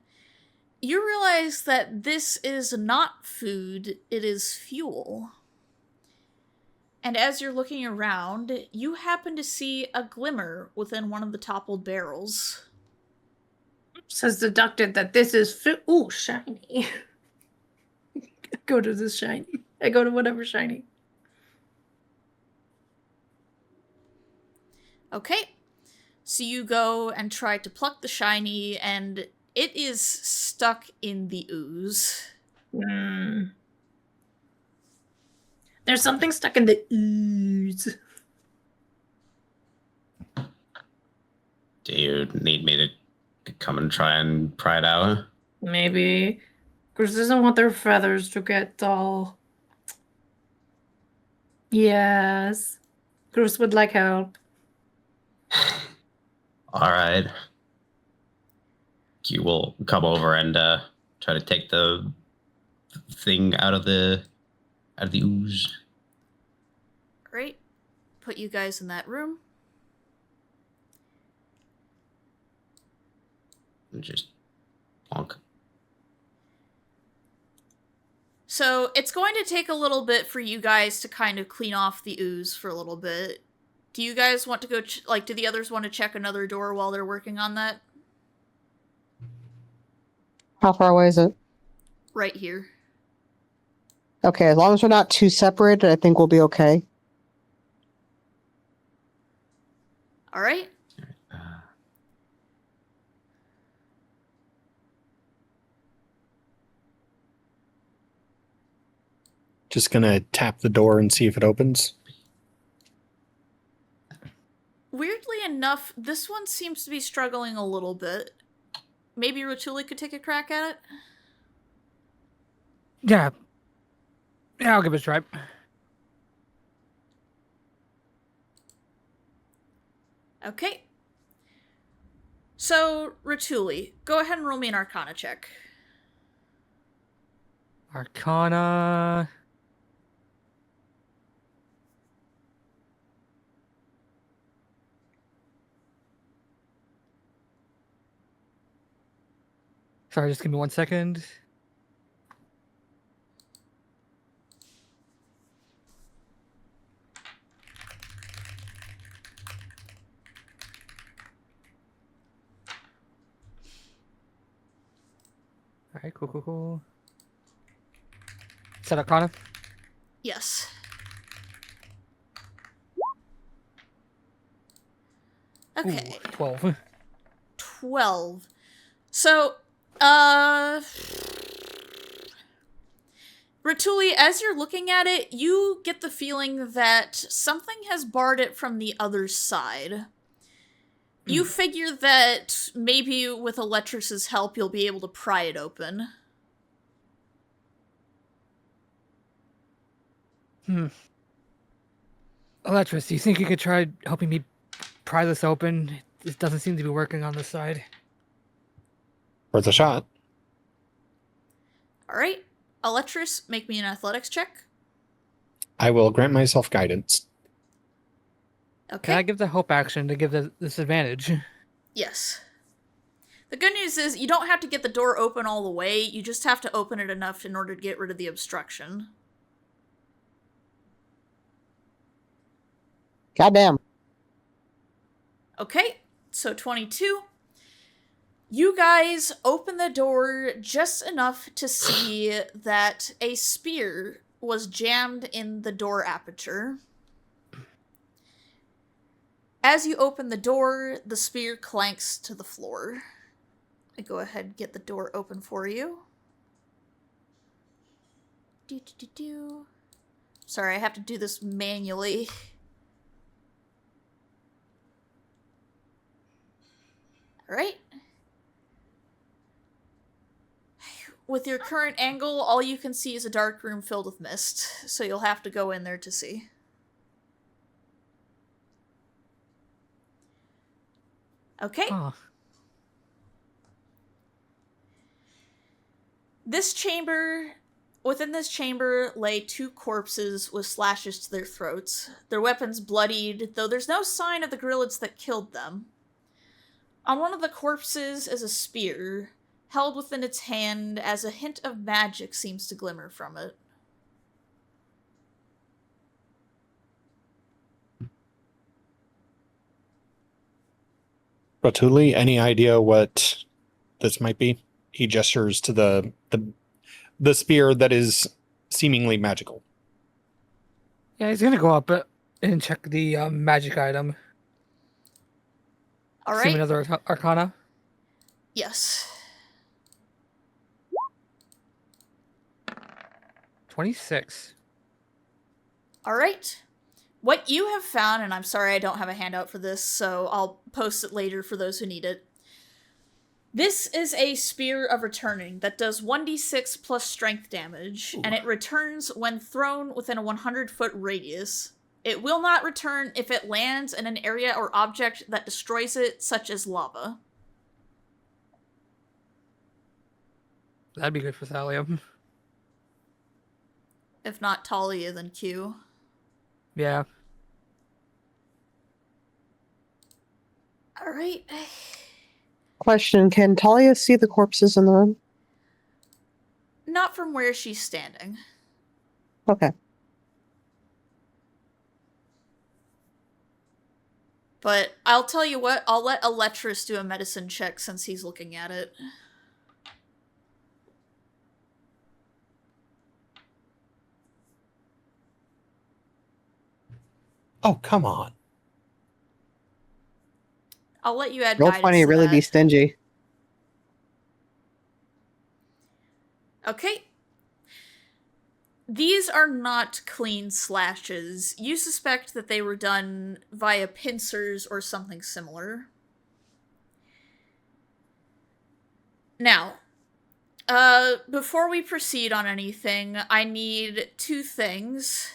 You realize that this is not food, it is fuel. And as you're looking around, you happen to see a glimmer within one of the toppled barrels. Has deducted that this is ooh, shiny. Go to this shiny. I go to whatever shiny. Okay. So you go and try to pluck the shiny, and it is stuck in the ooze. Mm. There's something stuck in the ooze. Do you need me to come and try and pry it out? Maybe. Chris doesn't want their feathers to get dull. Yes. Chris would like help. All right. You will come over and try to take the thing out of the ooze. Right? Put you guys in that room. And just plonk. So it's going to take a little bit for you guys to kind of clean off the ooze for a little bit. Do you guys want to go, do the others want to check another door while they're working on that? How far away is it? Right here. Okay, as long as we're not too separated, I think we'll be okay. Alright. Just gonna tap the door and see if it opens. Weirdly enough, this one seems to be struggling a little bit. Maybe Rotuli could take a crack at it? Yeah. Yeah, I'll give it a try. Okay. So, Rotuli, go ahead and roll me an Arcana check. Arcana. Sorry, just give me 1 second. Alright, cool. Is that Arcana? Yes. Okay. Ooh, 12. 12. So, Ratuli, as you're looking at it, you get the feeling that something has barred it from the other side. You figure that maybe with Electrix's help, you'll be able to pry it open. Electrix, do you think you could try helping me pry this open? This doesn't seem to be working on this side. Worth a shot. Alright. Electrus, make me an athletics check. I will grant myself guidance. Okay. Can I give the hope action to give the disadvantage? Yes. The good news is you don't have to get the door open all the way, you just have to open it enough in order to get rid of the obstruction. Goddamn. Okay, so 22. You guys open the door just enough to see that a spear was jammed in the door aperture. As you open the door, the spear clanks to the floor. I go ahead and get the door open for you. Sorry, I have to do this manually. Alright. With your current angle, all you can see is a dark room filled with mist, so you'll have to go in there to see. Okay. Huh. Within this chamber lay 2 corpses with slashes to their throats, their weapons bloodied, though there's no sign of the gorillas that killed them. On one of the corpses is a spear, held within its hand as a hint of magic seems to glimmer from it. Ratuli, any idea what this might be? He gestures to the spear that is seemingly magical. Yeah, he's gonna go up and check the magic item. All See right. another arcana. Yes. 26. All right. What you have found, and I'm sorry I don't have a handout for this, so I'll post it later for those who need it. This is a Spear of Returning that does 1d6 plus strength damage, and it returns when thrown within a 100-foot radius. It will not return if it lands in an area or object that destroys it, such as lava. That'd be good for Thallium. If not Talia, then Q. Yeah. Alright. Question, can Talia see the corpses in the room? Not from where she's standing. Okay. But I'll tell you what, I'll let Electrus do a medicine check since he's looking at it. Oh, come on. I'll let you add Roll guidance 20, to really that. be stingy. Okay. These are not clean slashes. You suspect that they were done via pincers or something similar. Now, before we proceed on anything, I need 2 things.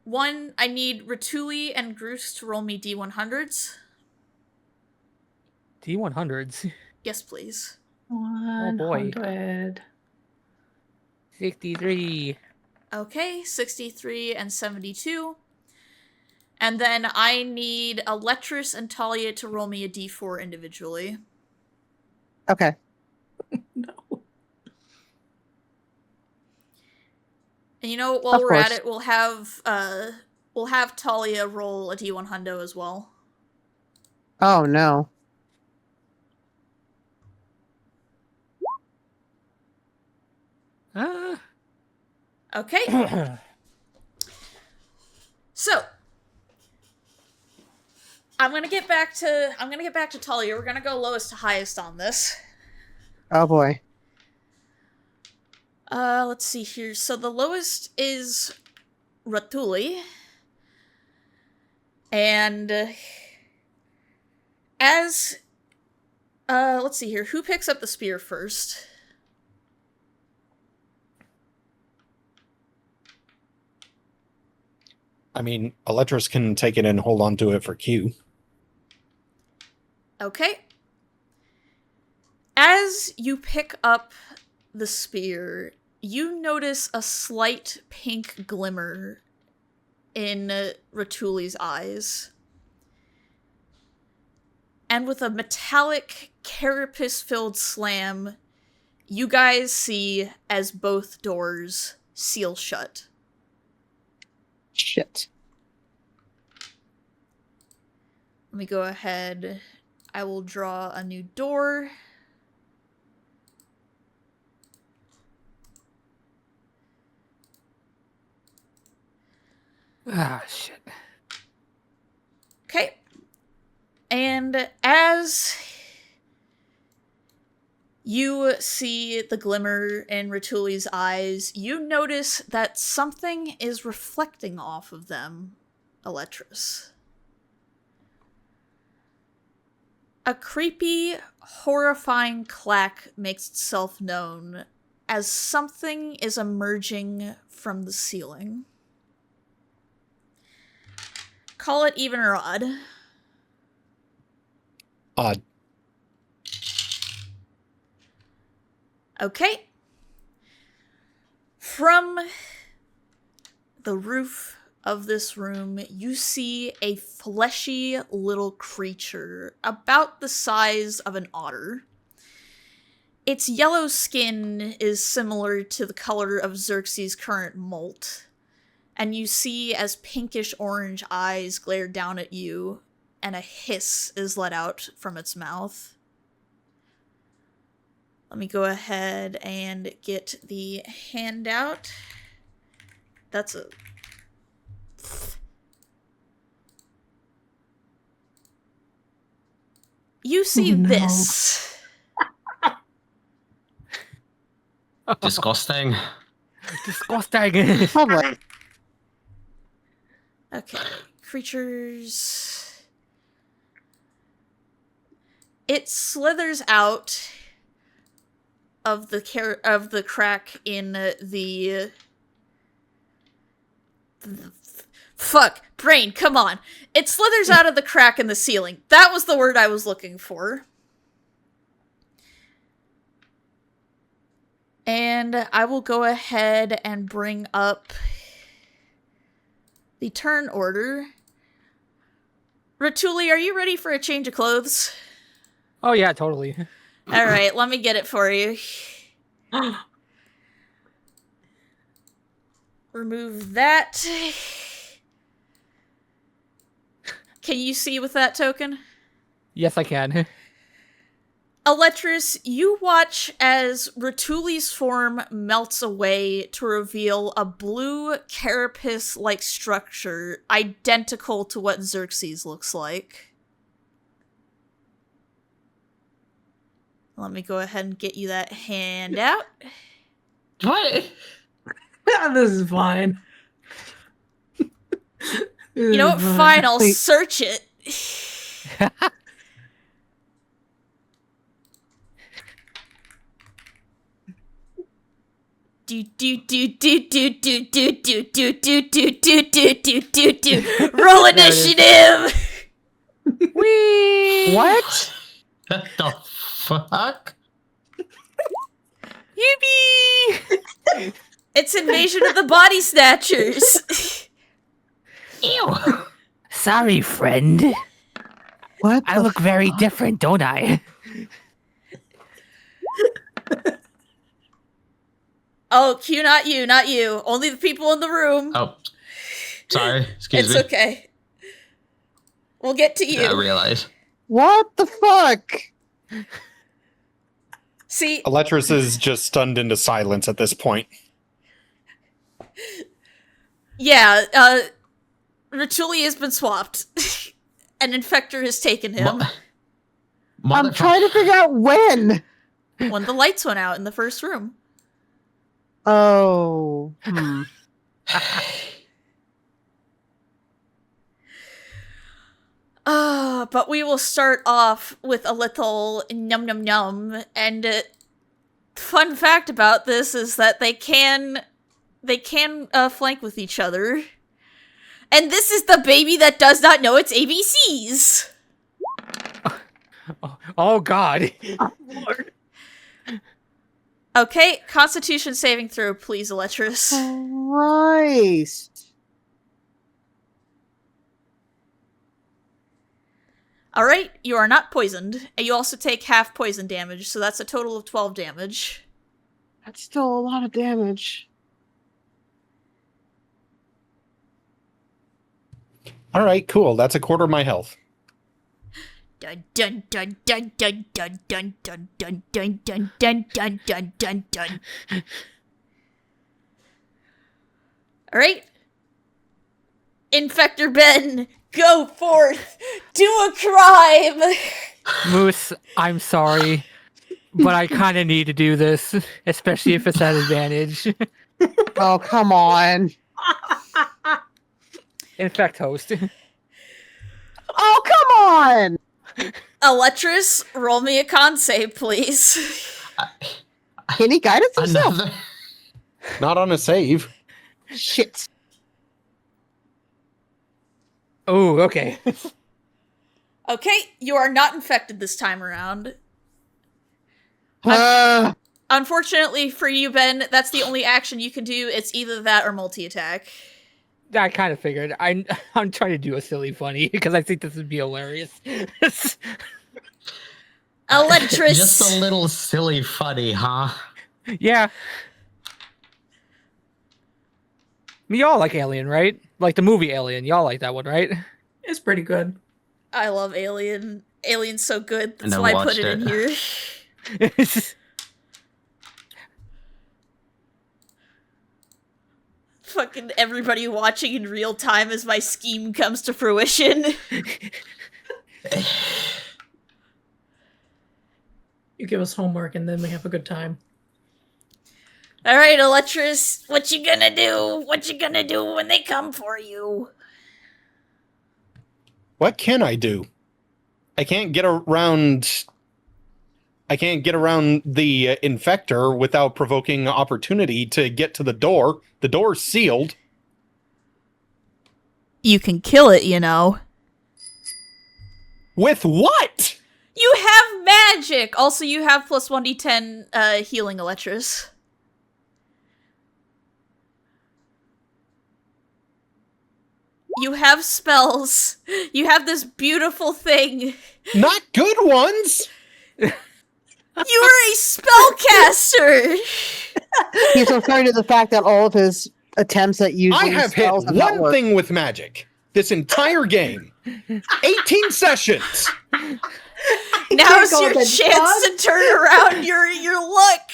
One, I need Ratuli and Groose to roll me D100s. D100s. Yes, please. 100. 63. Okay, 63 and 72. And then I need Electrus and Talia to roll me a D4 individually. Okay. No. And you know, while Of we're at course. it, we'll have Talia roll a D1 hundo as well. Oh, no. Okay. So I'm gonna get back to Talia. We're gonna go lowest to highest on this. Oh, boy. Let's see here. So the lowest is Ratuli. And let's see here. Who picks up the spear first? I mean, Electrus can take it and hold on to it for Q. Okay. As you pick up the spear, you notice a slight pink glimmer in Ratuli's eyes. And with a metallic, carapace-filled slam, you guys see as both doors seal shut. Shit. Let me go ahead. I will draw a new door. Ah, shit. Okay. And as you see the glimmer in Ratuli's eyes, you notice that something is reflecting off of them, Eletris. A creepy, horrifying clack makes itself known as something is emerging from the ceiling. Call it even or odd. Odd. Okay. From the roof of this room, you see a fleshy little creature about the size of an otter. Its yellow skin is similar to the color of Xerxes' current molt, and you see as pinkish orange eyes glare down at you, and a hiss is let out from its mouth. Let me go ahead and get the handout. That's a... You see this. Disgusting. Disgusting. Probably. Okay, creatures. It slithers out of the crack in the fuck, brain, come on. It slithers out of the crack in the ceiling. That was the word I was looking for. And I will go ahead and bring up the turn order. Ratuli, are you ready for a change of clothes? Oh yeah, totally. Alright, let me get it for you. Remove that. Can you see with that token? Yes, I can. Eletris, you watch as Ratuli's form melts away to reveal a blue carapace-like structure identical to what Xerxes looks like. Let me go ahead and get you that handout. What? This is fine. You know what? Fine, I'll search it. Roll initiative. Whee! What? What the fuck? Yippee! It's Invasion of the Body Snatchers. Ew. Sorry, friend. What? I the look very fuck? different, don't I? Oh, Q, not you, not you. Only the people in the room. Oh, sorry. Excuse It's me. okay. We'll get to you. I realize. What the fuck? See, Eletris is just stunned into silence at this point. yeah, Ratuli has been swapped. An infector has taken him I'm trying to figure out when. when the lights went out in the first room. Oh. But we will start off with a little num num num. And fun fact about this is that they can flank with each other. And this is the baby that does not know its ABCs. Oh God. Okay, Constitution saving throw, please, Electrus. Christ. Alright, you are not poisoned. And you also take half poison damage, so that's a total of 12 damage. That's still a lot of damage. All right, cool. That's a quarter of my health. Dun dun dun dun dun dun dun dun dun dun dun dun dun dun dun dun. Alright. Infector Ben, go forth! Do a crime! Moose, I'm sorry, but I kind of need to do this, especially if it's at advantage. Oh, come on. Infect host. Oh, come on. Electrus, roll me a con save, please. Can he guidance himself? Another. Not on a save. Shit. Oh, okay. Okay, you are not infected this time around. Uh, Unfortunately for you, Ben, that's the only action you can do. It's either that or multi-attack. I kind of figured. I'm trying to do a silly funny because I think this would be hilarious. Electrus! Just a little silly funny, huh? Yeah. Y'all like Alien, right? Like the movie Alien. Y'all like that one, right? It's pretty good. I love Alien. Alien's so good. That's And I why I put watched it in it. here. Fucking everybody watching in real time as my scheme comes to fruition. You give us homework and then we have a good time. Alright, Electrus, what you gonna do? What you gonna do when they come for you? What can I do? I can't get around. I can't get around the infector without provoking opportunity to get to the door. The door's sealed. You can kill it, you know. With what? You have magic! Also, you have plus 1d10 healing, Electrus. You have spells. You have this beautiful thing. Not good ones. You are a spellcaster! he's referring to the fact that all of his attempts at using I have hit spells have not one worked. thing with magic this entire game. 18 sessions. Now's go your with chance the to turn around your luck!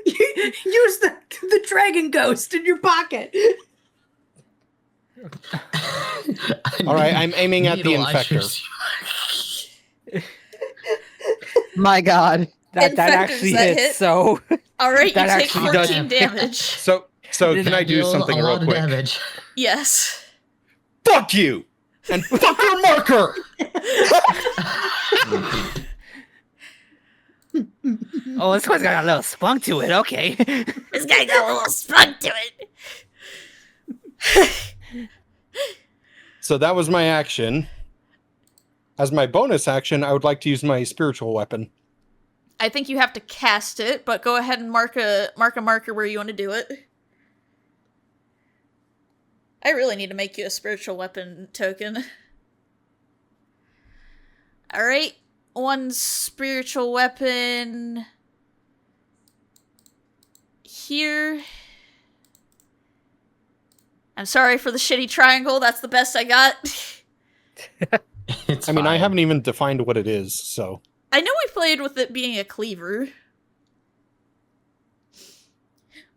Use the dragon ghost in your pocket. All right, I'm aiming at the Needle infector. ushers. My God. that Infectors actually that hits. hit. So Alright, you That take actually does 14 damage. So can I do Deal something a real lot of quick? damage. Yes. Fuck you! And fuck your marker! oh, this one's got a little spunk to it. Okay. This guy got a little spunk to it. So that was my action. As my bonus action, I would like to use my spiritual weapon. I think you have to cast it, but go ahead and mark a marker where you want to do it. I really need to make you a spiritual weapon token. Alright, one spiritual weapon here. I'm sorry for the shitty triangle, that's the best I got. It's I mean, I fine. haven't even defined what it is, so. I know we played with it being a cleaver.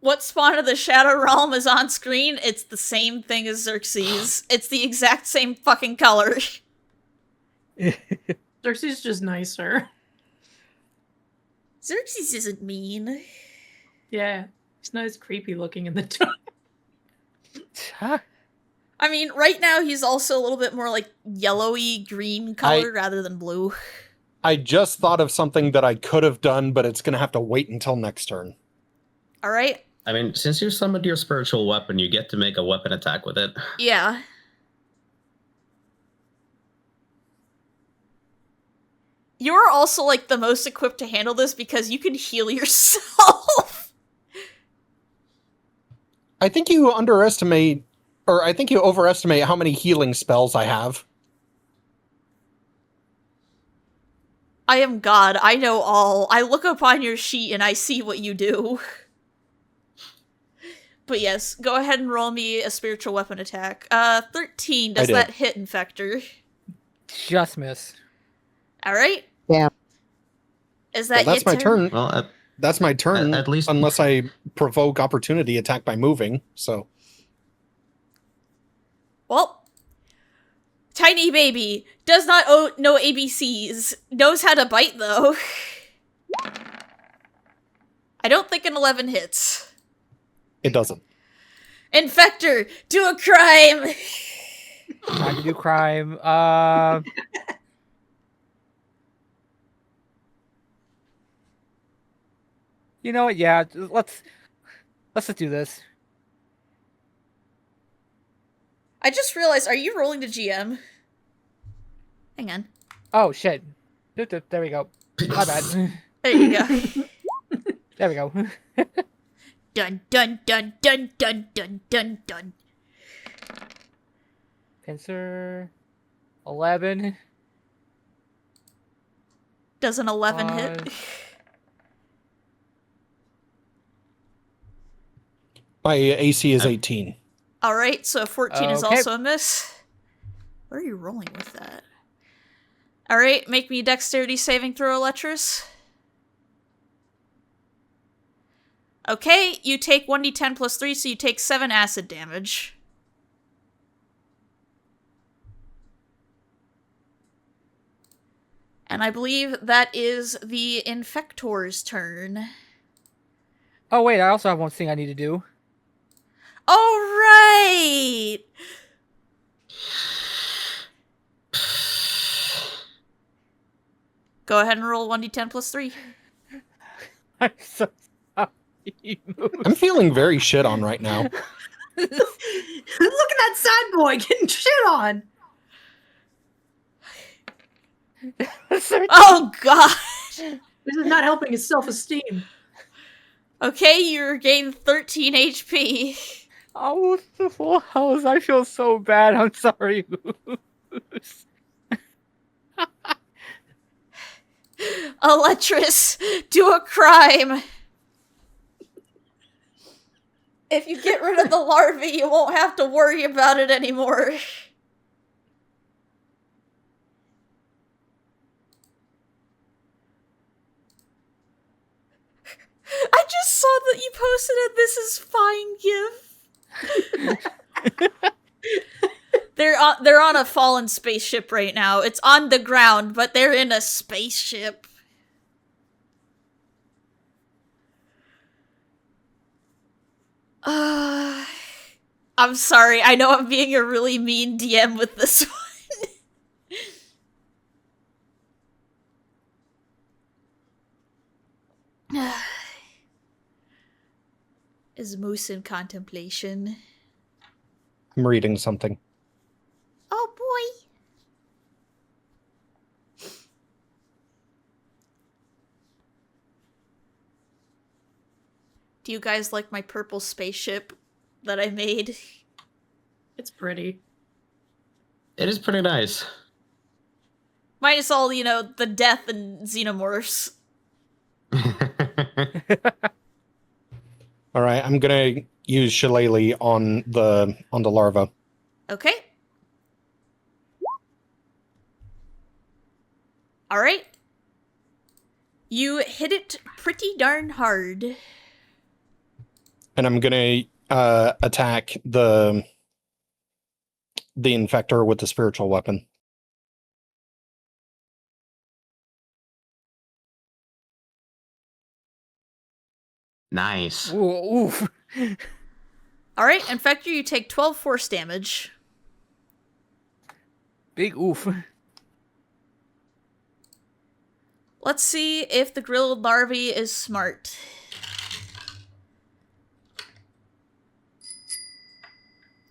What spawn of the Shadow Realm is on screen? It's the same thing as Xerxes. It's the exact same fucking color. Xerxes is just nicer. Xerxes isn't mean. Yeah. He's not as creepy looking in the dark. Huh? I mean, right now he's also a little bit more like yellowy green color rather than blue. I just thought of something that I could have done, but it's going to have to wait until next turn. Alright? I mean, since you summoned your spiritual weapon, you get to make a weapon attack with it. Yeah. You're also, like, the most equipped to handle this because you can heal yourself. I think you overestimate how many healing spells I have. I am God. I know all. I look upon your sheet and I see what you do. But yes, go ahead and roll me a spiritual weapon attack. 13. Does that hit, Infector? Just miss. Alright. Yeah. Is that Well, that's my turn. Well, That's my turn. At least- unless I provoke opportunity attack by moving. So Well, tiny baby does not know ABCs. Knows how to bite, though. I don't think an 11 hits. it doesn't. Infector, do a crime! Time to do crime. You know what? Yeah, let's just do this. I just realized, are you rolling the GM? Hang on. Oh shit! There we go. My bad. There you go. There we go. Dun dun dun dun dun dun dun dun. Pincer. 11. Does an 11 hit? My AC is 18. Alright, so 14 is Okay. also a miss. Where are you rolling with that? Alright, make me a dexterity saving throw, Eletris. Okay, you take 1d10 plus 3, so you take 7 acid damage. And I believe that is the Infector's turn. Oh wait, I also have one thing I need to do. Alright! Go ahead and roll 1d10 plus 3. I'm so sorry. I'm feeling very shit on right now. Look at that sad boy getting shit on. Oh god! This is not helping his self-esteem. Okay, you regain 13 HP. Oh, the full house. I feel so bad. I'm sorry. Eletris, do a crime! If you get rid of the larvae, you won't have to worry about it anymore. I just saw that you posted a "This is fine" gif. They're on a fallen spaceship right now. It's on the ground, but they're in a spaceship. I'm sorry. I know I'm being a really mean DM with this one. Is Moose in contemplation? I'm reading something. Oh boy. Do you guys like my purple spaceship that I made? It's pretty. It is pretty nice. Minus all, the death and xenomorphs. All right, I'm gonna use Shillelagh on the larva. Okay. Alright. You hit it pretty darn hard. And I'm gonna attack the infector with the spiritual weapon. Nice. Ooh, oof. Alright, Infector, you take 12 force damage. Big oof. Let's see if the grilled larvae is smart.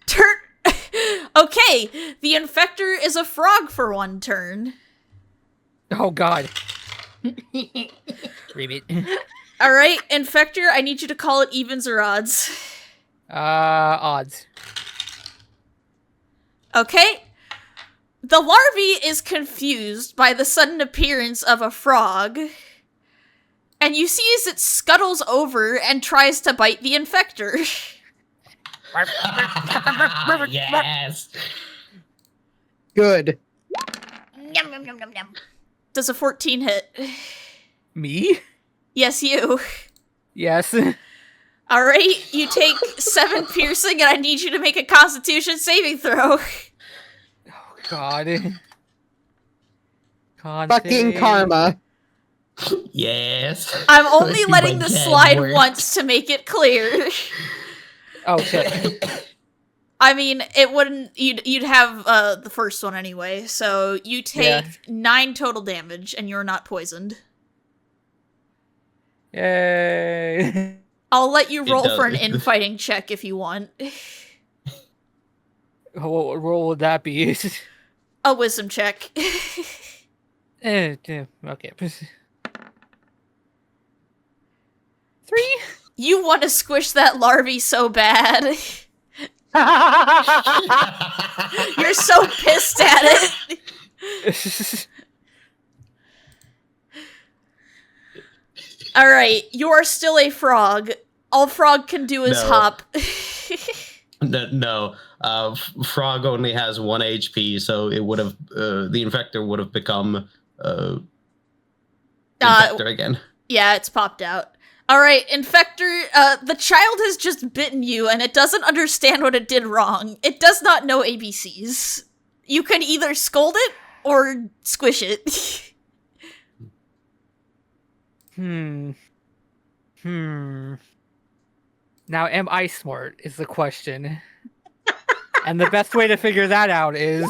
Turn. Okay, the Infector is a frog for one turn. Oh god. Read it. Alright, Infector, I need you to call it evens or odds. Odds. Okay. The larvae is confused by the sudden appearance of a frog, and you see as it scuttles over and tries to bite the Infector. Yes. Good. Yum, yum, yum, yum, yum. Does a 14 hit? Me? Yes, you. Yes. Alright, you take 7 piercing, and I need you to make a Constitution saving throw. Oh god. Fucking karma. Yes. I'm only Let's see letting my the dad slide works. once to make it clear. Oh shit. I mean, it wouldn't. You'd have the first one anyway. So you take 9 total damage, and you're not poisoned. Yay. I'll let you It roll for an does. infighting check if you want. What role would that be? A wisdom check. Okay. 3? You want to squish that larvae so bad. You're so pissed at it. Alright, you are still a frog. All frog can do is No. hop. No. Frog only has 1 HP, so it would have the infector would have become infector again. Yeah, it's popped out. Alright, Infector, the child has just bitten you, and it doesn't understand what it did wrong. It does not know ABCs. You can either scold it, or squish it. Now, am I smart is the question. And the best way to figure that out is...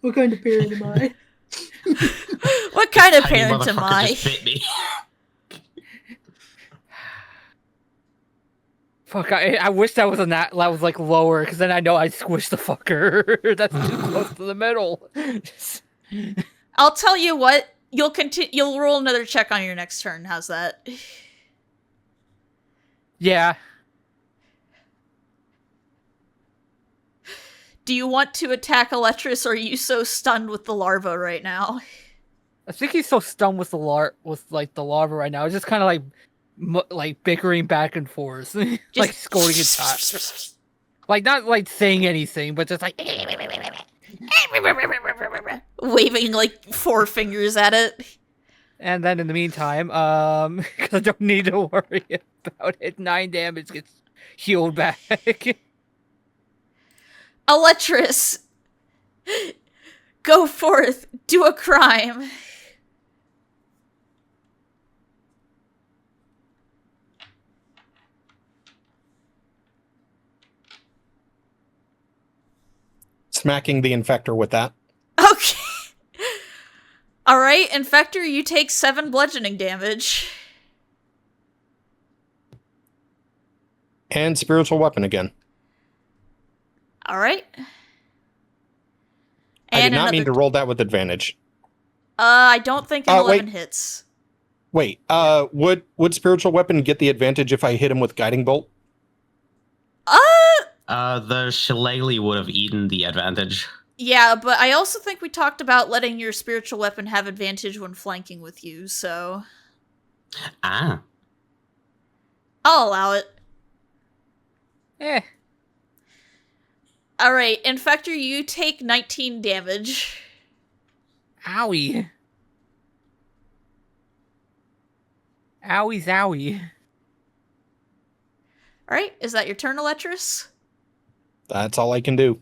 What kind of parent am I? What kind of Tiny parent am motherfucker I? just bit me. Fuck, I wish that was like lower, because then I know I'd squish the fucker. That's too close to the middle. I'll tell you what, you'll roll another check on your next turn. How's that? Yeah. Do you want to attack Electrus, or are you so stunned with the larva right now? I think he's so stunned with the larva right now. It's just kind of like bickering back and forth, like scolding his top. Like not like saying anything, but just like waving like 4 fingers at it. And then in the meantime, because I don't need to worry about it, 9 damage gets healed back. Electrus, go forth, do a crime. Smacking the infector with that. Okay. Alright, Infector, you take 7 bludgeoning damage. And spiritual weapon again. Alright. I did And not mean to another... roll that with advantage. I don't think an 11 wait. hits. Wait, would spiritual weapon get the advantage if I hit him with guiding bolt? The shillelagh would have eaten the advantage. Yeah, but I also think we talked about letting your spiritual weapon have advantage when flanking with you, so... Ah. I'll allow it. Eh. Alright, Infector, you take 19 damage. Owie. Owie zowie. Alright, is that your turn, Electrus? That's all I can do.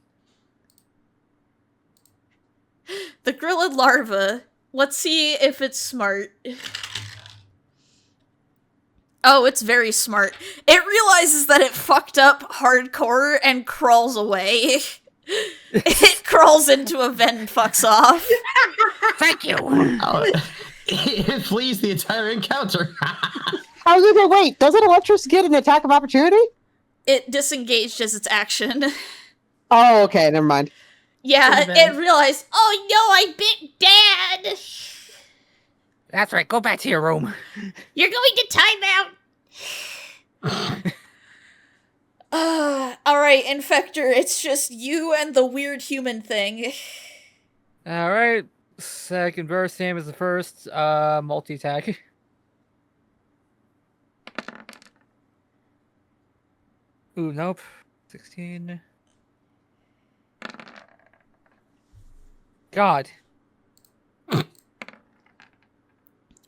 The grilled larva. Let's see if it's smart. Oh, it's very smart. It realizes that it fucked up hardcore and crawls away. It crawls into a vent and fucks off. Thank you. Oh, it flees the entire encounter. I was gonna wait. Doesn't Electrus get an attack of opportunity? it disengaged as its action. Oh, okay, never mind. Yeah, Pretty bad. it realized, oh no, I bit Dad! That's right. Go back to your room. You're going to timeout! Alright, Infector, it's just you and the weird human thing. All right. Second burst, same as the first. Multi attack. Ooh, nope. 16. God.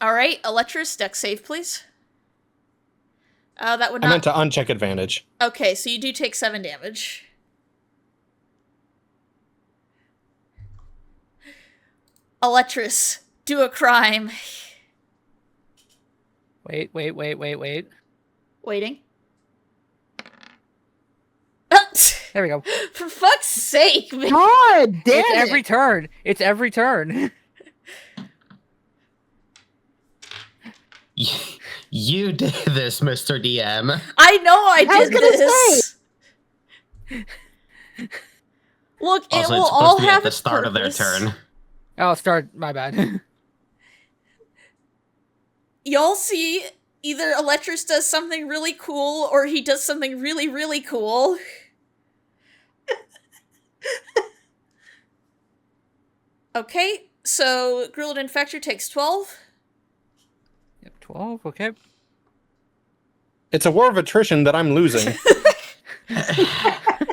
Alright, Electrus, deck save, please. That would I not... meant to uncheck advantage. Okay, so you do take 7 damage. Electrus, do a crime. Wait. Waiting. There we go. For fuck's sake, man. God damn It's it! every turn. It's every turn. You did this, Mr. DM. I know I I was did gonna this. Look, it Also, will it's all supposed to be have at the its start of their purpose. turn. Oh, start. My bad. You'll see either Electrus does something really cool or he does something really, really cool. Okay, so Grilled Infector takes 12. Yep, 12. Okay. It's a war of attrition that I'm losing.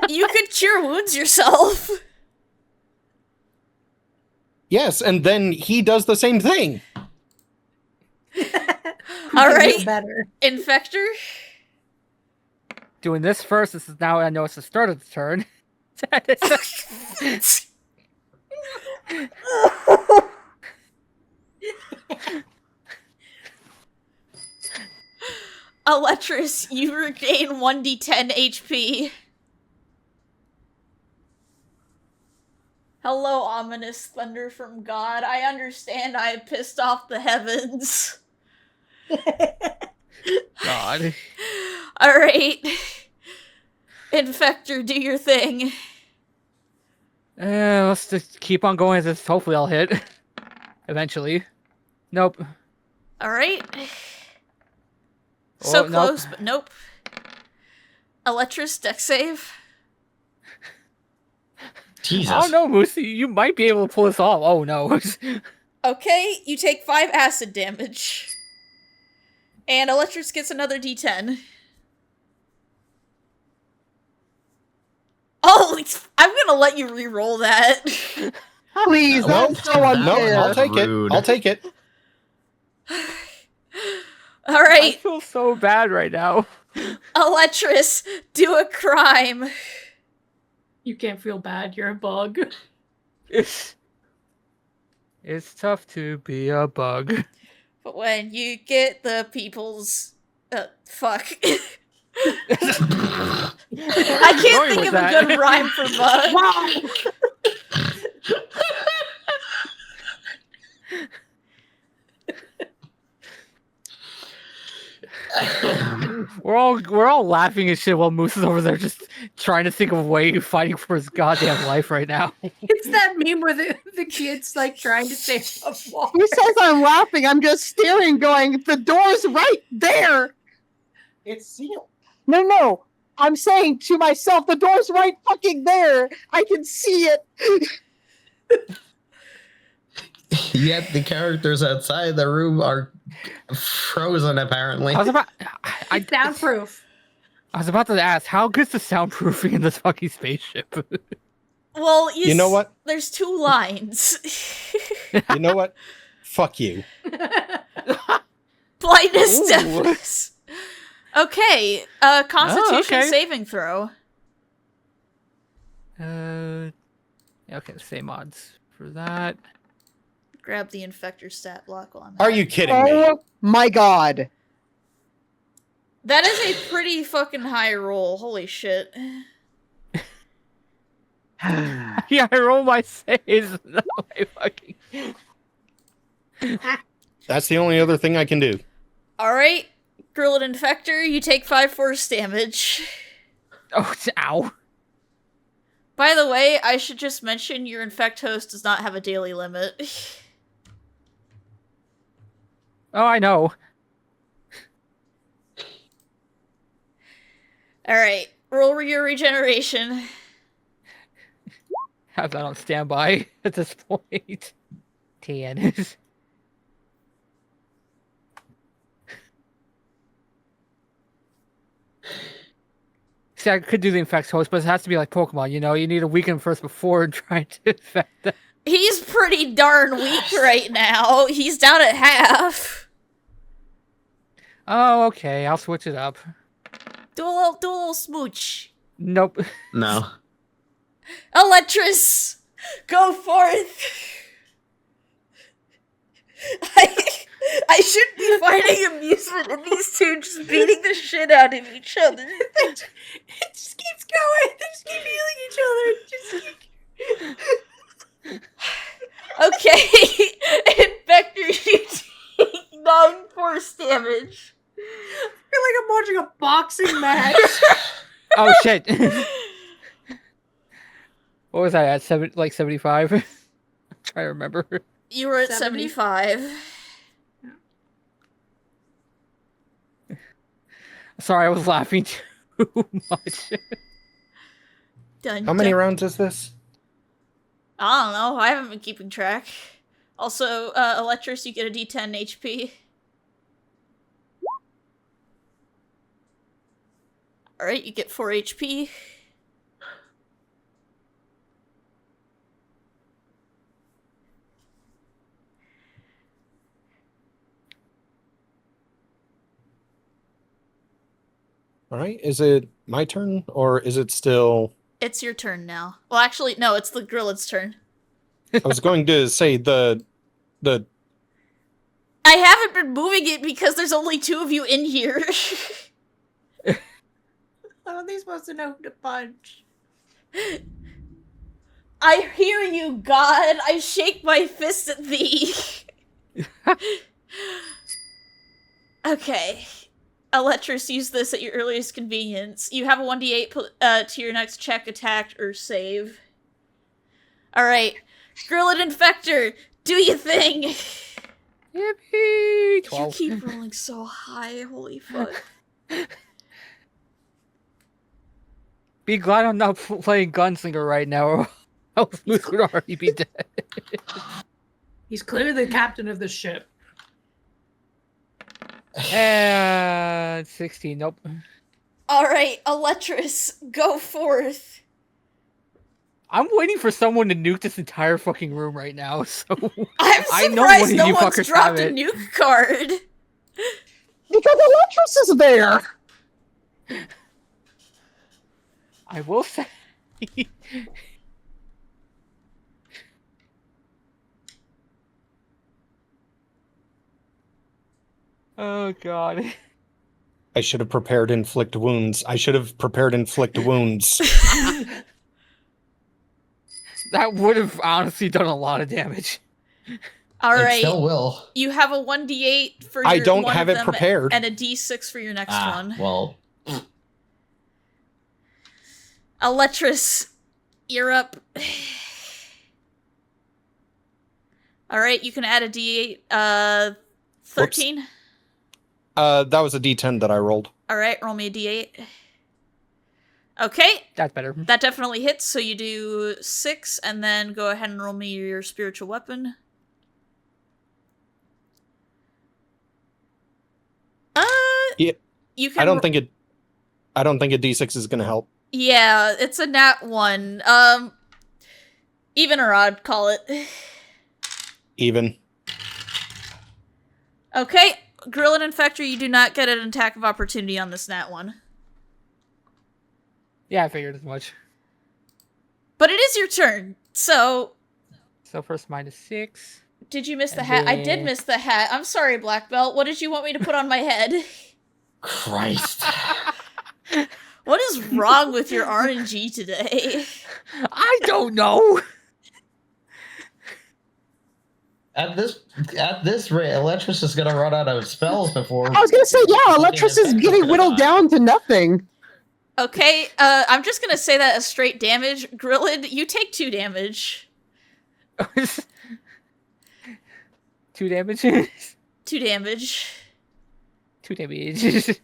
You could cure wounds yourself. Yes, and then he does the same thing. Alright, Better. Infector. Doing this first. This is now. I know it's the start of the turn. Electrus, you regain 1d10 HP. Hello, ominous thunder from God. I understand I have pissed off the heavens. God. Alright. Infector, do your thing. Let's just keep on going as this. Hopefully, I'll hit. Eventually. Nope. Alright. So Oh, nope. close, but nope. Electrus, deck save. Jesus. Oh no, Moosey, you might be able to pull this off. Oh no. Okay, you take 5 acid damage. And Electrus gets another d10. Oh, I'm gonna let you re-roll that. Please, Well, that's so that No, unfair. I'll was take rude. it. I'll take it. I Alright, feel so bad right now. Electrus, do a crime. You can't feel bad. You're a bug. It's tough to be a bug. But when you get the people's... fuck. I can't Going think with of that. a good rhyme for bug. We're all laughing and shit while Moose is over there just trying to think of a way of fighting for his goddamn life right now. It's that meme where the kid's like trying to save a wall. Who says I'm laughing? I'm just staring, going, the door's right there. It's sealed. No. I'm saying to myself, the door's right fucking there. I can see it. Yet the characters outside the room are frozen, apparently. I was about Soundproof. I was about to ask, how good's the soundproofing in this fucking spaceship? Well, You know what? There's 2 lines. You know what? Fuck you. Blindness, Ooh. deafness. Okay, Constitution okay. saving throw. Okay, same odds for that. Grab the infector stat block while I'm Are at you it. kidding me? Oh my god. That is a pretty fucking high roll. Holy shit. Yeah, I roll my saves. No, I fucking... That's the only other thing I can do. Alright, Grilled Infector, you take 5 force damage. Oh, ow. By the way, I should just mention your infect host does not have a daily limit. Oh, I know. Alright, roll your regeneration. Have that on standby at this point. 10. See, I could do the infect host, but it has to be like Pokemon, you know? You need to weaken first before trying to infect them. He's pretty darn weak right now. He's down at half. Oh, okay. I'll switch it up. Do a little smooch. Nope. No. Electrus, go forth. I shouldn't be finding amusement in these two just beating the shit out of each other. It just keeps going. They just keep healing each other. Okay, Infector, you take 9 force damage. I feel like I'm watching a boxing match. Oh, shit. What was I at? 75? I'm trying to remember. You were at 70? 75. Sorry, I was laughing too much. Dun, How many dun. rounds is this? I don't know. I haven't been keeping track. Also, Electrus, you get a D10 HP. Alright, you get 4 HP. All right. Is it my turn or is it still? It's your turn now. Well, actually, no, it's the Grillad's turn. I was going to say the. I haven't been moving it because there's only 2 of you in here. How are they supposed to know who to punch? I hear you, God. I shake my fist at thee. Okay. Electrus, use this at your earliest convenience. You have a 1d8 to your next check, attack, or save. Alright. Grilled Infector, do your thing! Yippee! 12. You keep rolling so high, holy fuck. Be glad I'm not playing Gunslinger right now, or else Moose would already be dead. He's clearly the captain of the ship. And 16, nope. Alright, Electrus, go forth. I'm waiting for someone to nuke this entire fucking room right now, so... I'm I know surprised one of no you one's fuckers dropped a have it. nuke card. Because Electrus is there. I will say... Oh, God. I should have prepared inflict wounds. That would have honestly done a lot of damage. It Alright, still will. you have a 1d8 for I your don't one have of it them prepared. and a d6 for your next one. Well, Electrus, you're up. Alright, you can add a d8. 13? That was a D10 that I rolled. Alright, roll me a d8. Okay, That's better. that definitely hits, so you do 6, and then go ahead and roll me your spiritual weapon. Yeah, You can I don't think a D6 is gonna help. Yeah, it's a nat 1. Even or odd, call it. Even. Okay, Gorilla Infector, you do not get an attack of opportunity on this nat 1. Yeah, I figured as much. But it is your turn, so... So first -6. Did you miss the And hat? I did then- miss the hat. I'm sorry, Black Belt. What did you want me to put on my head? Christ. What is wrong with your RNG today? I don't know! At this rate, Electrus is gonna run out of spells before. I was gonna say, yeah, Electrus is getting whittled down to nothing. Okay, I'm just gonna say that as straight damage. Grilled, you take 2 damage. 2 damage. 2 damage. 2 damage.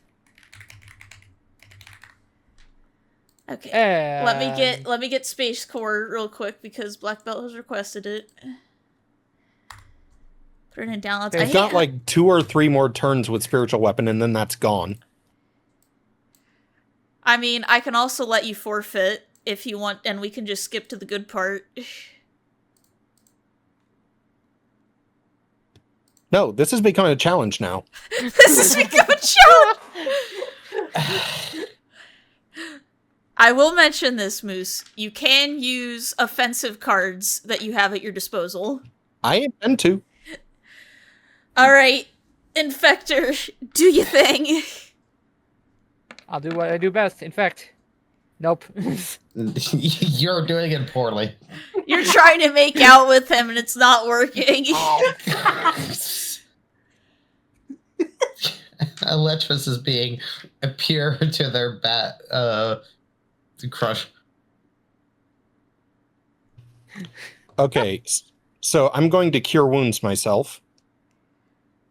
Okay. And Let me get Space Core real quick because Black Belt has requested it. Put it in downloads. I've got like 2 or 3 more turns with spiritual weapon, and then that's gone. I mean, I can also let you forfeit if you want, and we can just skip to the good part. No, this is becoming a challenge now. This has become a challenge! I will mention this, Moose. You can use offensive cards that you have at your disposal. I intend to. Alright, Infector, do your thing. I'll do what I do best. In fact, nope. You're doing it poorly. You're trying to make out with him and it's not working. Electris is being pure to their bat crush. Okay, so I'm going to cure wounds myself.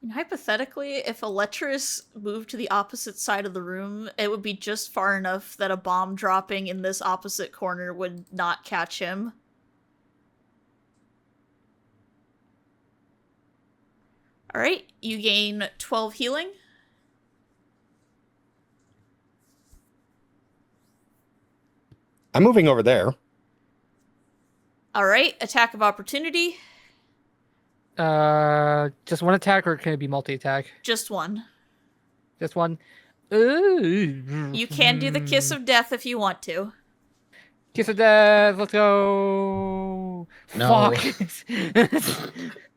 And hypothetically, if Electris moved to the opposite side of the room, it would be just far enough that a bomb dropping in this opposite corner would not catch him. Alright, you gain 12 healing. I'm moving over there. Alright, attack of opportunity. Just one attack, or can it be multi-attack? Just one. Just one. You can do the Kiss of Death if you want to. Kiss of death. Let's go. No. Fuck.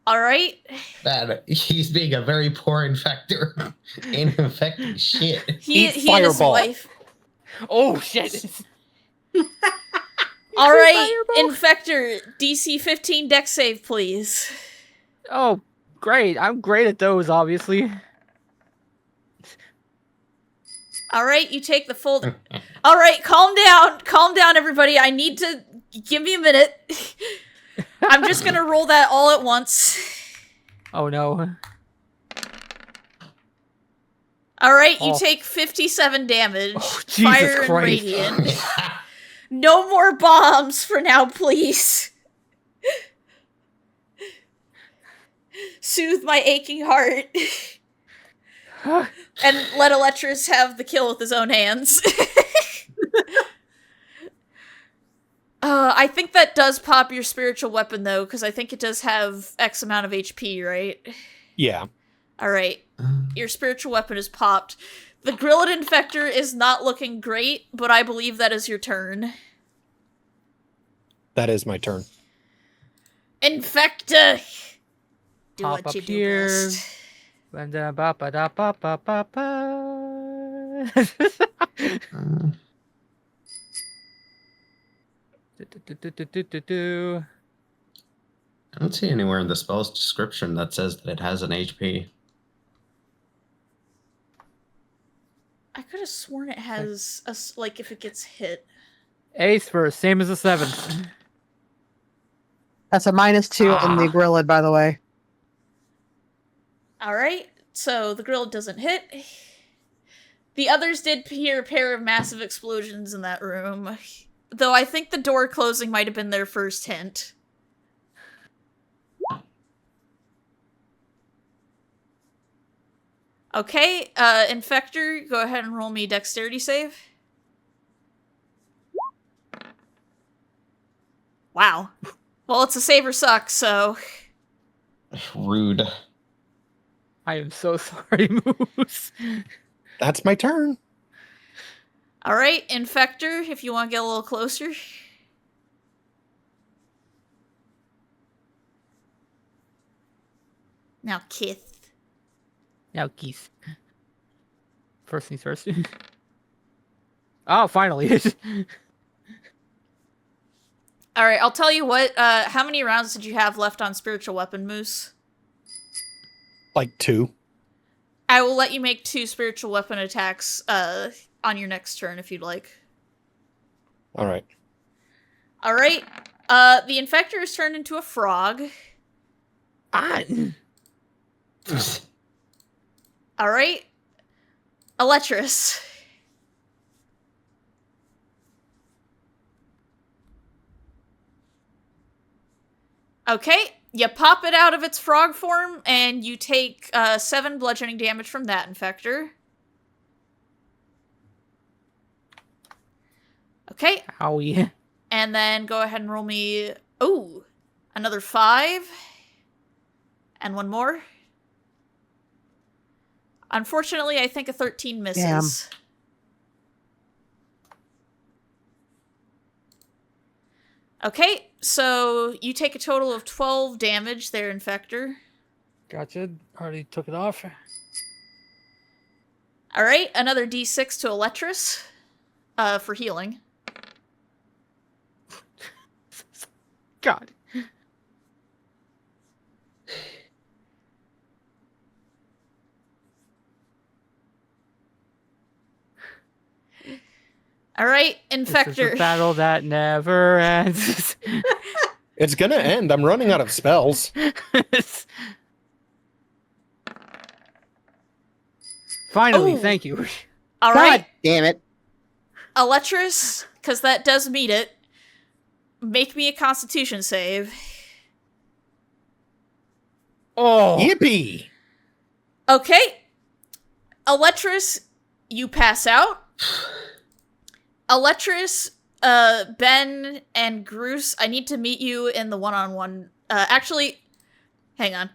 Alright. Man, he's being a very poor infector. Ain't infecting shit. He Eat and his fireball. wife. Oh shit. Alright, Infector, DC 15 dex save, please. Oh, great. I'm great at those, obviously. Alright, you take the full... Alright, calm down. Calm down, everybody. I need to... Give me a minute. I'm just gonna roll that all at once. Oh no. Alright, you Oh. take 57 damage. Oh, Jesus Fire and Christ. radiant. No more bombs for now, please. Soothe my aching heart. And let Electris have the kill with his own hands. I think that does pop your spiritual weapon, though, because I think it does have X amount of HP, right? Yeah. Alright. Your spiritual weapon is popped. The Grilled Infector is not looking great, but I believe that is your turn. That is my turn. Infector! Do Hop what up you do here. best. And ba ba da ba ba ba ba. Do. I don't see anywhere in the spell's description that says that it has an HP. I could have sworn it has, like, if it gets hit. Ace first, same as the 7th. That's a -2 on the Grilled, by the way. Alright, so the grill doesn't hit. The others did hear a pair of massive explosions in that room. Though I think the door closing might have been their first hint. Okay, Infector, go ahead and roll me a dexterity save. Wow. Well, it's a save or suck, so... Rude. I am so sorry, Moose. That's my turn. Alright, Infector, if you want to get a little closer. Now, Kith. Now, Keith. First things first. Oh, finally. Alright, I'll tell you what, how many rounds did you have left on Spiritual Weapon, Moose? Like 2. I will let you make 2 Spiritual Weapon attacks, on your next turn if you'd like. All right. All right. The infector is turned into a frog. Ah, All right. Electrus. Okay. You pop it out of its frog form, and you take 7 bludgeoning damage from that infector. Okay. owie. And then go ahead and roll me... Ooh. Another 5. And one more. Unfortunately, I think a 13 misses. Okay, so you take a total of 12 damage there, Infector. Gotcha. Already took it off. Alright, another d6 to Electrus for healing. God. Alright, This is Infector. a battle that never ends. It's gonna end. I'm running out of spells. Finally, Oh. thank you. Alright, God damn it. Electrus, because that does meet it. Make me a Constitution save. Oh, Yippee! Okay. Electrus, you pass out. Electrus, Ben, and Groose, I need to meet you in the one-on-one. Actually, hang on.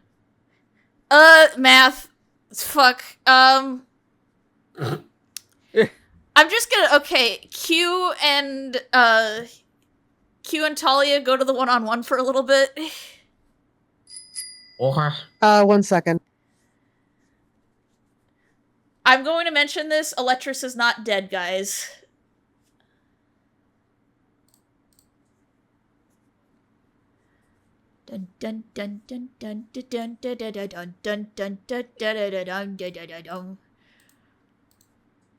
Math. Fuck. I'm just gonna, okay, Q and Talia go to the one-on-one for a little bit. Or 1 second. I'm going to mention this. Electrus is not dead, guys. Dun dun dun dun dun dun dun dun dun dun dun dun dun dun dun.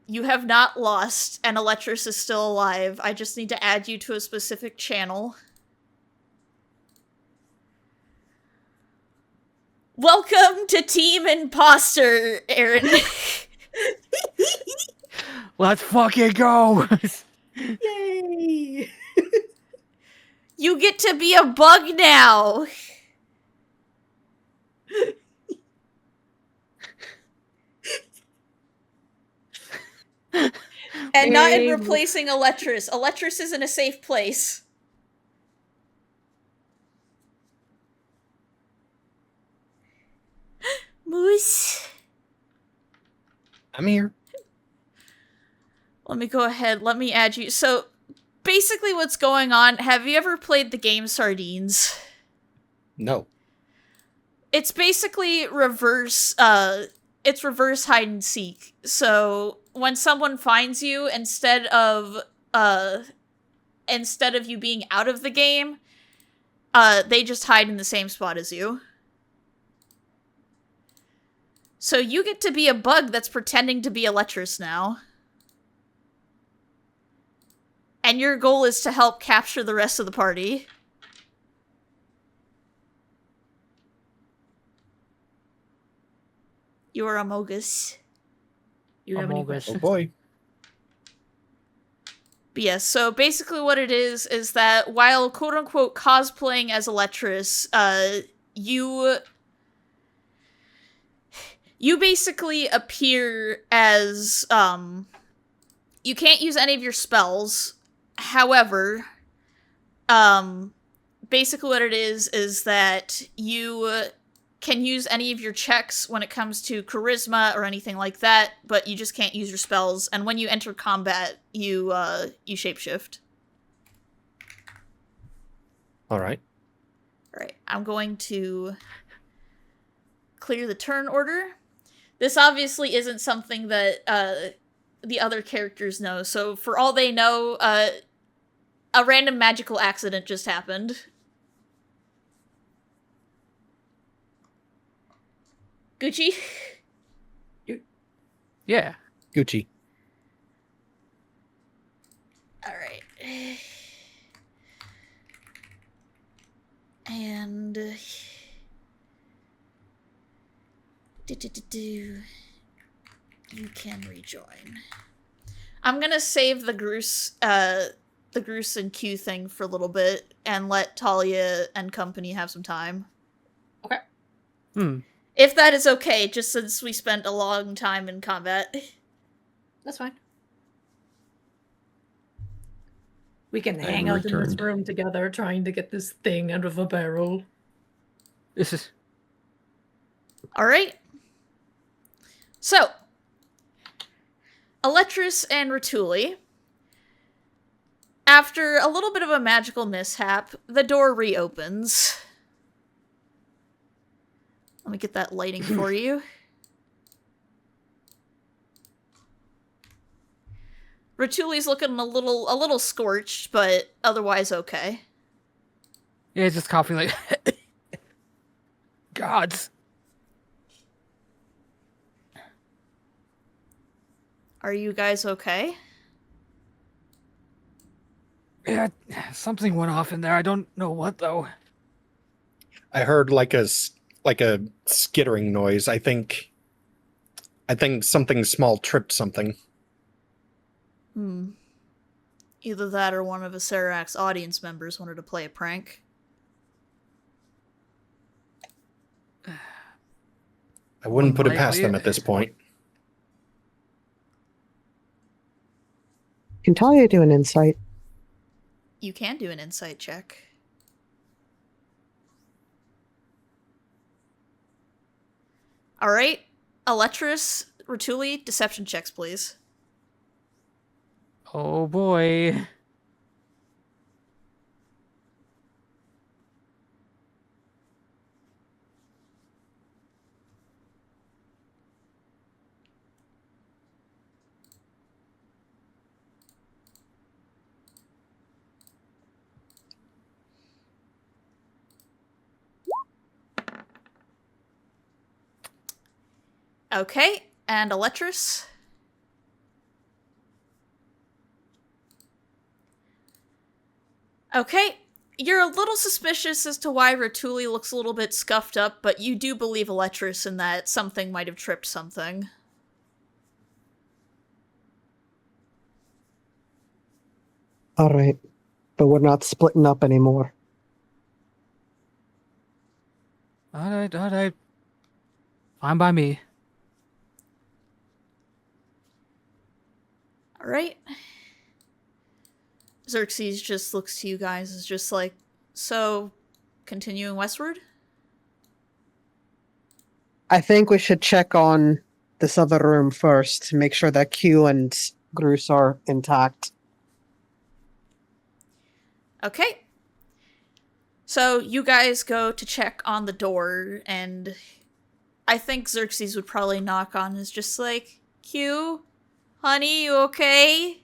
You have not lost, and Electrus is still alive. I just need to add you to a specific channel. Welcome to Team Imposter, Aaron. let's fucking go. Yay! You get to be a bug now. And not in Yay. replacing Electrus. Electrus is in a safe place. Moose. I'm here. Let me go ahead. Let me add you. So, basically what's going on, have you ever played the game Sardines? No. It's basically reverse, it's reverse hide and seek. So, when someone finds you, instead of you being out of the game, they just hide in the same spot as you. So you get to be a bug that's pretending to be Electrus now. And your goal is to help capture the rest of the party. You are Amogus. You have any Amogus. questions? Oh boy. But yes, so basically what it is that while quote-unquote cosplaying as Electrus, you basically appear as, you can't use any of your spells. However, basically what it is that you can use any of your checks when it comes to charisma or anything like that, but you just can't use your spells. And when you enter combat, you shapeshift. All right. Alright, I'm going to clear the turn order. This obviously isn't something that the other characters know, so for all they know, a random magical accident just happened. Gucci? Yeah. Gucci. You can rejoin. I'm gonna save the Groose and Q thing for a little bit and let Talia and company have some time. Okay. If that is okay, just since we spent a long time in combat. That's fine. We can I hang out in this returned. room together trying to get this thing out of a barrel. This is Alright. So, Eletris and Ratuli. After a little bit of a magical mishap, the door reopens. Let me get that lighting for you. Ratuli's looking a little scorched, but otherwise okay. yeah, just coughing like gods. Are you guys okay? Yeah, something went off in there. I don't know what though. I heard like a skittering noise. I think something small tripped something. Either that or one of Acerak's audience members wanted to play a prank. I wouldn't put it past Unlikely. them at this point. Can Talia do an insight? You can do an insight check. Alright, Eletris, Ratuli, deception checks, please. Oh boy. Okay, and Eletris? Okay, you're a little suspicious as to why Ratuli looks a little bit scuffed up, but you do believe Eletris in that something might have tripped something. All right, but we're not splitting up anymore. Alright. Fine by me. Alright. Xerxes just looks to you guys as just like, so, continuing westward? I think we should check on this other room first to make sure that Q and Groose are intact. Okay. So you guys go to check on the door, and I think Xerxes would probably knock on is just like, Q, honey, you okay?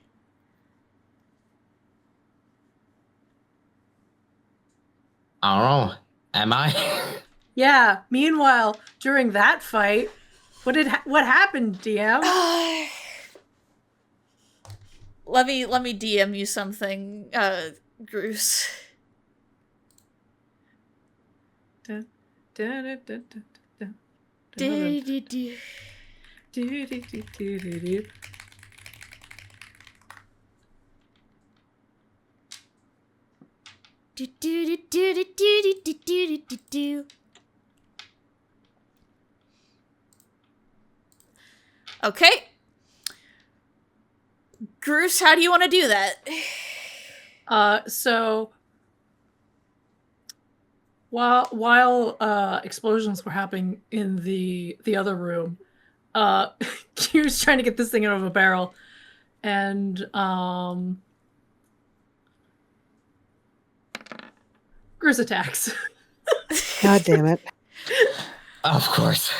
I don't know. Am I? Yeah. Meanwhile, during that fight, what happened, DM? Let me DM you something, Groose. Okay. Groose, how do you want to do that? So while explosions were happening in the other room, he was trying to get this thing out of a barrel, and Grizz attacks. God damn it. Of course.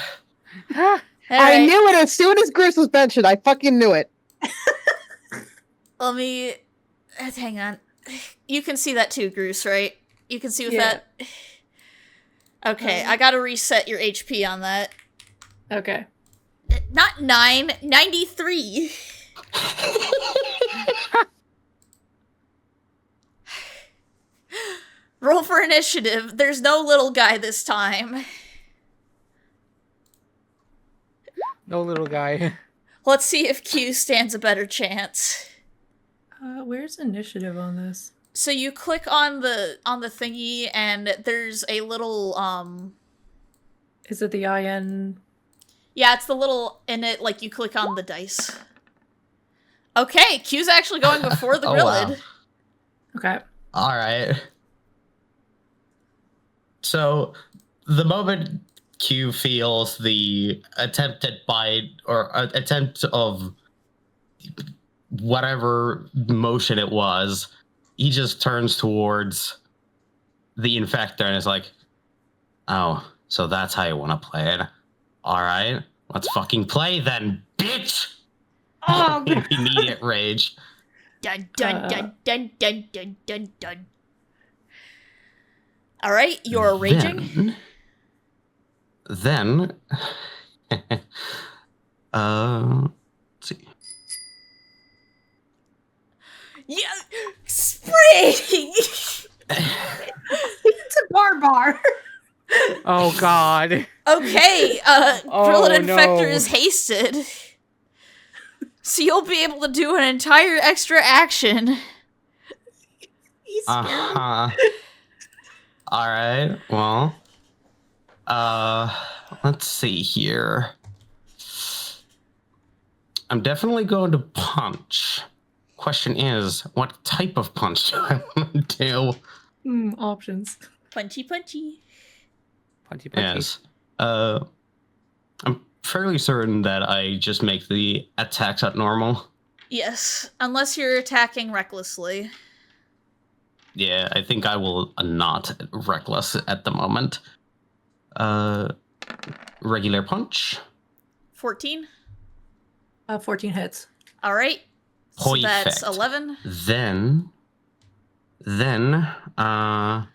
I knew it as soon as Groose was mentioned. I fucking knew it. Let me... hang on. You can see that too, Groose, right? You can see with Yeah. that? Okay, I gotta reset your HP on that. Okay. Not 9, 93. Roll for initiative. There's no little guy this time. No little guy. Let's see if Q stands a better chance. Where's initiative on this? So you click on the thingy, and there's a little Is it the IN? yeah, it's the little in it. Like you click on the dice. Okay, Q's actually going before the Oh, Grillid. wow. Okay. All right. So the moment Q feels the attempted bite or attempt of whatever motion it was, he just turns towards the infector and is like, "Oh, so that's how you want to play it? All right, let's fucking play then, bitch!" Oh, Immediate rage. Dun dun dun dun dun dun dun dun. All right, you're raging. Then, let's see. Yeah, spring. it's a bar. Oh God. Okay, Oh, Grillid no. Infector is hasted. So you'll be able to do an entire extra action. He's scared. All right. Well, let's see here. I'm definitely going to punch. Question is, what type of punch do I want to do? Options. Punchy punchy. Punchy, punchy. Yes. I'm fairly certain that I just make the attacks at normal. Yes, unless you're attacking recklessly. Yeah, I think I will not reckless at the moment. Regular punch. 14. 14 hits. All right. So that's Perfect. 11. Then, I'm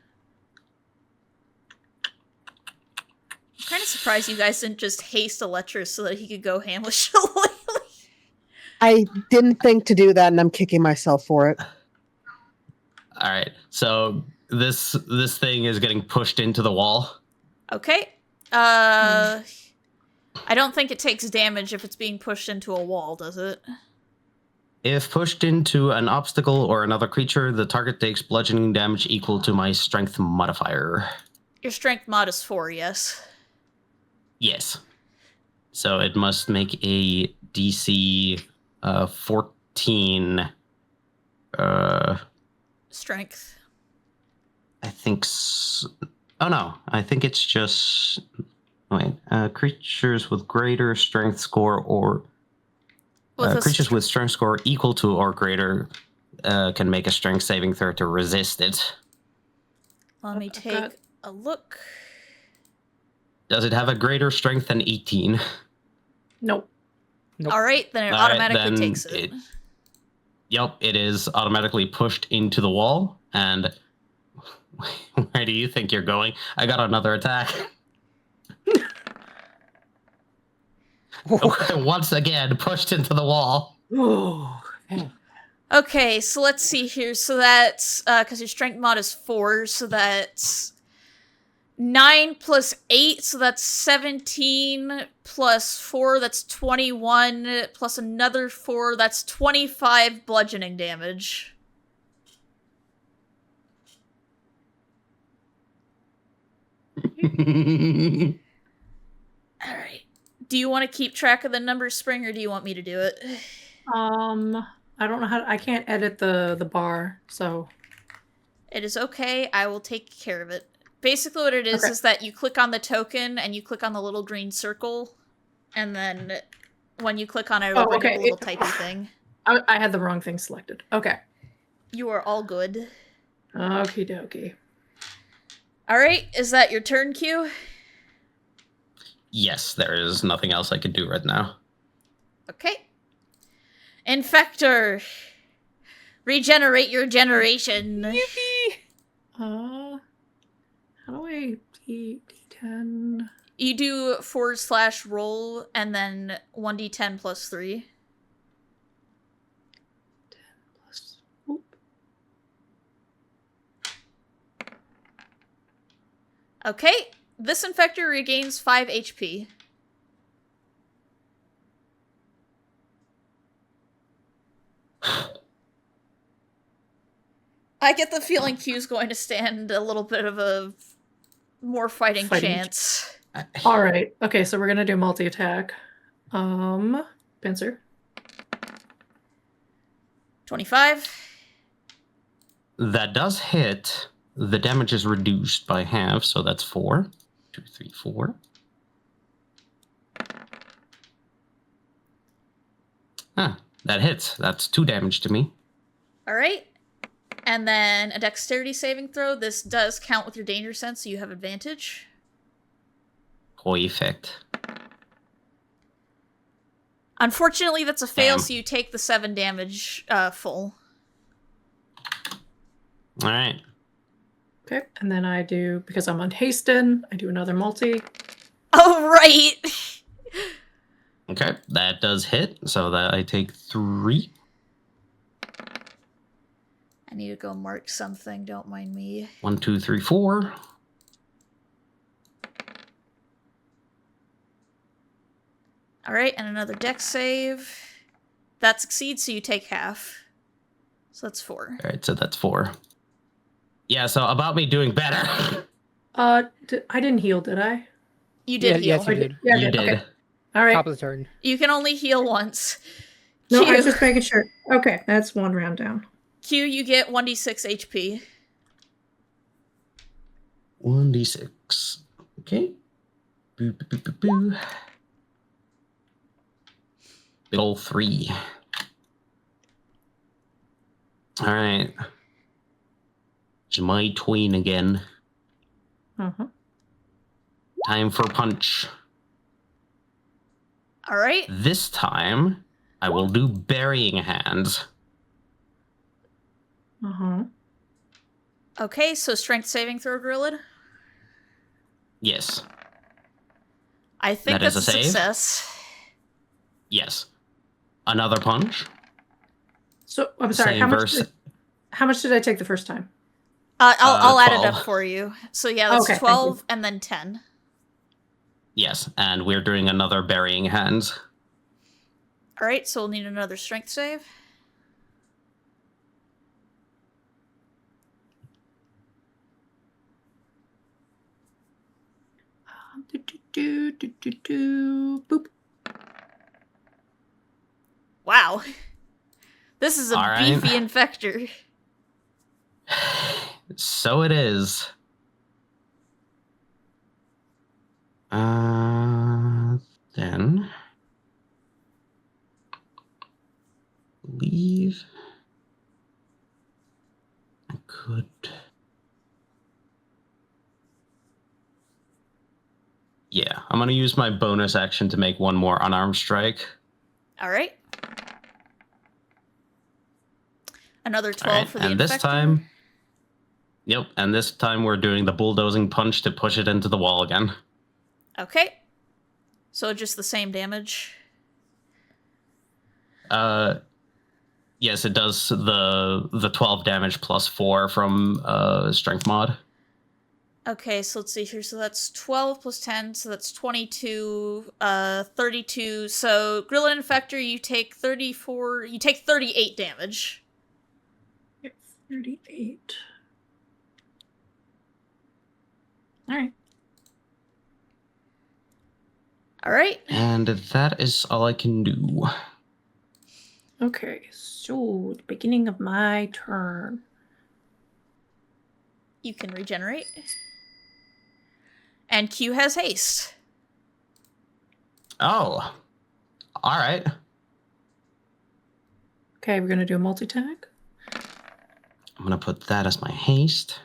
kind of surprised you guys didn't just haste Electra so that he could go ham with Shillelagh. I didn't think to do that, and I'm kicking myself for it. all right. So this thing is getting pushed into the wall. Okay. I don't think it takes damage if it's being pushed into a wall, does it? If pushed into an obstacle or another creature, the target takes bludgeoning damage equal to my strength modifier. Your strength mod is 4, yes. Yes. So it must make a DC 14. Strength. I think. Oh no, I think it's just. Wait, creatures with greater strength score or creatures with strength score equal to or greater can make a strength saving throw to resist it. Let me take a look. Does it have a greater strength than 18? Nope. Nope. All right, then it All right, automatically then takes it. Yep, it is automatically pushed into the wall. And where do you think you're going? I got another attack. Once again, pushed into the wall. Oh. Okay, so let's see here. So that's because your strength mod is 4, so that's 9 plus 8, so that's 17 plus 4, that's 21 plus another 4, that's 25 bludgeoning damage. All right. Do you want to keep track of the numbers, Spring, or do you want me to do it? I don't know how I can't edit the bar, so It is okay. I will take care of it. Basically what it is that you click on the token and you click on the little green circle, and then when you click on it, it'll bring up a little typey thing. I had the wrong thing selected. Okay. You are all good. Okie dokie. Alright, is that your turn, Q? Yes, there is nothing else I could do right now. Okay. Infector! Regenerate your generation! Yippee! How do I D10? You do /roll and then 1d10 plus 3. 10 plus. Oop. Okay, this infector regains 5 HP. I get the feeling Q's going to stand a little bit of a more fighting chance. All right. Okay, so we're gonna do multi-attack. Pincer. 25. That does hit. The damage is reduced by half, so that's 4. 2, 3, 4. Ah, that hits. That's 2 damage to me. All right. And then a dexterity saving throw. This does count with your danger sense, so you have advantage. Perfect. Unfortunately, that's a fail, Damn. so you take the 7 damage full. All right. Okay, and then I do, because I'm unhasted, I do another multi. Oh, right! Okay, that does hit, so that I take 3. I need to go mark something, don't mind me. 1, 2, 3, 4. Alright, and another dex save. That succeeds, so you take half. So that's 4. All right, so that's 4. Yeah, so about me doing better. I didn't heal, did I? You did heal. Yes, you did. Yeah, I You did. Okay. All right. Top of the turn. You can only heal once. No, I Q, was just making sure. Okay, that's one round down. Q, you get 1d6 HP. 1d6. Okay. Boo, boo, boo, boo, boo. Big ol' 3. All right. It's my tween again. Uh-huh. Time for punch. Alright. This time, I will do burying hands. Uh-huh. Okay, so strength saving throw, Grillid. Yes. I think That is that's a a save? success. Yes. Another punch. So I'm sorry, Same how much, verse. how much did I take the first time? I'll add it 12. up for you. So yeah, that's Okay, thank 12 and then 10. Yes, and we're doing another burying hands. Alright, so we'll need another strength save. Boop. Wow. This is a All right. beefy infector. So it is. Then leave. I could. Yeah, I'm gonna use my bonus action to make one more unarmed strike. Alright. Another 12 All right, for the and infector. this time. Yep, and this time we're doing the bulldozing punch to push it into the wall again. Okay. So just the same damage. Yes, it does the 12 damage plus 4 from strength mod. Okay, so let's see here. So that's 12 plus 10, so that's 22, 32. So Grillin Infector, you take 38 damage. 38. All right. Alright. And that is all I can do. Okay, so the beginning of my turn. You can regenerate. And Q has haste. Oh. All right. Okay, we're gonna do a multi-attack. I'm going to put that as my haste.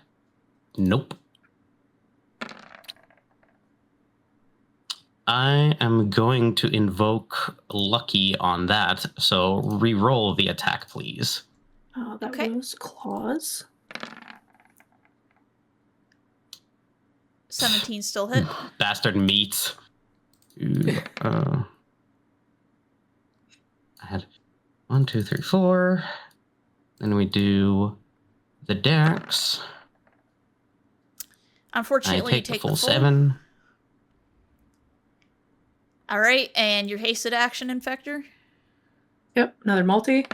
Nope. I am going to invoke Lucky on that, so re-roll the attack, please. That Okay. was claws. 17 still hit. Bastard meat. Ooh, I had 1, 2, 3, 4. Then we do the dex. I Unfortunately, you take the take full the full 7. Alright, and your hasted action, Infector? Yep, another multi.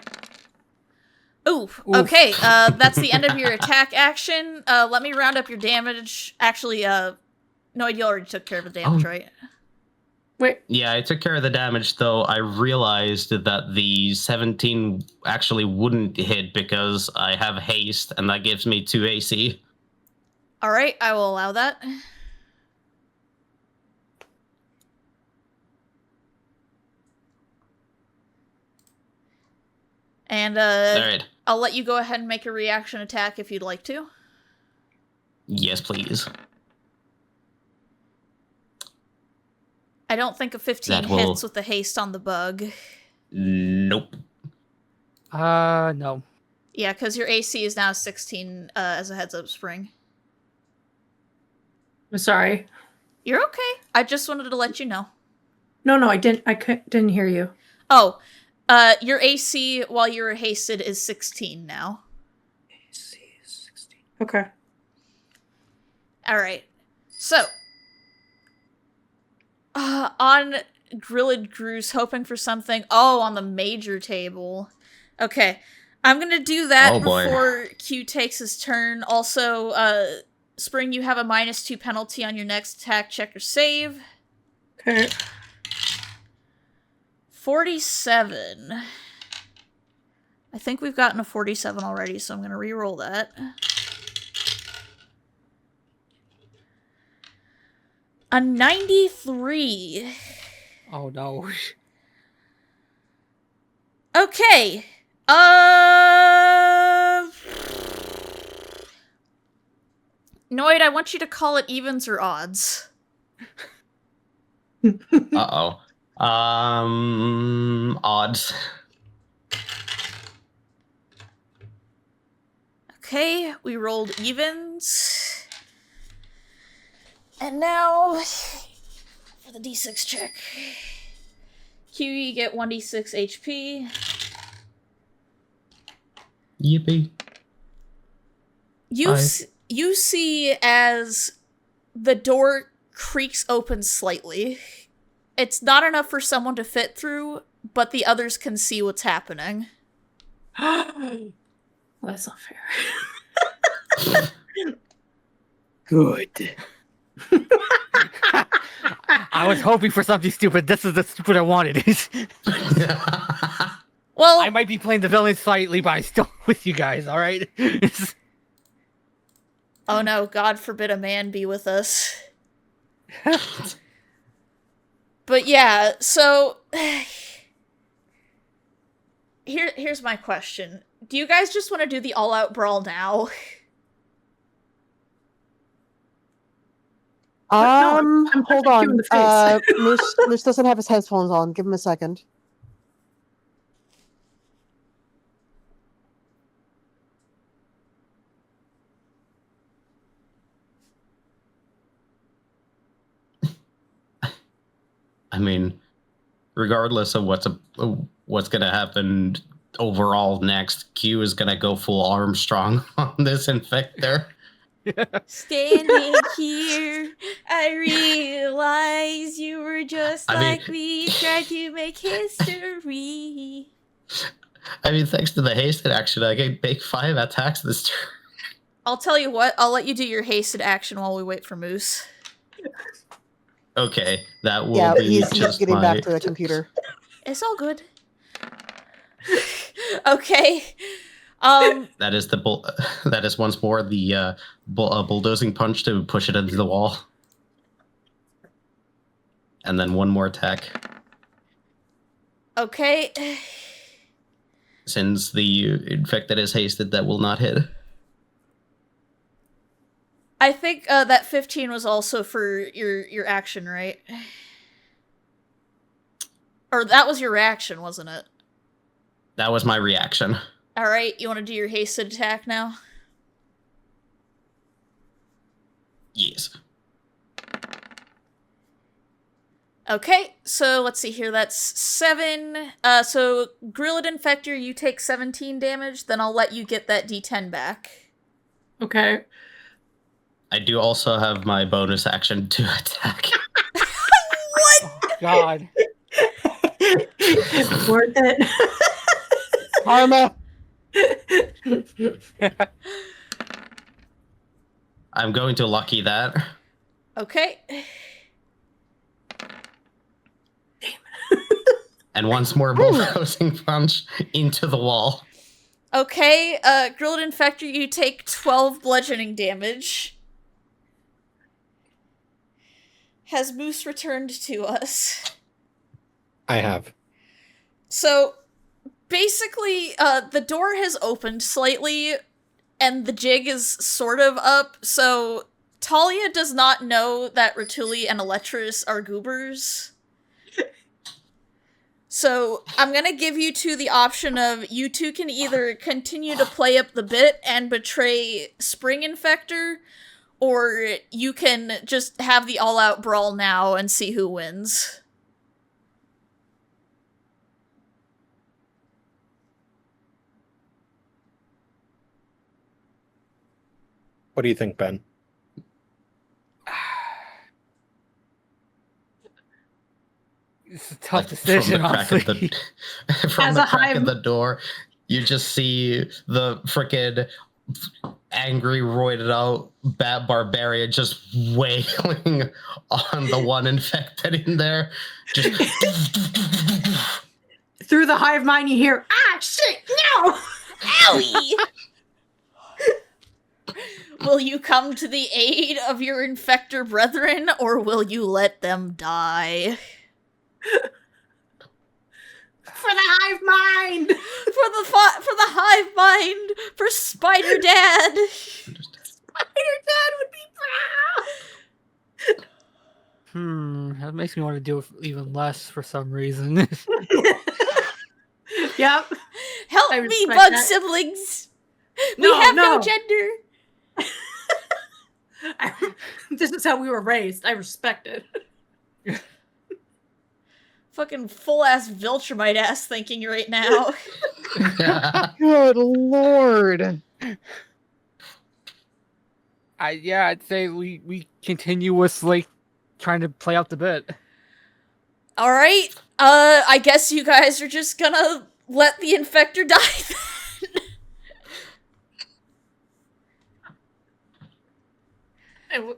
Ooh, Oof. okay. That's the end of your attack action. Let me round up your damage. Actually, no, you already took care of the damage, Oh. right? Wait, Yeah, I took care of the damage, though I realized that the 17 actually wouldn't hit because I have haste, and that gives me 2 AC. All right, I will allow that. And Alright. I'll let you go ahead and make a reaction attack if you'd like to. Yes, please. I don't think a 15 That will- hits with the haste on the bug. Nope. No. Yeah, because your AC is now 16 as a heads up, Spring. I'm sorry. You're okay. I just wanted to let you know. No, I didn't. Didn't hear you. Oh, your AC while you were hasted is 16 now. AC 16. Okay. All right. So, on Grilled Goose, hoping for something. Oh, on the major table. Okay. I'm going to do that Oh, boy. before Q takes his turn. Also, Spring, you have a -2 penalty on your next attack, check, or save. Okay. 47. I think we've gotten a 47 already, so I'm going to re-roll that. A 93. Oh no. Okay. Noid, I want you to call it evens or odds. Uh-oh. Odds. Okay, we rolled evens. And now for the d6 check. Q, you get 1d6 HP. Yippee. You see as the door creaks open slightly. It's not enough for someone to fit through, but the others can see what's happening. Well, that's not fair. Good. I was hoping for something stupid. This is the stupid I wanted. Well, I might be playing the villain slightly, but I'm still with you guys, alright? oh no, God forbid a man be with us. But yeah, so here's my question. Do you guys just want to do the all-out brawl now? I'm Hold punching you in on. the face. Moose doesn't have his headphones on. Give him a second. I mean, regardless of what's gonna happen overall next, Q is gonna go full Armstrong on this infector. Standing here, I realize you were just like me, tried to make history. I mean, thanks to the hasted action, I can make 5 attacks this turn. I'll tell you what, I'll let you do your hasted action while we wait for Moose. Okay, that will be he's just getting my... back to the computer. It's all good. Okay. That is that is once more the bulldozing punch to push it into the wall. And then one more attack. Okay. Since the infected is hasted, that will not hit. I think that 15 was also for your action, right? Or that was your reaction, wasn't it? That was my reaction. Alright, you want to do your hasted attack now? Yes. Okay, so let's see here, that's 7. So Grilled Infector, you take 17 damage, then I'll let you get that d10 back. Okay. I do also have my bonus action to attack. What? Oh, God. Worth it. Karma. I'm going to lucky that. Okay. And once more, bulldozing punch into the wall. Okay, Grilled Infector, you take 12 bludgeoning damage. Has Moose returned to us? I have. So, basically, the door has opened slightly, and the jig is sort of up, so Talia does not know that Ratuli and Electris are goobers. So, I'm gonna give you two the option of you two can either continue to play up the bit and betray Spring Infector, or you can just have the all-out brawl now and see who wins. What do you think, Ben? It's a tough Like, decision, from the crack of honestly. from As the a crack hive- of the door, you just see the frickin' angry, roided out bat barbarian just wailing on the one infected in there. Just Through the hive mind, you hear, ah, shit, no! Owie! Will you come to the aid of your infector brethren, or will you let them die? For the hive mind! For the hive mind, for Spider Dad. Spider Dad would be proud! That makes me want to do it even less for some reason. Yep. Help I me, respect bug that. siblings. We No, have no no. gender. This is how we were raised. I respect it. Fucking full ass Viltrumite ass thinking right now. Good lord. I'd say we continue with like trying to play out the bit. All right. I guess you guys are just gonna let the infector die then.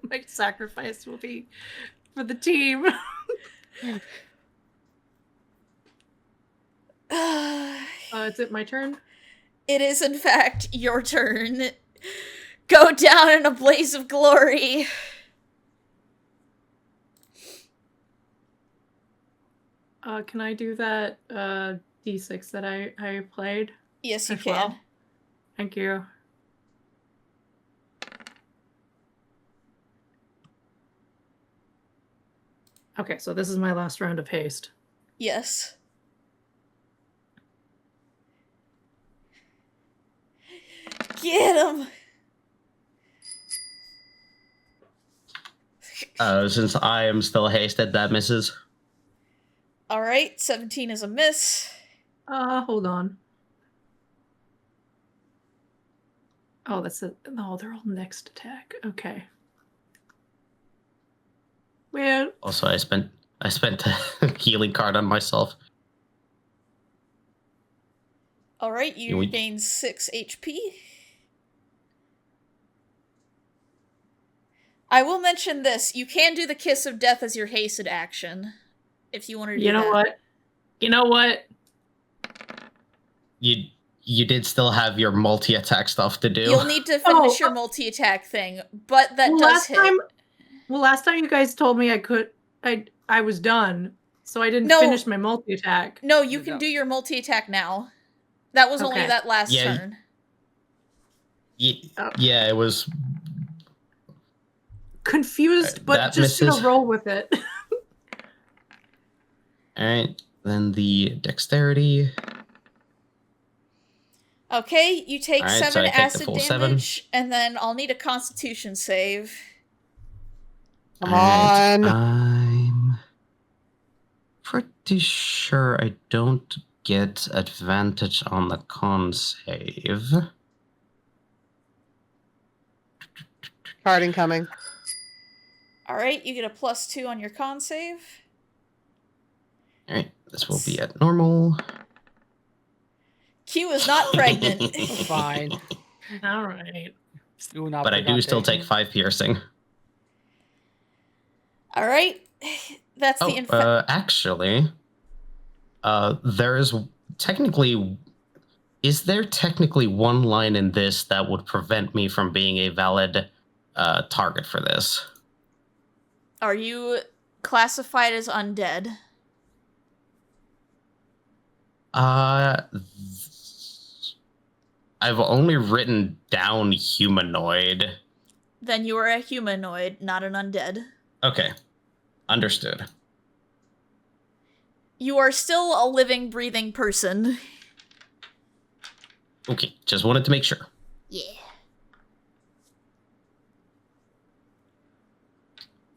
My sacrifice will be for the team. Is it my turn? It is, in fact, your turn. Go down in a blaze of glory. Can I do that D6 that I played? Yes, you As can. well. Thank you. Okay, so this is my last round of haste. Yes. Get him! Since I am still hasted, that misses. Alright, 17 is a miss. Hold on. Oh, no, they're all next attack. Okay. Well, Also, I spent a healing card on myself. Alright, you We- gain 6 HP. I will mention this. You can do the Kiss of Death as your hasted action. If you want to do that. you know what? You know what? You did still have your multi-attack stuff to do. You'll need to finish Oh, your multi-attack thing, but that Well, does hit. last time you guys told me I was done, so I didn't No. finish my multi-attack. No, you can No. do your multi-attack now. That was only Okay. that last Yeah, turn. Yeah, it was. Confused, but That just misses. gonna roll with it. All right, then the dexterity. Okay, you take Alright, so 7 I take the acid full damage, and then I'll need a Constitution save. Come Alright, on. I'm pretty sure I don't get advantage on the con save. Card incoming. Alright, you get a +2 on your con save. Alright, this will be at normal. Q is not pregnant. Fine. All right. But I do still take 5 piercing. All right. That's the Actually, there is technically. Is there technically one line in this that would prevent me from being a valid target for this? Are you classified as undead? I've only written down humanoid. Then you are a humanoid, not an undead. Okay, understood. You are still a living, breathing person. Okay, just wanted to make sure. Yeah.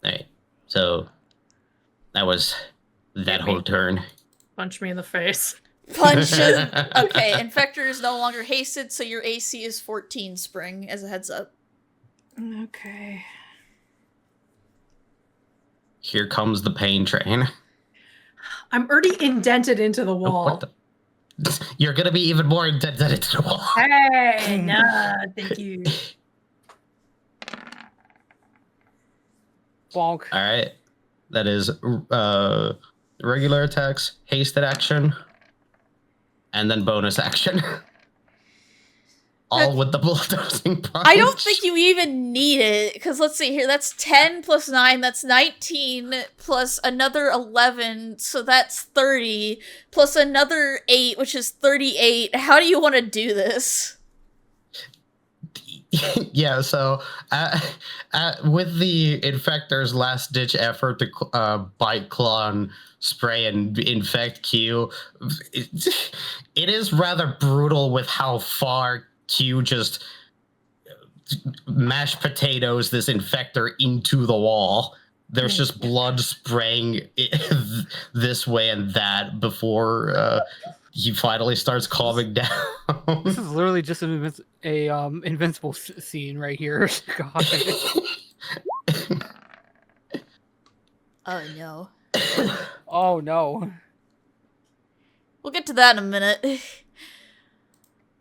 Alright, so that was that Hit me. whole turn. Punch me in the face. Punch. Okay, Infector is no longer hasted, so your AC is 14, Spring, as a heads up. Okay. Here comes the pain train. I'm already indented into the wall. What the? You're gonna be even more indented into the wall. Hey, nah, thank you. Bonk. Alright. That is regular attacks, hasted action, and then bonus action. All with the bulldozing punch. I don't think you even need it, because let's see here, that's 10 plus 9, that's 19, plus another 11, so that's 30, plus another 8, which is 38. How do you want to do this? Yeah, so with the Infector's last-ditch effort to bite, claw, and spray and infect Q, it is rather brutal with how far Q just mashed potatoes this Infector into the wall. There's just blood spraying this way and that before he finally starts calming down. This is literally just an invincible scene right here. God. Oh no. Oh no. We'll get to that in a minute.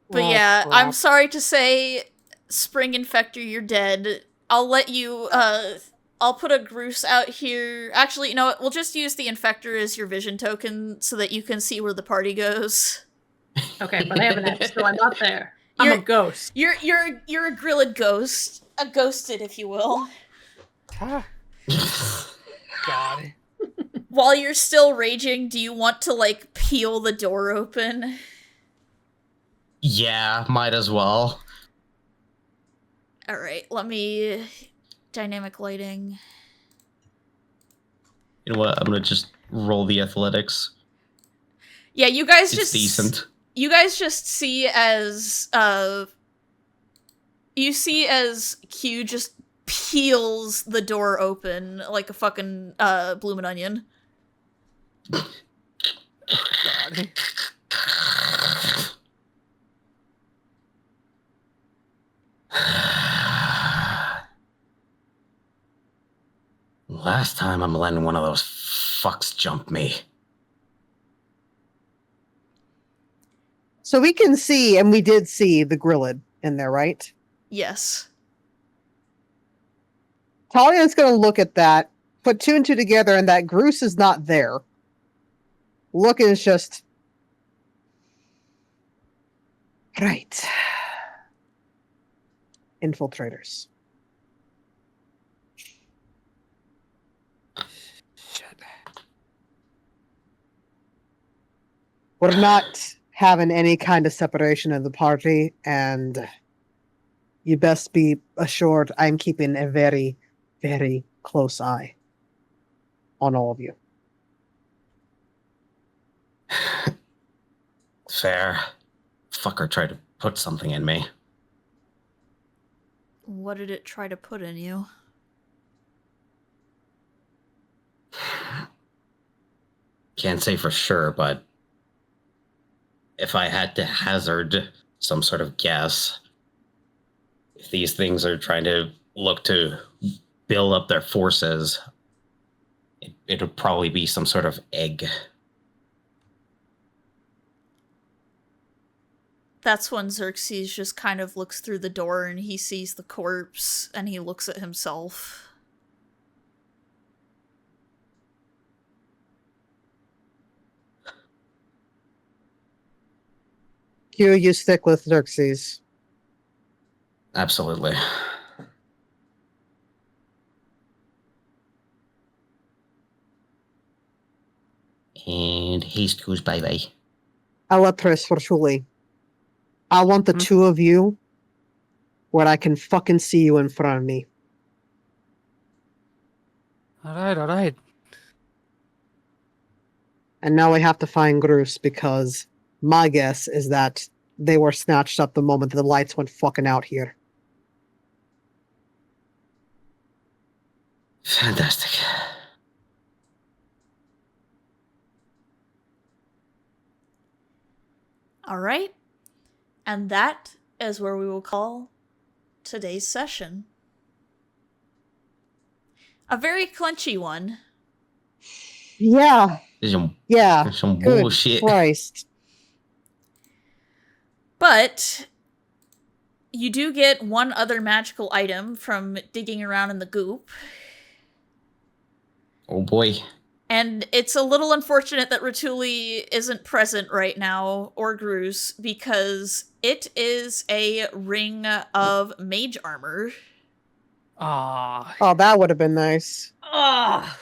But Oh, yeah, crap. I'm sorry to say, Spring Infector, you're dead. I'll let you, I'll put a Groose out here. Actually, you know what? We'll just use the Infector as your vision token so that you can see where the party goes. Okay, but I have an X, so I'm not there. I'm a ghost. You're a grilled ghost. A ghosted, if you will. Ah. God. While you're still raging, do you want to, like, peel the door open? Yeah, might as well. Alright, let me... Dynamic lighting. You know what? I'm gonna just roll the athletics. Yeah, you guys It's just... decent. You guys just see as, you see as Q just peels the door open like a fucking, bloomin' onion. God. Last time I'm letting one of those fucks jump me. So we can see, and we did see the Grillid in there, right? Yes. Talia's going to look at that, put 2 and 2 together, and that Groose is not there. Look is just... Right. Infiltrators. Shit. We're not having any kind of separation of the party, and you best be assured I'm keeping a very, very close eye on all of you. Fair. Fucker tried to put something in me. What did it try to put in you? Can't say for sure, but if I had to hazard some sort of guess, if these things are trying to look to build up their forces, it would probably be some sort of egg. that's when Xerxes just kind of looks through the door and he sees the corpse and he looks at himself. Q, you stick with Xerxes. Absolutely. And haste goes bye-bye. Elatris for Shuli. I want the two of you where I can fucking see you in front of me. Alright. And now we have to find Groose because my guess is that they were snatched up the moment the lights went fucking out here. Fantastic. Alright. And that is where we will call today's session. A very clunchy one. Yeah, yeah. Some Good bullshit. Christ. But you do get one other magical item from digging around in the goop. Oh boy. And it's a little unfortunate that Ratuli isn't present right now, or Groose, because it is a ring of mage armor. Ah. Oh, that would have been nice. Ah,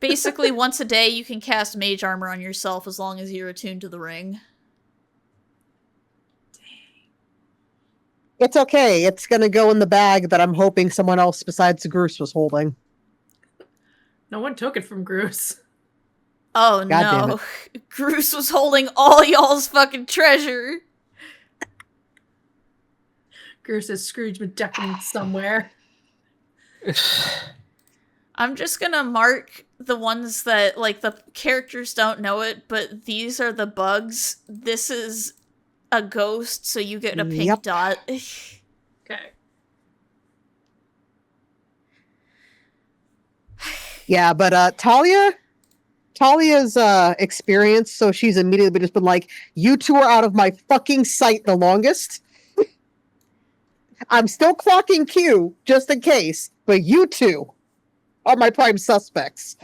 Basically, once a day you can cast mage armor on yourself as long as you're attuned to the ring. It's okay. It's gonna go in the bag that I'm hoping someone else besides Groose was holding. no one took it from Groose. Oh God damn no. Groose was holding all y'all's fucking treasure. Groose is Scrooge McDuck somewhere. I'm just gonna mark the ones that, like, the characters don't know it, but these are the bugs. This is a ghost, so you get a pink Yep. dot. Okay. Yeah, but Talia's experience, so she's immediately just been like, you two are out of my fucking sight the longest. I'm still clocking Q, just in case, but you two are my prime suspects.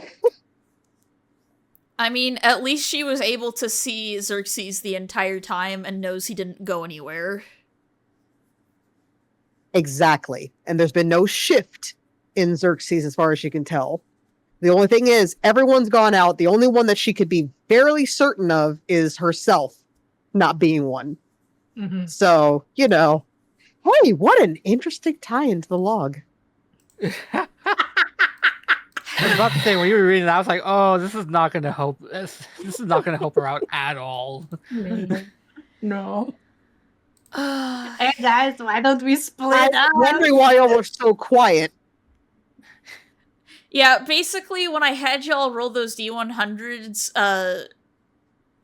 I mean, at least she was able to see Xerxes the entire time and knows he didn't go anywhere. Exactly. And there's been no shift in Xerxes as far as she can tell. The only thing is, everyone's gone out. The only one that she could be fairly certain of is herself not being one. Mm-hmm. So, you know, hey, what an interesting tie into the log. I was about to say, when you were reading that, I was like, oh, this is not going to help. This is not going to help her out at all. No. Hey guys, why don't we split I'm up? wondering why y'all were so quiet. Yeah, basically, when I had y'all roll those D100s,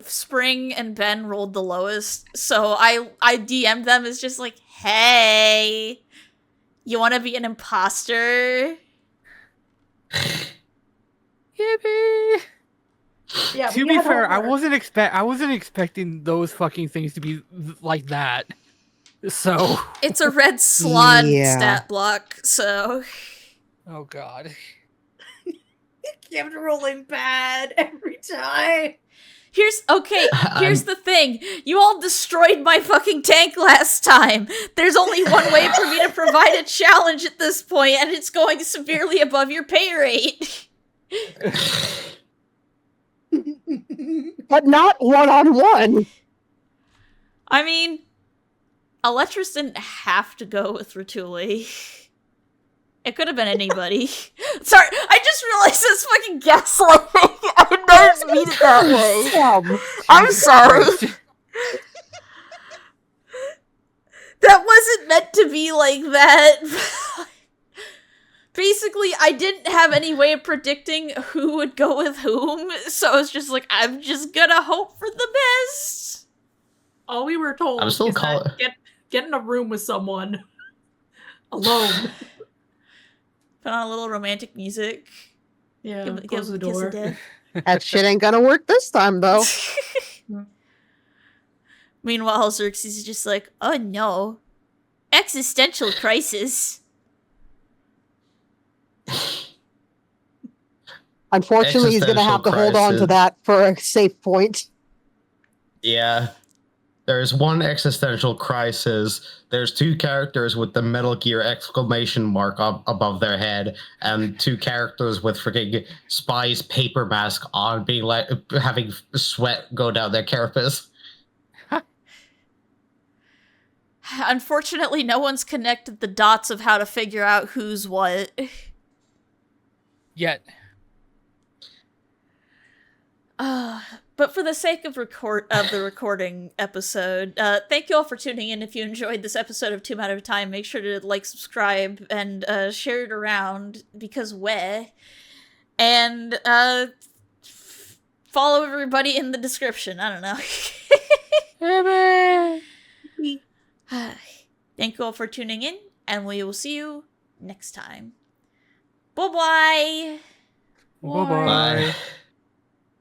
Spring and Ben rolled the lowest, so I DM'd them as just like, hey, you want to be an imposter? Yippee! Yeah, To we be got fair, I over. wasn't expecting those fucking things to be like that. So, It's a red slot Yeah. stat block, so... oh god. Kept rolling bad every time. Here's the thing. You all destroyed my fucking tank last time. There's only one way for me to provide a challenge at this point, and it's going severely above your pay rate. But not one-on-one. I mean, Eletris didn't have to go with Ratuli. It could have been anybody. Sorry, I just realized this fucking gaslighting. I didn't mean it that way. I'm sorry. That wasn't meant to be like that. Basically, I didn't have any way of predicting who would go with whom, so it's just like, I'm just gonna hope for the best. All we were told I'm still is that get in a room with someone alone. Put on a little romantic music. Yeah, Give close the him a kiss door. of death. That shit ain't gonna work this time, though. Meanwhile, Xerxes is just like, oh no. Existential crisis. Unfortunately, he's going to have to hold on to Existential that for a safe point. Yeah. There's one existential crisis. There's two characters with the Metal Gear exclamation mark up above their head, and two characters with freaking Spy's paper mask on, being like having sweat go down their carapace. Unfortunately, no one's connected the dots of how to figure out who's what. Yet. But for the sake of the recording episode, thank you all for tuning in. If you enjoyed this episode of 2 Matter of Time, make sure to like, subscribe, and share it around, because and follow everybody in the description. I don't know. Thank you all for tuning in, and we will see you next time. Bye-bye! Bye-bye. Bye.